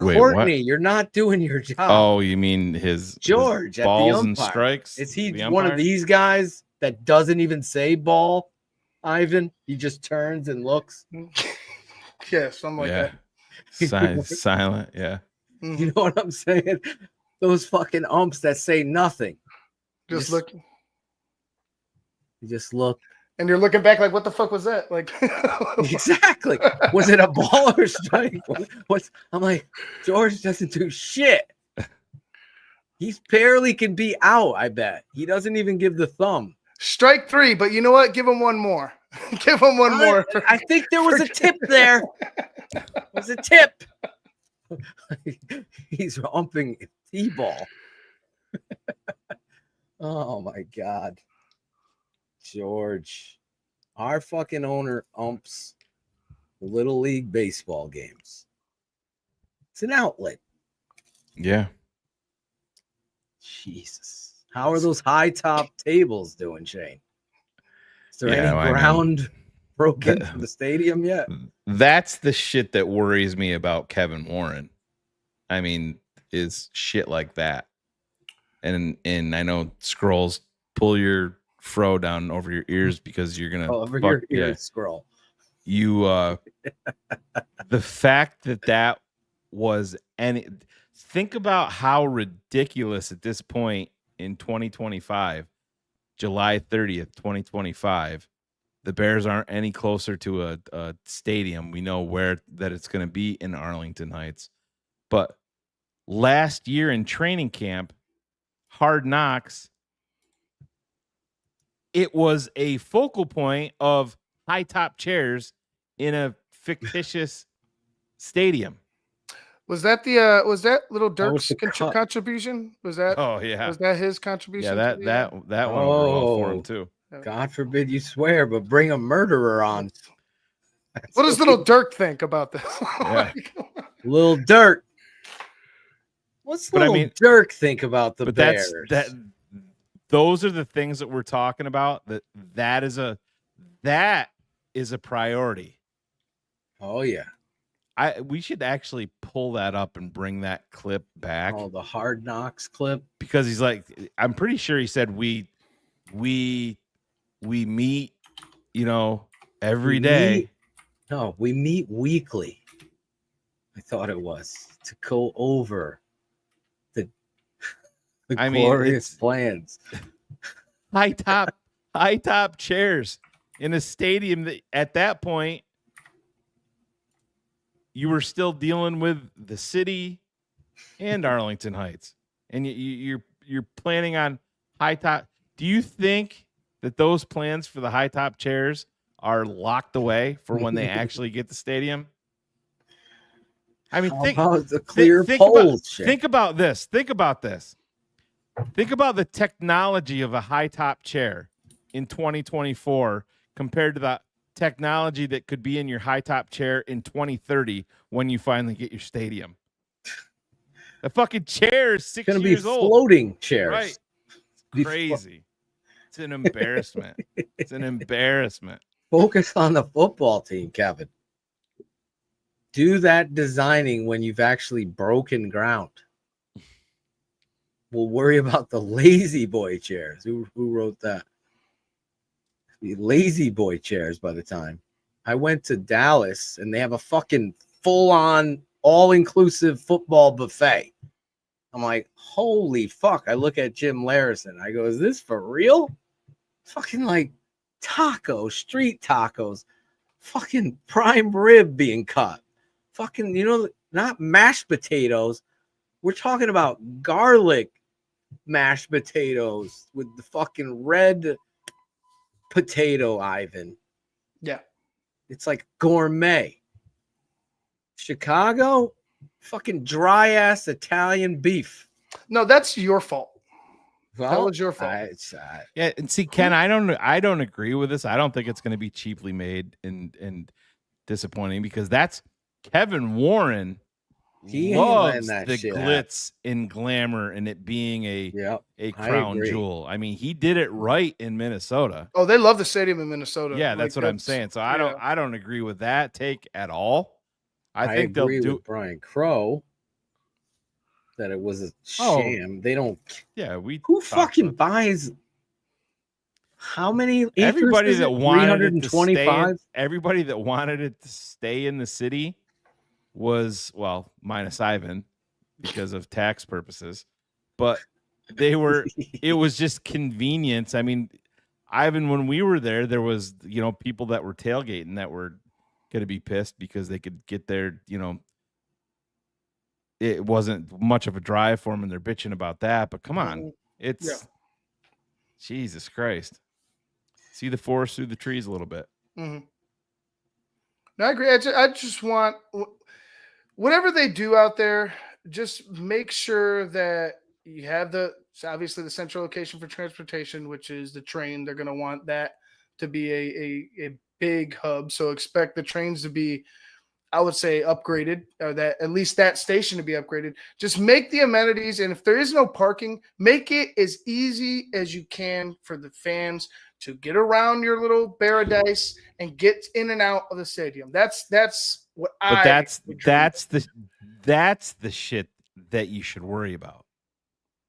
Wait, Courtney, what? you're not doing your job. Oh, you mean his George his at balls the and umpire. strikes? Is he the one of umpire? these guys that doesn't even say ball, Ivan? He just turns and looks. Yeah, something like Yeah. that. Silent. Yeah. You know what I'm saying? Those fucking umps that say nothing. Just look. You just look. And you're looking back like, what the fuck was that? Like, Exactly. Was it a ball or strike? I'm like, George doesn't do shit. He barely can be out, I bet. He doesn't even give the thumb. strike 3, but you know what? Give him one more. Give him one more. I think there was a tip there. There was a tip. He's umping T-ball. Oh, my God. George. Our fucking owner umps Little League baseball games. It's an outlet. Yeah. Jesus. How are those high top tables doing, Shane? Is there Yeah, any I mean, ground broken from the stadium yet? That's the shit that worries me about Kevin Warren. I mean, is shit like that. And I know scrolls pull your fro down over your ears because you're gonna Over your ears, scroll. You the fact that was any think about how ridiculous at this point in 2025, July 30th, 2025, the Bears aren't any closer to a stadium. We know where that it's going to be in Arlington Heights. But last year in training camp, Hard Knocks, it was a focal point of high top chairs in a fictitious stadium. Was that the was that Little That was Dirk's the cut. contribution? Was that? Oh yeah. Was that his contribution? Yeah, to that the, went over well for him Oh. too. God forbid you swear, but bring a murderer on. What does Little Dirk think about this? Yeah. Lil Dirk. What's But I Lil mean- Dirk think about the But Bears? those are the things that we're talking about. That is a priority. Oh yeah. We should actually pull that up and bring that clip back. Oh, the Hard Knocks clip. Because he's like, I'm pretty sure he said we meet, every We day. meet- No, we meet weekly. I thought it was to go over The glorious plans. High top chairs in a stadium that at that point you were still dealing with the city and Arlington Heights, and you're planning on high top. Do you think that those plans for the high top chairs are locked away for when they actually get the stadium? I mean, think about the clear polls. Think about this. Think about this. Think about the technology of a high top chair in 2024 compared to the technology that could be in your high top chair in 2030 when you finally get your stadium. The fucking chair is 6 Gonna years be old. Floating chairs. Right. It's crazy. It's an embarrassment. It's an embarrassment. Focus on the football team, Kevin. Do that designing when you've actually broken ground. We'll worry about the lazy boy chairs. Who wrote that? The lazy boy chairs by the time. I went to Dallas and they have a fucking full-on all-inclusive football buffet. I'm like, holy fuck. I look at Jim Larison. I go, is this for real? Fucking like tacos, street tacos, fucking prime rib being cut. Fucking, not mashed potatoes. We're talking about garlic mashed potatoes with the fucking red potato, Ivan. Yeah. It's like gourmet. Chicago, fucking dry ass Italian beef. No, that's your fault. Well, that was your fault. Yeah, and see, Ken, I don't agree with this. I don't think it's going to be cheaply made and disappointing because that's Kevin Warren. He loves that the shit glitz and glamour and it being a crown jewel. I mean, he did it right in Minnesota. Oh, they love the stadium in Minnesota. Yeah, that's what I'm saying. So I don't agree with that take at all. I think they'll agree do with Brian Crow that it was a sham. They don't. Yeah, who fucking buys? How many? Everybody that wanted it to stay. 325. Everybody that wanted it to stay in the city was minus Ivan because of tax purposes, but they were. It was just convenience. I mean, Ivan, when we were there was people that were tailgating that were going to be pissed because they could get there. It wasn't much of a drive for them, and they're bitching about that. But come on, it's Jesus Christ. See the forest through the trees a little bit. Mm-hmm. No, I agree. I just want whatever they do out there, just make sure that you have obviously the central location for transportation, which is the train. They're going to want that to be a big hub. So expect the trains to be, I would say, upgraded, or that at least that station to be upgraded. Just make the amenities, and if there is no parking, make it as easy as you can for the fans to get around your little paradise and get in and out of the stadium. That's what that's the shit that you should worry about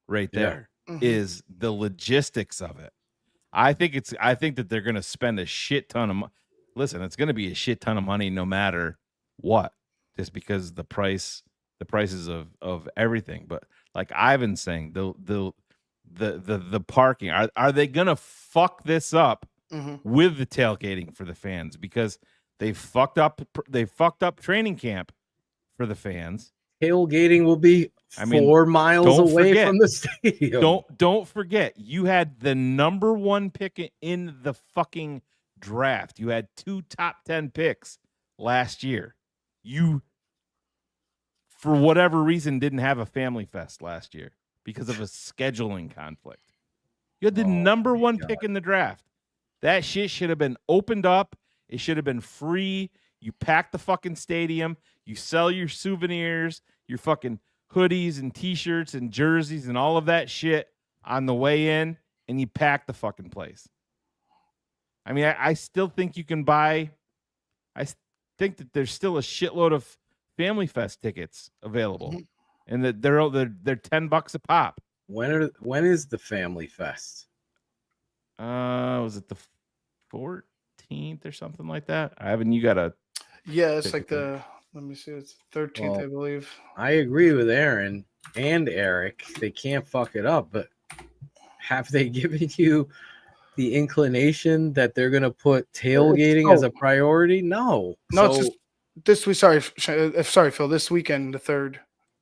right there is the logistics of it. I think that they're going to spend a shit ton of money. Listen, it's going to be a shit ton of money no matter what, just because the prices of everything. But like Ivan's saying, the parking, are they going to fuck this up with the tailgating for the fans? Because they fucked up training camp for the fans. Tailgating will be 4 miles away from the stadium. Don't forget, you had the number 1 pick in the fucking draft. You had 2 top 10 picks last year. You, for whatever reason, didn't have a family fest last year because of a scheduling conflict. You had the number 1 pick in the draft. That shit should have been opened up. It should have been free. You pack the fucking stadium. You sell your souvenirs, your fucking hoodies and T-shirts and jerseys and all of that shit on the way in, and you pack the fucking place. I mean, I still think you can buy. I think that there's still a shitload of Family Fest tickets available, and that they're $10 a pop. When is the Family Fest? Was it the 14th or something like that? You got to. Yeah, it's like let me see, it's 13th, I believe. I agree with Aaron. and Eric, they can't fuck it up, but have they given you the inclination that they're going to put tailgating as a priority? No. No, it's just this week. Sorry, Phil. This weekend, the 3rd.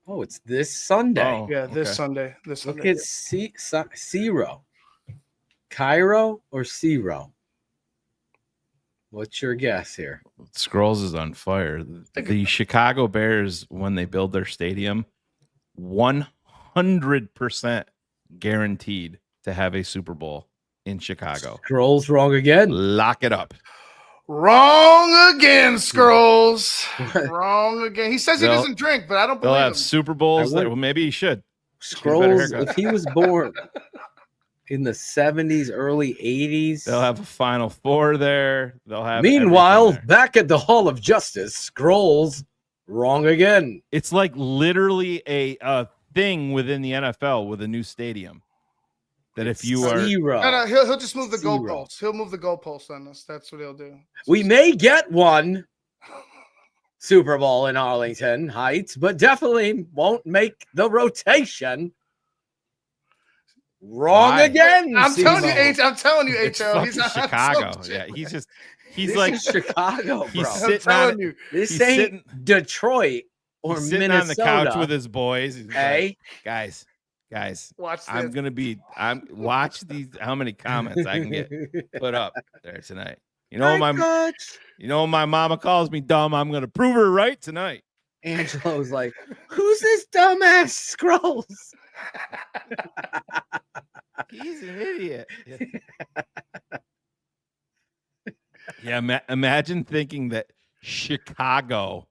Oh, it's this Sunday. Yeah, this Sunday. Look at Zero. Cairo or Zero? What's your guess here? Scrolls is on fire. The Chicago Bears, when they build their stadium, 100% guaranteed to have a Super Bowl in Chicago. Scrolls wrong again. Lock it up. Wrong again, Scrolls. Wrong again. He says he doesn't drink, but I don't believe They'll him. have Super Bowls. Well, maybe he should. Scrolls, if he was born in the 70s, early 80s. They'll have a Final Four there. They'll have. Meanwhile, back at the Hall of Justice, Scrolls wrong again. It's like literally a thing within the NFL with a new stadium. That if you are No, he'll just move the goalposts. He'll move the goalposts on us. That's what he'll do. We may get one Super Bowl in Arlington Heights, but definitely won't make the rotation. Wrong again. I'm telling you, It's HL. He's fucking not Chicago. Yeah, he's like Chicago, bro. He's I'm sitting telling on you, this ain't Detroit or he's sitting Minnesota. on the couch with his boys. He's like, guys, watch I'm watch these how many comments I can get put up there tonight. You know my mama calls me dumb. I'm gonna prove her right tonight. Angelo's like, who's this dumbass Scrolls? He's an idiot. Yeah, imagine thinking that Chicago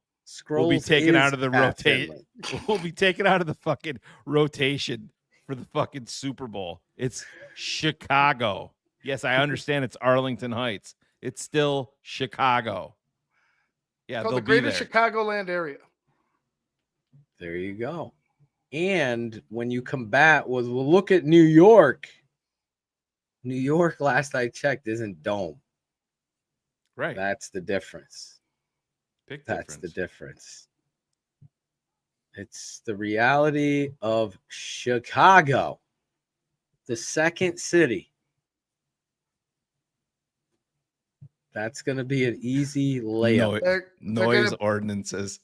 will be taken out of the rotation. Will be taken out of the fucking rotation for the fucking Super Bowl. It's Chicago. Yes, I understand it's Arlington Heights. It's still Chicago. Yeah, called they'll the Greater be there. Chicagoland area. There you go. And when you combat with, we'll look at New York. New York, last I checked, isn't dome. Right. That's the difference. That's the difference. It's the reality of Chicago, the second city. That's going to be an easy layup. Noise ordinances.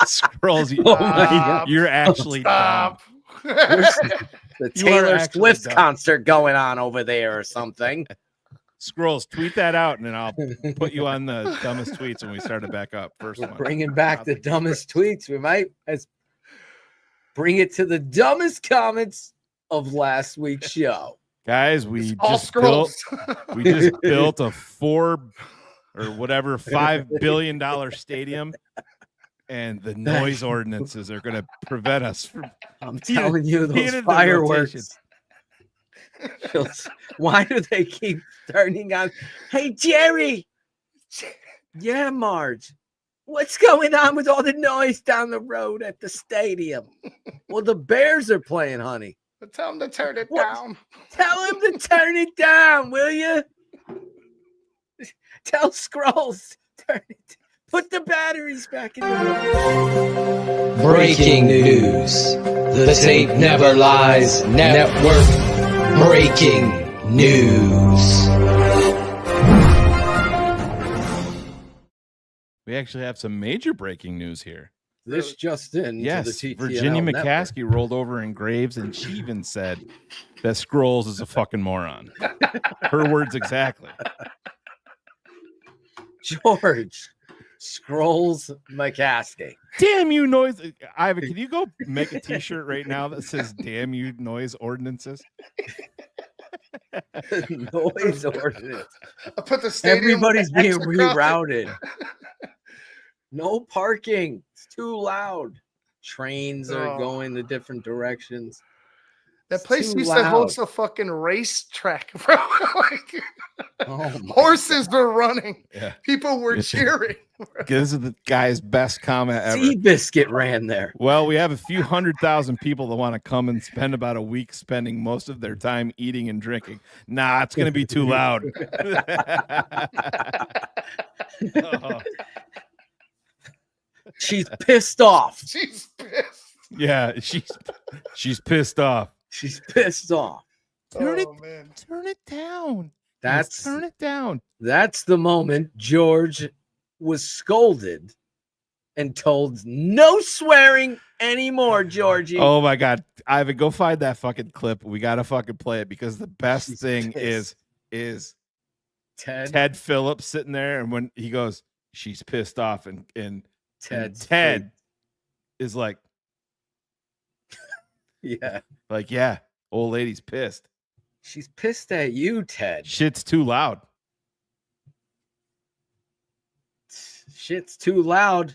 Scrolls. God. You're actually dumb. The Taylor Swift concert going on over there or something. Scrolls, tweet that out, and then I'll put you on the dumbest tweets when we start it back up. First one. Bringing back the dumbest tweets. We might bring it to the dumbest comments of last week's show. Guys, we just built a $5 billion stadium, and the noise ordinances are going to prevent us from. I'm telling you, those fireworks. Why do they keep turning on? Hey, Jerry. Yeah, Marge. What's going on with all the noise down the road at the stadium? Well, the Bears are playing, honey. Tell him to turn it down. Tell him to turn it down, will you? Tell Scrolls, turn it. Put the batteries back in the room. Breaking news. The Tape Never Lies Network. Breaking news. We actually have some major breaking news here. This just in. Yes, to the TTNL Virginia network. McCaskey rolled over in graves, and she even said that Scrolls is a fucking moron. Her words exactly. George Scrolls McCaskey. Damn you, noise. Ivan, can you go make a t-shirt right now that says damn you, noise ordinances? Noise ordinance. I put the stadium. Everybody's being X across it. rerouted. No parking. It's too loud. Trains are going the different directions. That place too used to loud. host a fucking race track, bro. Like, Oh horses were running. Yeah. People were cheering. This is the guy's best comment ever. Seabiscuit ran there. Well, we have a few 100,000 people that want to come and spend about a week spending most of their time eating and drinking. Nah, it's going to be too loud. Oh. She's pissed off. She's pissed. Yeah, she's pissed off. She's pissed off. Turn man. Turn it down. That's turn it down. That's the moment George was scolded and told no swearing anymore, Georgie. Oh my God, Ivan, go find that fucking clip. We gotta fucking play it because the best thing pissed. is Ted Phillips sitting there, and when he goes, she's pissed off, and Ted is like, yeah, like, yeah, old lady's pissed. She's pissed at you, Ted. Shit's too loud. Shit's too loud.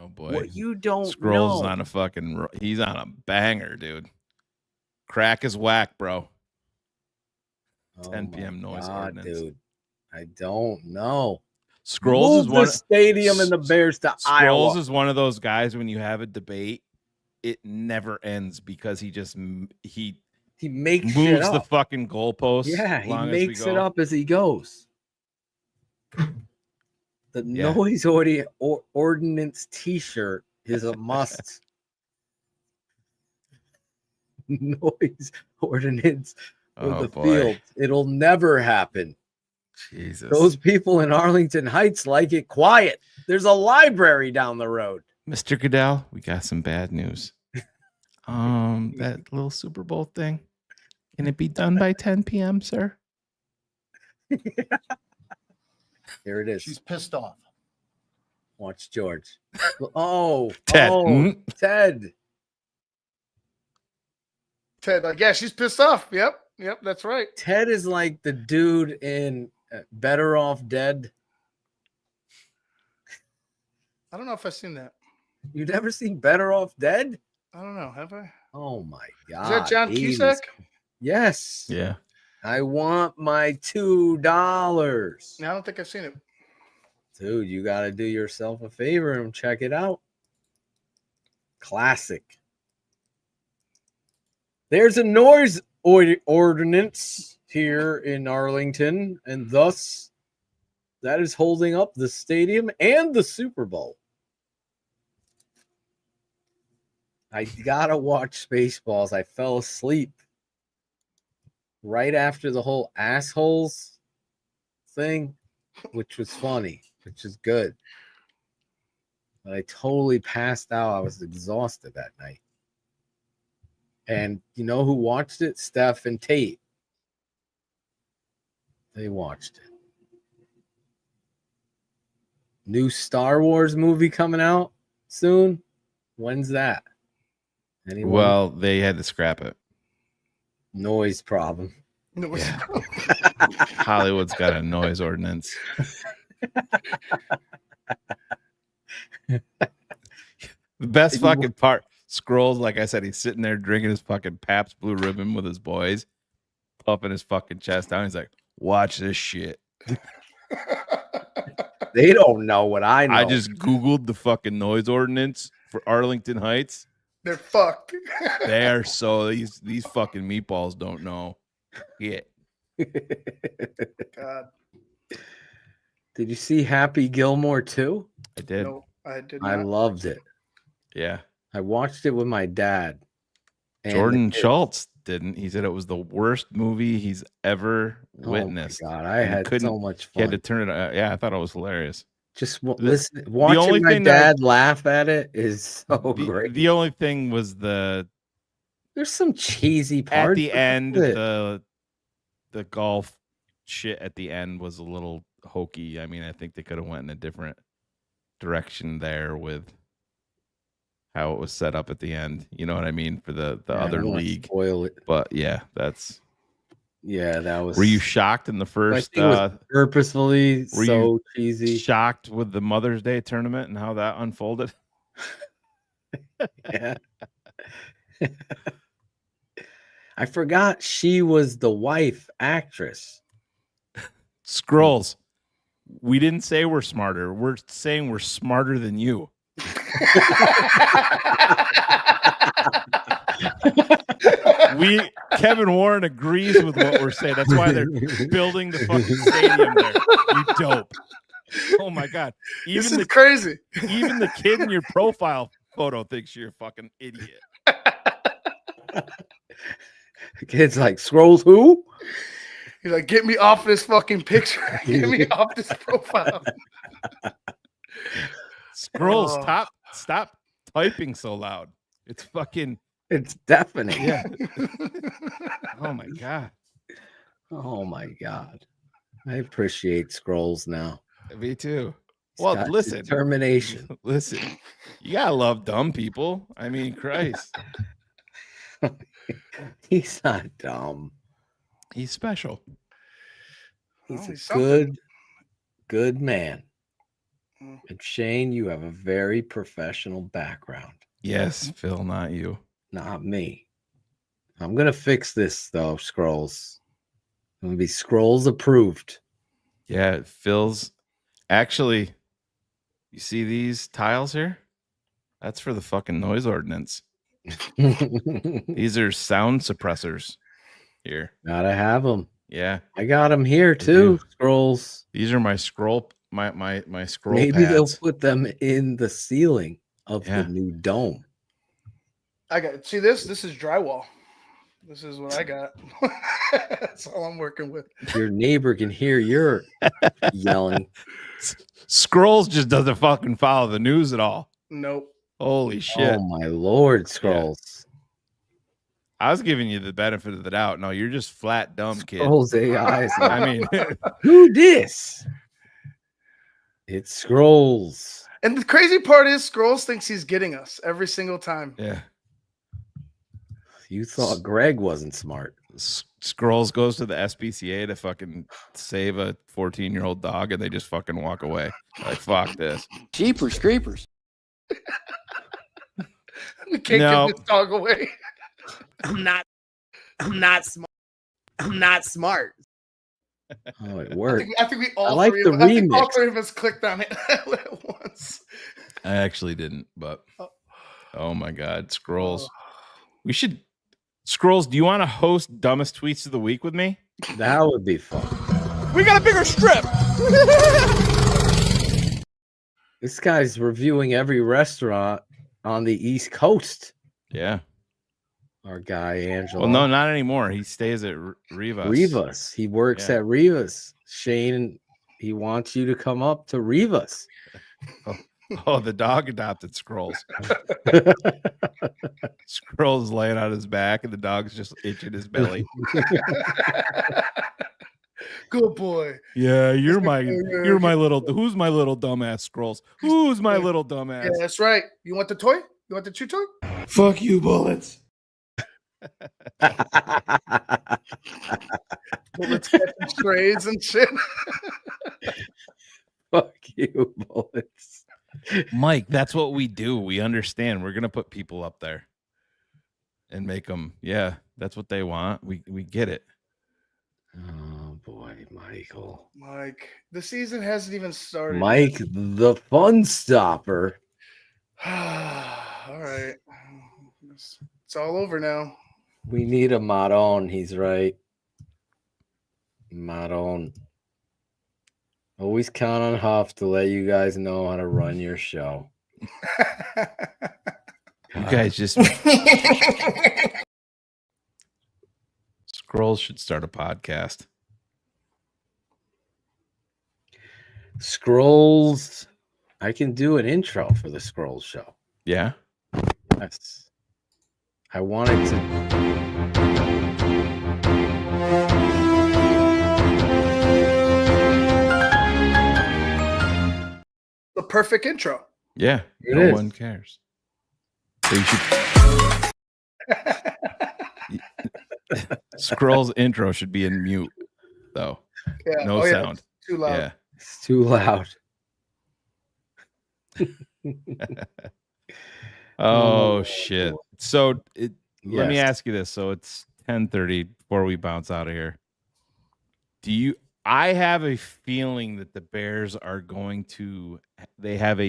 Oh boy, what you don't Scrolls know. on a fucking. He's on a banger, dude. Crack is whack, bro. 10 p.m. noise ordinance, dude. I don't know. Scrolls Move is one the stadium and the Bears to Scrolls Iowa. is one of those guys when you have a debate, it never ends because he makes moves shit the up. fucking goalposts. Yeah, as he long as we makes go. it up as he goes. The Yeah. noise ordinance T-shirt is a must. Noise ordinance for the field. It'll never happen. Jesus. Those people in Arlington Heights like it quiet. There's a library down the road. Mr. Goodell, we got some bad news. That little Super Bowl thing, can it be done by 10 p.m., sir? Here it is. She's pissed off. Watch George. Oh, Ted. Ted. Ted, like, yeah, she's pissed off. Yep, that's right. Ted is like the dude in Better Off Dead. I don't know if I've seen that. You never seen Better Off Dead? I don't know. Have I? Oh my God. Is that John 80s. Cusack? Yes. Yeah. I want my $2. No, I don't think I've seen it. Dude, you got to do yourself a favor and check it out. Classic. There's a noise ordinance here in Arlington, and thus that is holding up the stadium and the Super Bowl. I gotta watch Spaceballs. I fell asleep right after the whole assholes thing, which was funny, which is good. But I totally passed out. I was exhausted that night. And you know who watched it? Steph and Tate. They watched it. New Star Wars movie coming out soon. When's that? Anyone? Well, they had to scrap it. Noise problem. Yeah. Hollywood's got a noise ordinance. The best fucking part, Scrolls, like I said, he's sitting there drinking his fucking Pabst Blue Ribbon with his boys, puffing his fucking chest down. He's like, watch this shit. They don't know what I know. I just Googled the fucking noise ordinance for Arlington Heights. They're fucked. They are so these fucking meatballs don't know. Yeah. God. Did you see Happy Gilmore too? I did. No, I did not. I loved it. Yeah. I watched it with my dad. and Jordan the kids. Schultz didn't. He said it was the worst movie he's ever Oh my witnessed. God, I And he had couldn't- so much He had fun. to turn it. Yeah, I thought it was hilarious. Just The- listen, the watching only my thing that- dad laugh at it is so great. The only thing was There's some cheesy parts at the but end, that's it. the golf shit at the end was a little hokey. I mean, I think they could have went in a different direction there with how it was set up at the end. You know what I mean? For the Yeah, I other don't wanna league. spoil it. But yeah, that's. Yeah, that was. Were you shocked in the I first? think it was purposefully were so you cheesy. shocked with the Mother's Day tournament and how that unfolded? Yeah. I forgot she was the wife actress. Scrolls. We didn't say we're smarter. We're saying we're smarter than you. Kevin Warren agrees with what we're saying. That's why they're building the fucking stadium there. You dope. Oh my god! This is crazy. Even the kid in your profile photo thinks you're a fucking idiot. The kid's like, Scrolls who? He's like, get me off this fucking picture. Get me off this profile. Scrolls, Oh. stop typing so loud. It's fucking. It's deafening. Yeah. Oh my god. Oh my god. I appreciate Scrolls now. Me too. He's Well, got listen. determination. Listen. You gotta love dumb people. I mean, Christ. He's not dumb. He's special. He's he's a good man. And Shane, you have a very professional background. Yes, Phil, not you. Not me. I'm gonna fix this though, Scrolls. I'm gonna be Scrolls approved. Yeah, Phil's actually. You see these tiles here? That's for the fucking noise ordinance. These are sound suppressors here. Gotta have them. Yeah, I got them here too. Scrolls. These are my scroll. My scroll. Maybe pads. they'll put them in the ceiling of the new dome. I got see this. This is drywall. This is what I got. That's all I'm working with. Your neighbor can hear your yelling. Scrolls just doesn't fucking follow the news at all. Nope. Holy shit. Oh my lord, Scrolls. I was giving you the benefit of the doubt. No, you're just flat dumb, kid. Scrolls AI. I mean, who this? It's Scrolls. And the crazy part is Scrolls thinks he's getting us every single time. Yeah. You thought Greg wasn't smart. Scrolls goes to the SPCA to fucking save a 14-year-old dog, and they just fucking walk away. Like, fuck this. Jeepers creepers. We can't give this dog away. I'm not smart. I'm not smart. Oh, it worked. I think we all I like three the of us, I think all remix. three of us clicked on it at once. I actually didn't, but oh my god, Scrolls. We should Scrolls, do you want to host dumbest tweets of the week with me? That would be fun. We got a bigger strip. This guy's reviewing every restaurant on the East Coast. Yeah. Our guy, Angelo. Well, no, not anymore. He stays at Rivas. Rivas. He works at Rivas. Shane, he wants you to come up to Rivas. Oh, the dog adopted Scrolls. Scrolls laying on his back, and the dog's just itching his belly. Good boy. Yeah, you're my little. Who's my little dumbass, Scrolls? Who's my little dumbass? Yeah, that's right. You want the toy? You want the chew toy? Fuck you, bullets. Bullets catching strays and shit. Fuck you, bullets. Mike, that's what we do. We understand. We're gonna put people up there and make them. Yeah, that's what they want. We get it. Oh boy, Michael. Mike, the season hasn't even started. Mike, the fun stopper. All right. It's all over now. We need a Maron. He's right. Maron. Always count on Huff to let you guys know how to run your show. You guys just Scrolls should start a podcast. Scrolls. I can do an intro for the Scrolls show. Yeah. Yes. I wanted to. The perfect intro. Yeah. It No is. one cares. So you should Scrolls intro should be in mute, though. Yeah. No Oh, yeah, sound. it's too loud. Yeah. It's too loud. Oh shit. So let me Yes. ask you this. So it's 10:30 before we bounce out of here. I have a feeling that the Bears are going to they have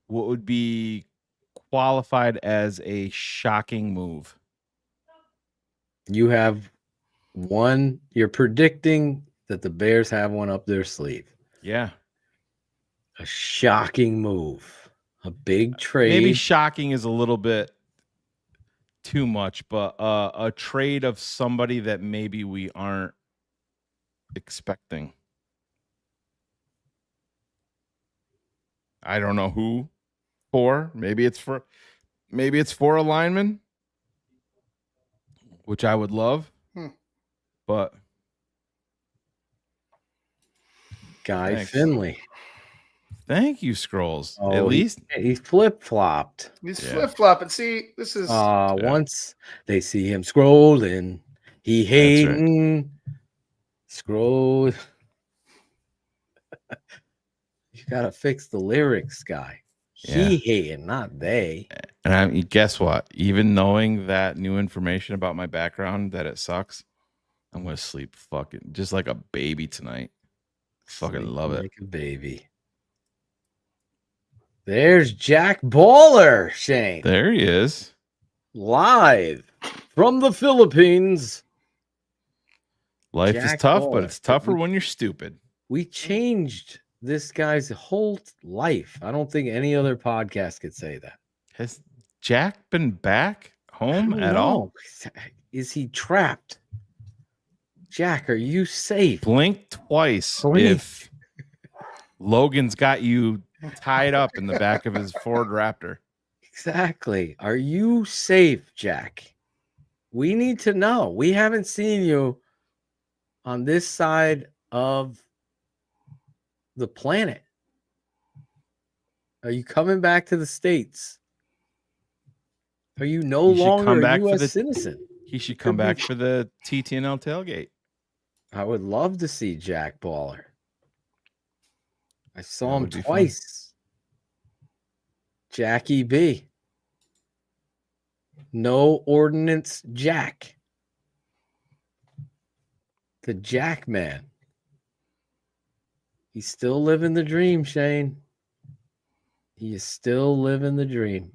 what would be qualified as a shocking move. You have one. You're predicting that the Bears have one up their sleeve. Yeah. A shocking move. A big trade. Maybe shocking is a little bit too much, but a trade of somebody that maybe we aren't expecting. I don't know who for. Maybe it's for a lineman, which I would love. But Guy thanks. Finley. Thank you, Scrolls. Oh, At least he flip-flopped. He's flip-flopping. See, this is once they see him scrolling, he hating. Scroll. You gotta fix the lyrics, guy. He hating, not they. And I mean, guess what? Even knowing that new information about my background, that it sucks, I'm gonna sleep fucking just like a baby tonight. Fucking love it. Like a baby. There's Jack Baller, Shane. There he is. Live from the Philippines. Life is Jack tough, Baller. but it's tougher when you're stupid. We changed this guy's whole life. I don't think any other podcast could say that. Has Jack been back home at all? Is he trapped? Jack, are you safe? Blink twice if Logan's got you tied up in the back of his Ford Raptor. Exactly. Are you safe, Jack? We need to know. We haven't seen you on this side of the planet. Are you coming back to the States? Are you no longer a U.S. citizen? He should come back for the TTNL tailgate. I would love to see Jack Baller. I saw him would be twice. Jackie B. No Ordinance Jack. The Jack Man. He's still living the dream, Shane. He is still living the dream.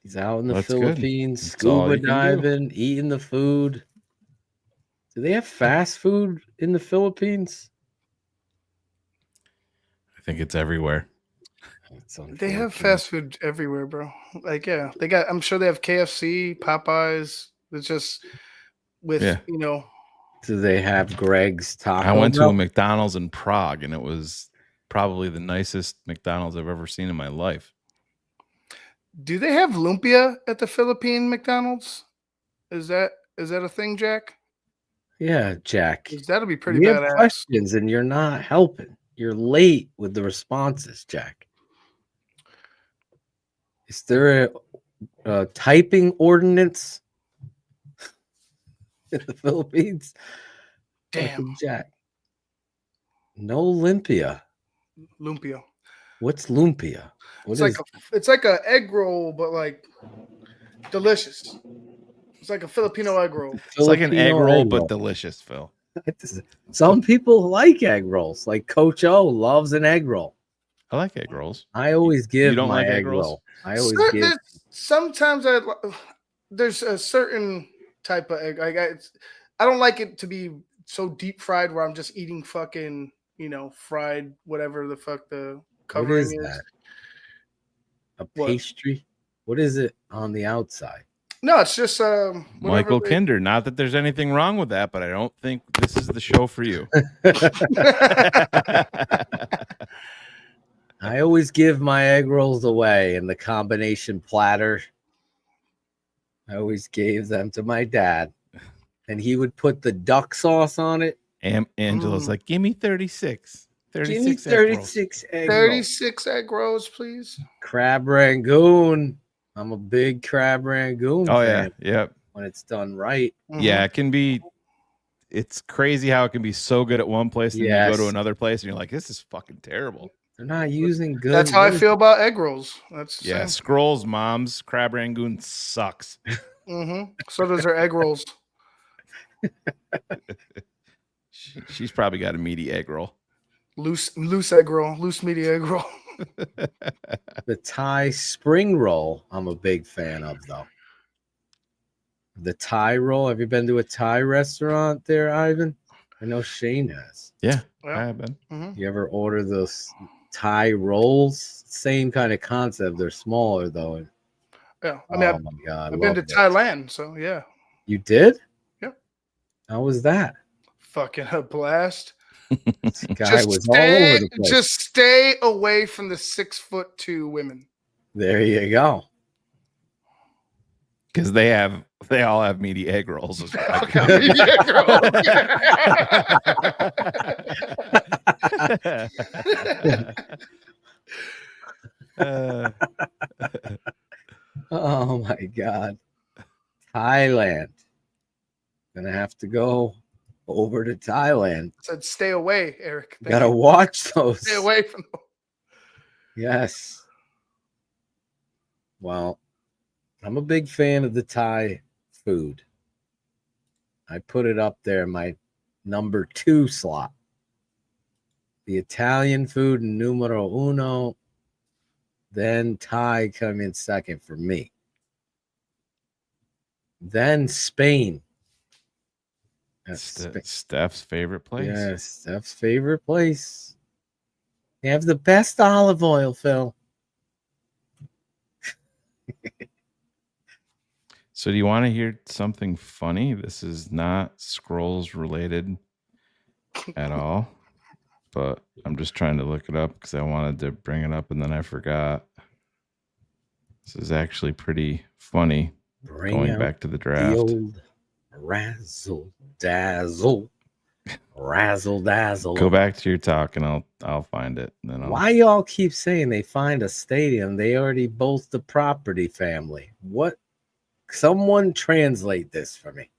He's out in the Philippines, scuba diving, eating the food. Do they have fast food in the Philippines? I think it's everywhere. They have fast food everywhere, bro. Like, yeah, they got. I'm sure they have KFC, Popeyes. It's just with you know. Do they have Greg's Taco? I went to Bell? a McDonald's in Prague, and it was probably the nicest McDonald's I've ever seen in my life. Do they have lumpia at the Philippine McDonald's? Is that a thing, Jack? Yeah, Jack. That'll be pretty We have badass. questions, and you're not helping. You're late with the responses, Jack. Is there a typing ordinance in the Philippines? Damn, Jack. No lumpia. Lumpia. What's lumpia? It's like a egg roll, but like delicious. It's like a Filipino egg roll. It's like an egg roll, but delicious, Phil. Some people like egg rolls. Like Coach O loves an egg roll. I like egg rolls. I always give You don't my like egg egg rolls? roll. I always give. Sometimes there's a certain type of egg. I don't like it to be so deep fried where I'm just eating fucking, fried whatever the fuck the covering is. That? A pastry? What is it on the outside? No, it's just Michael Kinder. Not that there's anything wrong with that, but I don't think this is the show for you. I always give my egg rolls away in the combination platter. I always gave them to my dad, and he would put the duck sauce on it. Angela's like, give me 36. 36 give me 36 egg rolls. 36 egg rolls, please. Crab Rangoon. I'm a big Crab Rangoon fan. Yeah. When it's done right. Yeah, it can be. It's crazy how it can be so good at one place, and then you go to another place, and you're like, this is fucking terrible. They're not using good. That's how I feel about egg rolls. That's the same. Scrolls, mom's Crab Rangoon sucks. So does her egg rolls. She's probably got a meaty egg roll. Loose egg roll, loose meaty egg roll. The Thai spring roll, I'm a big fan of, though. The Thai roll. Have you been to a Thai restaurant there, Ivan? I know Shane has. Yeah, Well, I have been. You ever order those Thai rolls? Same kind of concept. They're smaller though. Yeah, I mean, Oh my god, I've been to love those. Thailand, so yeah. You did? Yep. How was that? Fucking a blast. This guy was all over the place. Just stay away from the 6'2" women. There you go. Because they all have meaty egg rolls. As well. Meaty egg Oh my god. Thailand. Gonna have to go over to Thailand. Said stay away, Eric. Thank Gotta you. watch those. Stay away from them. Yes. Well, I'm a big fan of the Thai food. I put it up there, my number 2 slot. The Italian food, numero uno. Then Thai come in second for me. Then Spain. That's Steph's favorite place. Yes, Steph's favorite place. They have the best olive oil, Phil. So do you want to hear something funny? This is not scrolls related at all, but I'm just trying to look it up because I wanted to bring it up and then I forgot. This is actually pretty funny. Going back to the draft. The old razzle dazzle. Razzle dazzle. Go back to your talk and I'll find it. And then Why y'all keep saying they find a stadium? They already both the property family. What? Someone translate this for me.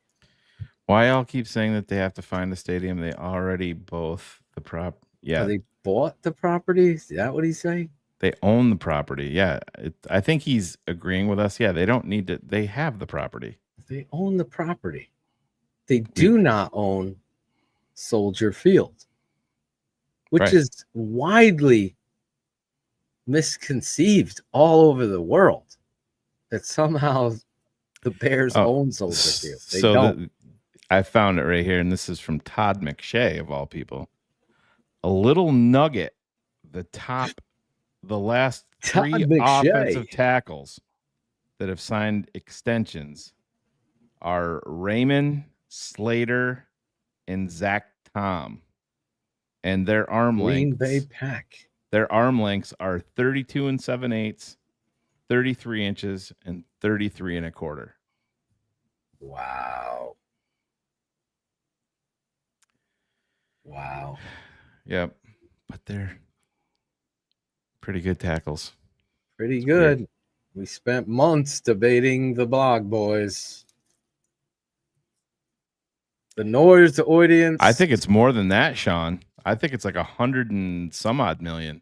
Why y'all keep saying that they have to find a stadium? They already both the prop. Yeah. They bought the property? Is that what he's saying? They own the property. Yeah. I think he's agreeing with us. Yeah. They don't need to. They have the property. They own the property. They do not own Soldier Field, which is widely misconceived all over the world that somehow the Bears own Soldier Field. They don't. I found it right here, and this is from Todd McShay, of all people. A little nugget, the last 3 offensive tackles that have signed extensions are Raymond Slater and Zach Tom. And their arm Green lengths. Bay Pack. Their arm lengths are 32 7/8, 33 inches, and 33 1/4. Wow. Wow. Yep. But they're pretty good tackles. Pretty good. We spent months debating the blog, boys. The noise audience. I think it's more than that, Sean. I think it's like 100 and some odd million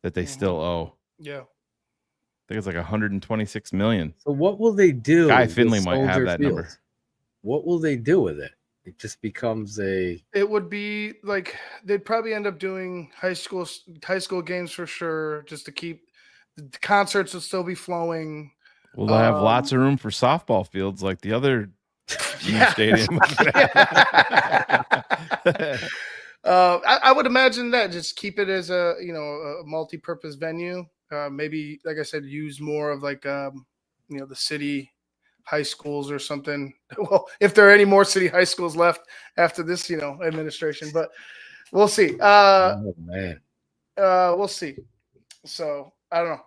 that they still owe. Yeah. I think it's like 126 million. So what will they do? Guy with Finley might have Soldier that Field? number. What will they do with it? It just becomes a. It would be like they'd probably end up doing high school games for sure, just to keep the concerts would still be flowing. Well, they'll have lots of room for softball fields like the other new stadium. I would imagine that just keep it as a a multi-purpose venue. Maybe, like I said, use more of like the city high schools or something. Well, if there are any more city high schools left after this administration, but we'll see. Oh man, we'll see. So I don't know.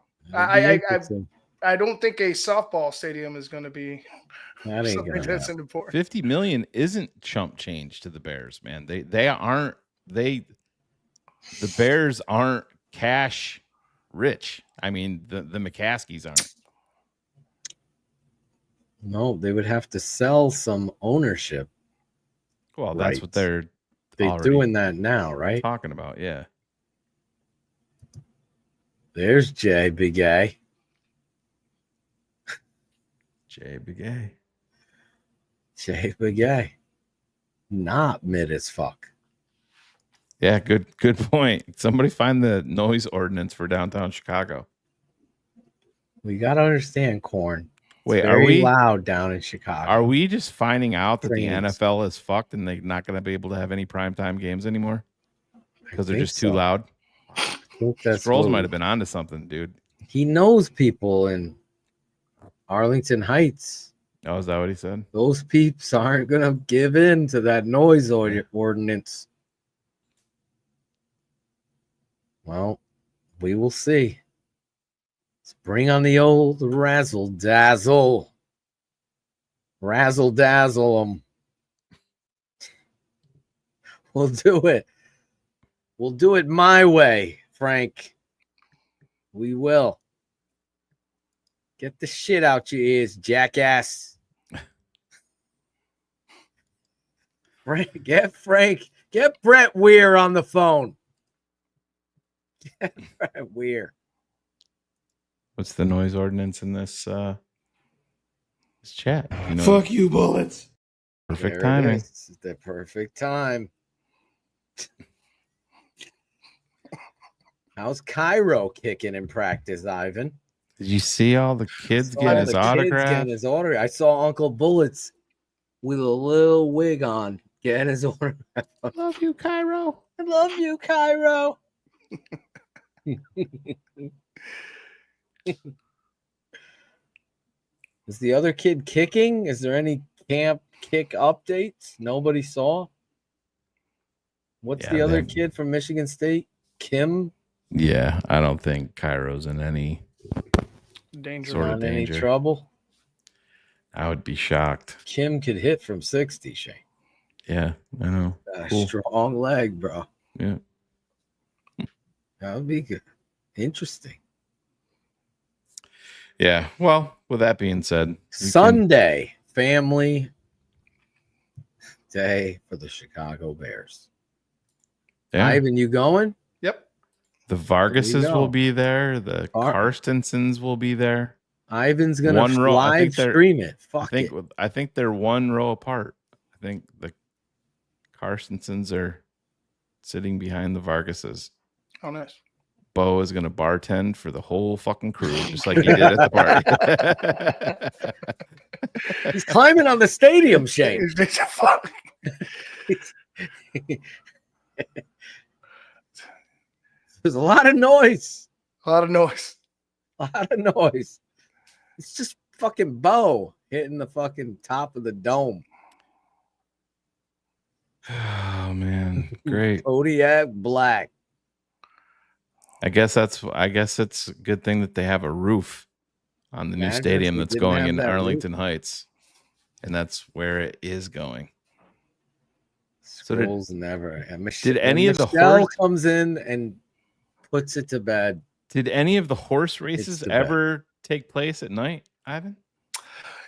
I don't think a softball stadium is going to be something that's important. 50 million isn't chump change to the Bears, man. The Bears aren't cash rich. I mean, the McCaskies aren't. No, they would have to sell some ownership. Well, that's what they're doing that now, right? Talking about, yeah. There's Jay Big A. Jay Big A. Jay Big A. Not mid as fuck. Yeah, good point. Somebody find the noise ordinance for downtown Chicago. We got to understand, Corn. Wait, It's are very we loud down in Chicago? Are we just finding out that the Trains. NFL is fucked and they're not going to be able to have any primetime games anymore because they're think just too so. loud? I think that's Sproles what might have been onto something, dude. he knows people in Arlington Heights. Oh, is that what he said? Those peeps aren't gonna give in to that noise ordinance. Well, we will see. Let's bring on the old razzle dazzle. Razzle dazzle them. We'll do it. We'll do it my way, Frank. We will. Get the shit out your ears, jackass. Get Brett Weir on the phone. Get Brett Weir. What's the noise ordinance in this chat? You know, Fuck you, bullets. perfect There it timing. is. It's the perfect time. How's Cairo kicking in practice, Ivan? Did you see all the kids Saw getting the his kids autograph? getting his autograph. I saw Uncle Bullets with a little wig on getting his autograph. Love you, Cairo. I love you, Cairo. Is the other kid kicking? Is there any camp kick updates nobody saw? What's the other kid from Michigan State? Kim? Yeah, I don't think Cairo's in any sort of Not any danger. trouble? I would be shocked. Kim could hit from 60, Shane. Yeah, I know. Got a Cool. strong leg, bro. Yeah. That would be good. Interesting. Yeah. Well, with that being said, Sunday, family day for the Chicago Bears. Yeah. Ivan, you going? Yep. The Vargases go. will be there. The Karstensons will be there. Ivan's gonna One row. I live think they're- stream it. Fuck it. I think they're one row apart. I think the Karstensons are sitting behind the Vargases. Oh, nice. Bo is going to bartend for the whole fucking crew, just like he did at the party. He's climbing on the stadium, Shane. There's a lot of noise. A lot of noise. A lot of noise. It's just fucking Bo hitting the fucking top of the dome. Oh man, great. Kodiak Black. I guess it's a good thing that they have a roof on the new Imagine stadium if we that's didn't going have in that Arlington Heights, and that's where it is going. So Scrolls never. did any of the Michelle horse comes in and puts it to bed? Did any of the horse races to bed. ever take place at night, Ivan?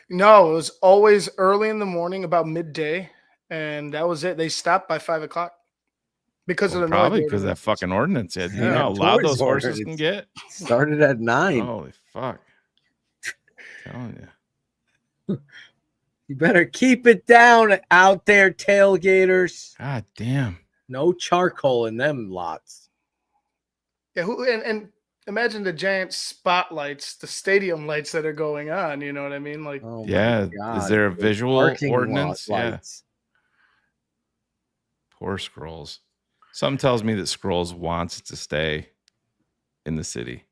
No, it was always early in the morning, about midday, and that was it. They stopped by 5 o'clock because of the Probably noise because that ordinance. fucking ordinance. Yeah, you Yeah, know how loud noise those horses ordinance. can get. Started at 9. Holy fuck! Telling you. You better keep it down out there, tailgaters. God damn. No charcoal in them lots. Yeah, and imagine the giant spotlights, the stadium lights that are going on. You know what I mean? Like, Oh my Yeah, God. is there a Those visual parking lot ordinance? Yeah. lights. Poor Scrolls. Something tells me that Scrolls wants it to stay in the city.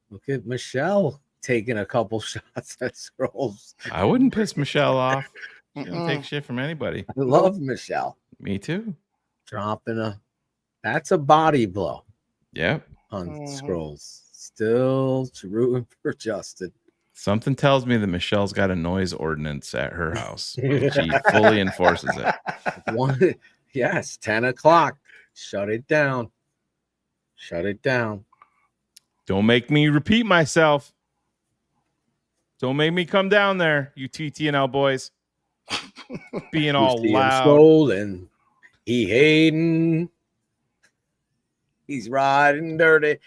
Look at Michelle taking a couple shots at Scrolls. I wouldn't piss Michelle off. She don't take shit from anybody. I love Michelle. Me too. Dropping that's a body blow Yep. on Scrolls. Still rooting for Justin. Something tells me that Michelle's got a noise ordinance at her house. She fully enforces it. Yes, 10 o'clock. Shut it down. Shut it down. Don't make me repeat myself. Don't make me come down there, you TTNL boys. Being all You see him loud. scrolling. He hating. He's riding dirty.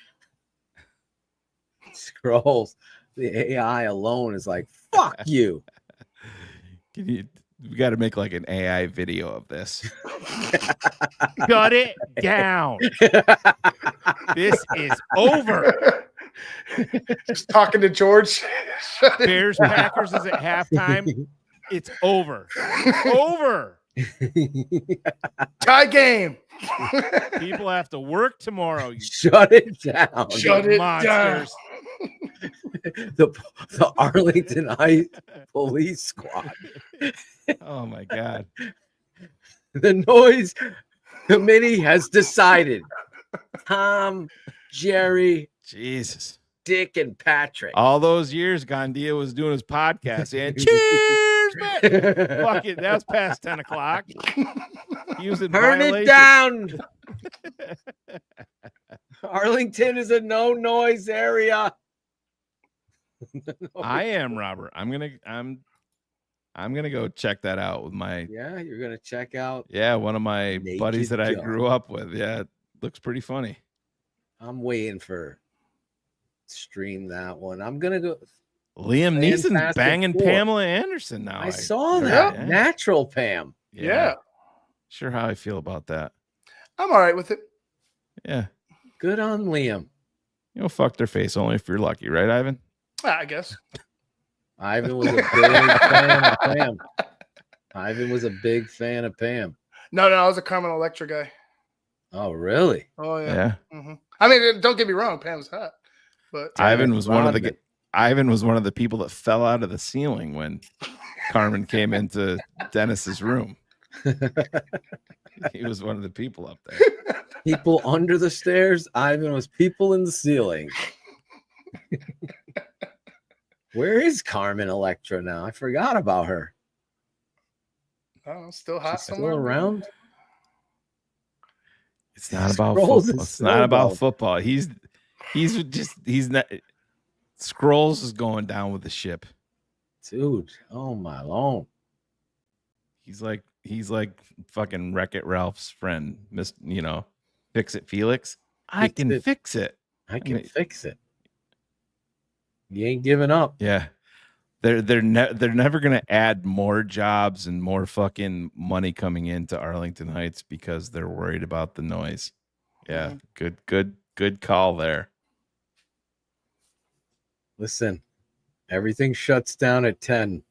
Scrolls. The AI alone is like, fuck you. We got to make like an AI video of this. Shut it down. This is over. Just talking to George. Bears Packers is at halftime. It's over. Over. Tie game. People have to work tomorrow. You Shut it down. Shut it down. monsters. The Arlington Heights Police Squad. Oh my God. The noise committee has decided. Tom, Jerry, Jesus. Dick, and Patrick. All those years Gandia was doing his podcast and cheers, man. Fuck it. That's past 10 o'clock. He was in Turn violation. it down. Arlington is a no noise area. I am, Robert. I'm gonna go check that out with my You're gonna check out. one of my Naked buddies that I Joe. grew up with. Yeah, it looks pretty funny. I'm waiting for stream that one. I'm gonna go. Liam Neeson's Fantastic banging Four. Pamela Anderson now. I saw that. Yeah. Natural Pam. Yeah. Sure how I feel about that. I'm all right with it. Yeah. Good on Liam. Fuck their face only if you're lucky, right, Ivan? I guess. Ivan was a big fan of Pam. Ivan was a big fan of Pam. No, I was a Carmen Electra guy. Oh, really? Oh, yeah. Yeah. Mm-hmm. I mean, don't get me wrong. Pam's hot. But Ivan was one of the people that fell out of the ceiling when Carmen came into Dennis's room. He was one of the people up there. People under the stairs. Ivan was people in the ceiling. Where is Carmen Electra now? I forgot about her. Oh, still hot She's somewhere. still around? It's not about Scrolls football. is It's so not about low. football. He's not. Scrolls is going down with the ship. Dude, oh my lord. He's like fucking Wreck-It Ralph's friend, Fix It Felix. I can fix it. I can fix it. You ain't giving up. Yeah. They're never gonna add more jobs and more fucking money coming into Arlington Heights because they're worried about the noise. Yeah, good call there. Listen, everything shuts down at 10.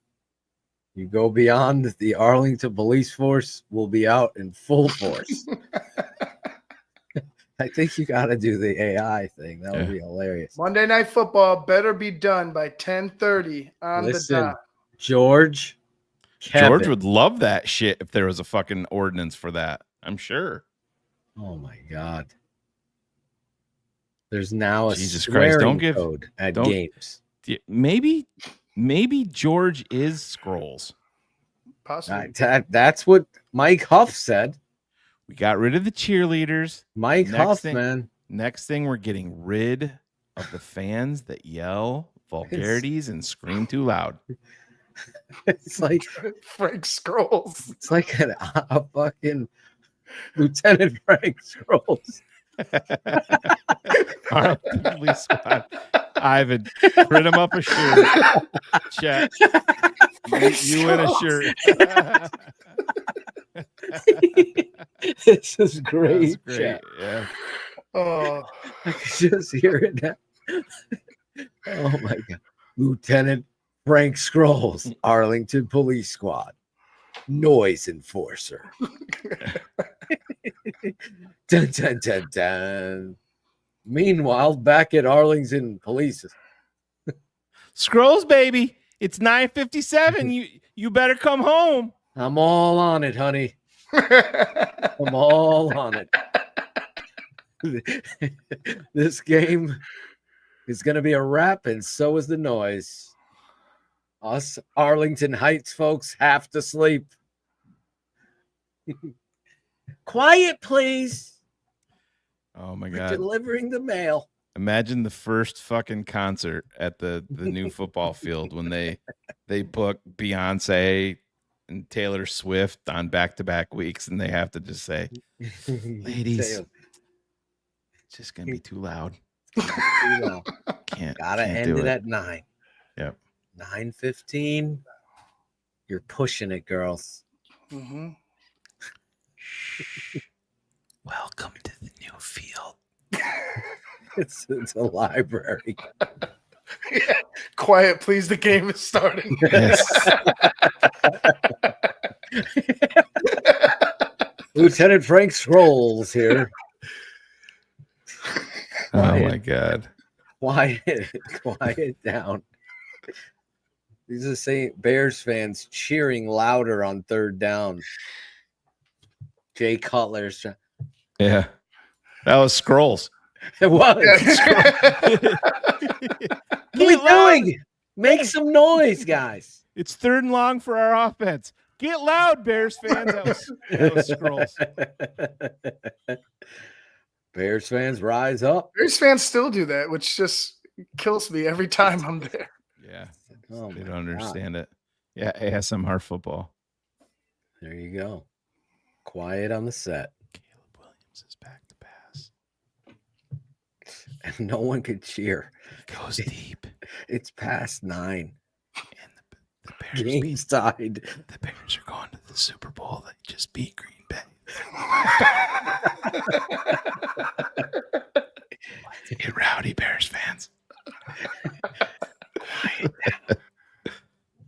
You go beyond, the Arlington police force will be out in full force. I think you got to do the AI thing. That would be hilarious. Monday Night Football better be done by 10:30 on the dot. George would love that shit if there was a fucking ordinance for that. I'm sure. Oh my God. There's now a Jesus Christ! Don't give code at games. Maybe George is Scrolls. Possibly. That's what Mike Huff said. We got rid of the cheerleaders. Mike Huff, man. Next thing, we're getting rid of the fans that yell vulgarities and scream too loud. It's like Frank Scrolls. It's like a fucking Lieutenant Frank Scrolls. Arlington Police Squad. Ivan, print him up a shirt. Chat. You in a shirt. This is great. That's great. Yeah. Oh, I can just hear it now. Oh my God. Lieutenant Frank Scrolls, Arlington Police Squad, noise enforcer. Dun, dun, dun, dun. Meanwhile, back at Arlington Police. Scrolls, baby. It's 9:57. You better come home. I'm all on it, honey. I'm all on it. This game is going to be a wrap, and so is the noise. Us Arlington Heights folks have to sleep. Quiet, please. Oh my We're God. delivering the mail. Imagine the first fucking concert at the new football field when they book Beyonce and Taylor Swift on back-to-back weeks, and they have to just say, ladies, it's just gonna be too loud. Gotta end it at 9. Yep. 9:15. You're pushing it, girls. Mm-hmm. Welcome to the new field. It's a library. Yeah. Quiet, please. The game is starting. Yes. Lieutenant Frank Scrolls here. Oh my God. Quiet down. These are the same Bears fans cheering louder on third down. Jay Cutler's. Yeah. That was Scrolls. It was. What are we doing? Make some noise, guys. It's 3rd and long for our offense. Get loud, Bears fans. That was Scrolls. Bears fans rise up. Bears fans still do that, which just kills me every time I'm there. Yeah. Oh They my don't understand God. it. Yeah, ASMR football. There you go. Quiet on the set. Caleb Williams is back to pass. And no one could cheer. He goes deep. It's past 9. And the Bears Game's tied. The Bears are going to the Super Bowl. They just beat Green Bay. Get rowdy, Bears fans. Quiet down.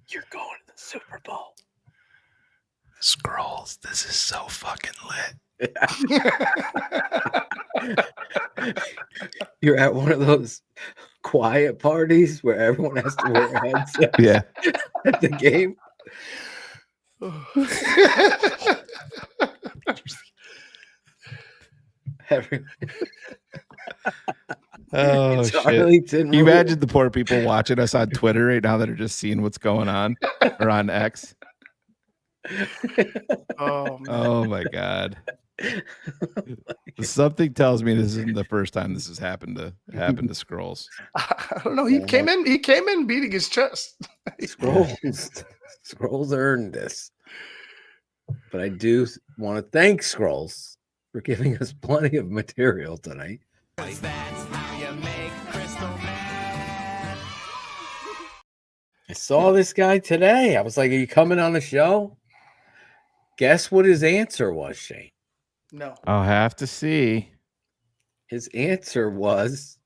You're going to the Super Bowl. Scrolls. This is so fucking lit. You're at one of those quiet parties where everyone has to wear headsets. Yeah. At the game. Oh, It's shit. Arlington Can you rule. imagine the poor people watching us on Twitter right now that are just seeing what's going on or on X? Oh, man. Oh my God. Something tells me this isn't the first time this has happened to Scrolls. I don't know. He came in beating his chest. Scrolls earned this. But I do want to thank Scrolls for giving us plenty of material tonight. I saw this guy today. I was like, are you coming on the show? Guess what his answer was, Shane? No. I'll have to see. His answer was,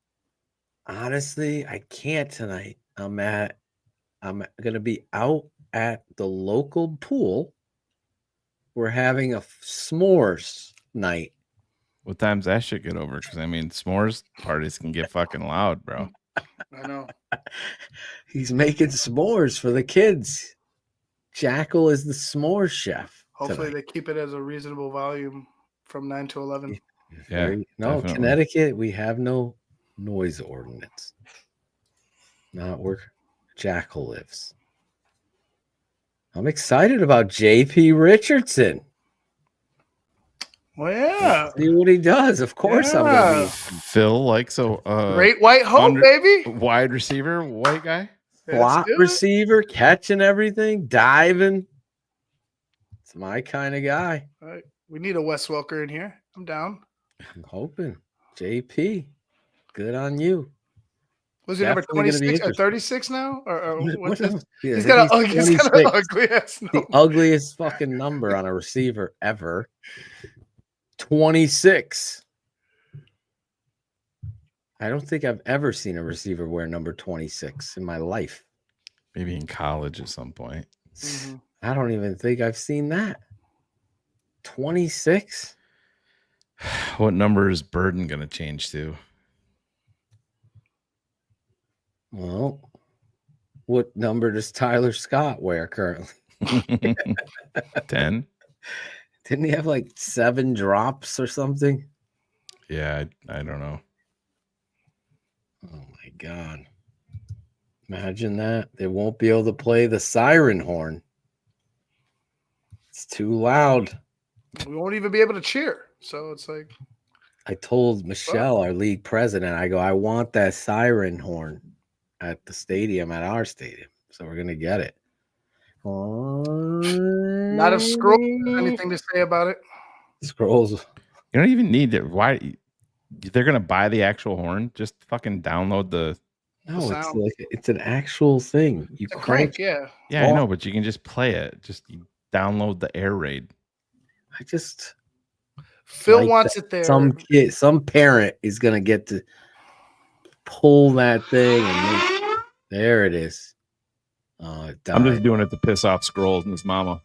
honestly, I can't tonight. I'm going to be out at the local pool. We're having a s'mores night. What time's that shit get over? Because I mean, s'mores parties can get fucking loud, bro. I know. He's making s'mores for the kids. Jackal is the s'mores chef. Hopefully tonight. they keep it as a reasonable volume from 9 to 11. Yeah. No, definitely. Connecticut, we have no noise ordinance. Not where Jackal lives. I'm excited about JP Richardson. Well, yeah. See what he does. Of course, I'm going to be. Phil likes a Great white hope, baby. wide receiver, white guy. Slot receiver, catching everything, diving. It's my kind of guy. All right. We need a Wes Welker in here. I'm down. I'm hoping. JP, good on you. Was he number Definitely gonna be 26 or interesting. 36 now? Or what's Whatever. his? Yeah, He's I got think an he's 26. ugly ass The number. ugliest fucking number on a receiver ever. 26. I don't think I've ever seen a receiver wear number 26 in my life. Maybe in college at some point. Mhm. I don't even think I've seen that. 26? What number is Burden going to change to? Well, what number does Tyler Scott wear currently? 10? Didn't he have like 7 drops or something? Yeah, I don't know. Oh my God. Imagine that. They won't be able to play the siren horn. It's too loud. We won't even be able to cheer. So it's like, I told Michelle, our league president, I go, I want that siren horn at the stadium, at our stadium. So we're going to get it. not if Scroll has anything to say about it. Scrolls. You don't even need it. Why? They're going to buy the actual horn? Just fucking download the. No, it's sound. like it's an actual thing. You It's a crank, yeah. Yeah, I know, but you can just play it. Just download the air raid. I just Phil like wants that it there. Some kid, some parent is gonna get to pull that thing and there it is. Oh, it died. I'm just doing it to piss off Scrolls and his mama.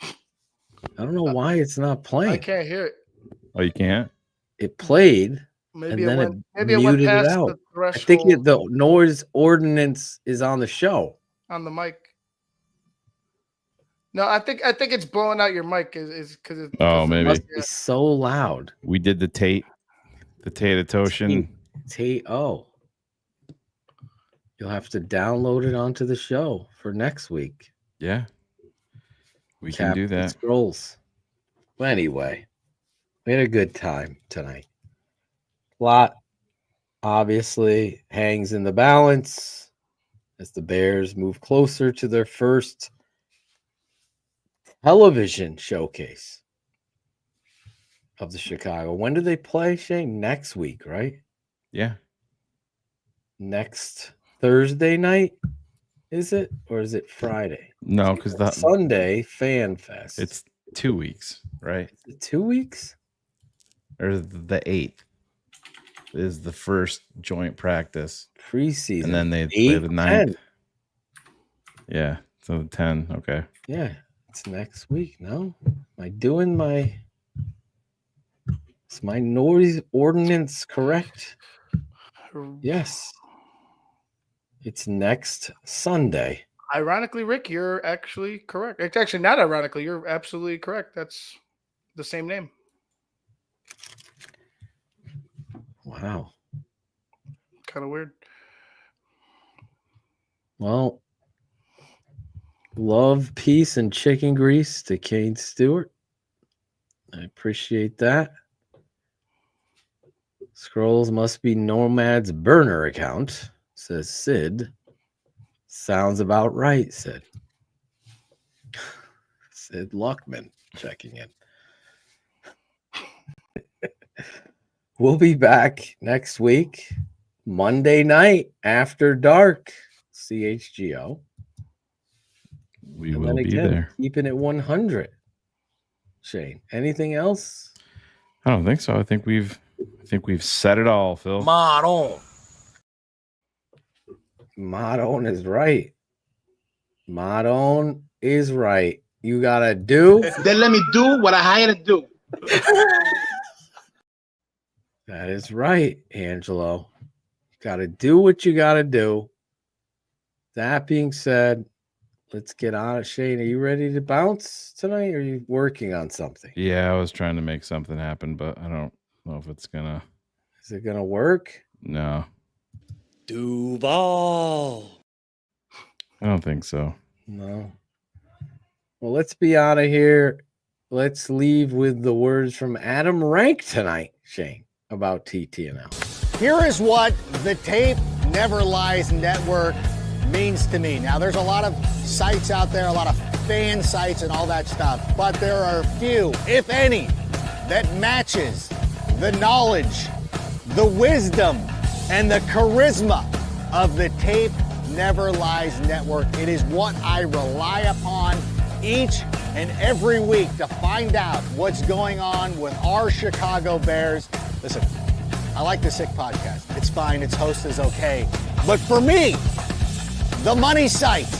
I don't know why it's not playing. I can't hear it. Oh, you can't? It played, Maybe and it then went. it Maybe it muted went it past out. the I threshold think the noise ordinance is on the show. on the mic. No, I think it's blowing out your mic. Is because it. Oh, maybe. Must be so loud. We did the Tatoshin. Oh. You'll have to download it onto the show for next week. Yeah. We can do that. Scrolls. Well, anyway, we had a good time tonight. A lot obviously hangs in the balance as the Bears move closer to their first television showcase of the Chicago. When do they play, Shane? Next week, right? Yeah. Next Thursday night, is it? Or is it Friday? No, because the Sunday Fan Fest. It's 2 weeks, right? Is it 2 weeks? Or the 8th is the first joint practice. Preseason. And then they play the 9th. 10. Yeah. So the 10. Okay. Yeah. It's next week. No? Am I doing my... Is my noise ordinance correct? Yes. It's next Sunday. Ironically, Rick, you're actually correct. It's actually not ironically. You're absolutely correct. That's the same name. Wow. Kind of weird. Well, love, peace, and chicken grease to Kane Stewart. I appreciate that. Scrolls must be Nomad's burner account, says Sid. Sounds about right, Sid. Sid Luckman checking in. We'll be back next week, Monday night after dark, CHGO. We will be there. Keeping it 100. Shane, anything else? I don't think so. I think we've said it all, Phil. Maron is right. Madon is right. You gotta do. Then let me do what I had to do. That is right, Angelo. You gotta do what you gotta do. That being said, let's get on it. Shane, are you ready to bounce tonight? Or are you working on something? Yeah, I was trying to make something happen, but I don't know if it's gonna. Is it gonna work? No. Duval. I don't think so. No. Well, let's be out of here. Let's leave with the words from Adam Rank tonight, Shane, about TTNL. Here is what the Tape Never Lies Network means to me. Now, there's a lot of sites out there, a lot of fan sites and all that stuff, but there are few, if any, that matches the knowledge, the wisdom, and the charisma of the Tape Never Lies Network. It is what I rely upon each and every week to find out what's going on with our Chicago Bears. Listen, I like the Sick podcast. It's fine. Its host is okay. But for me, the money site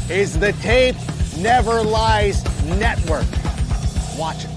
is the Tape Never Lies Network. Watch it.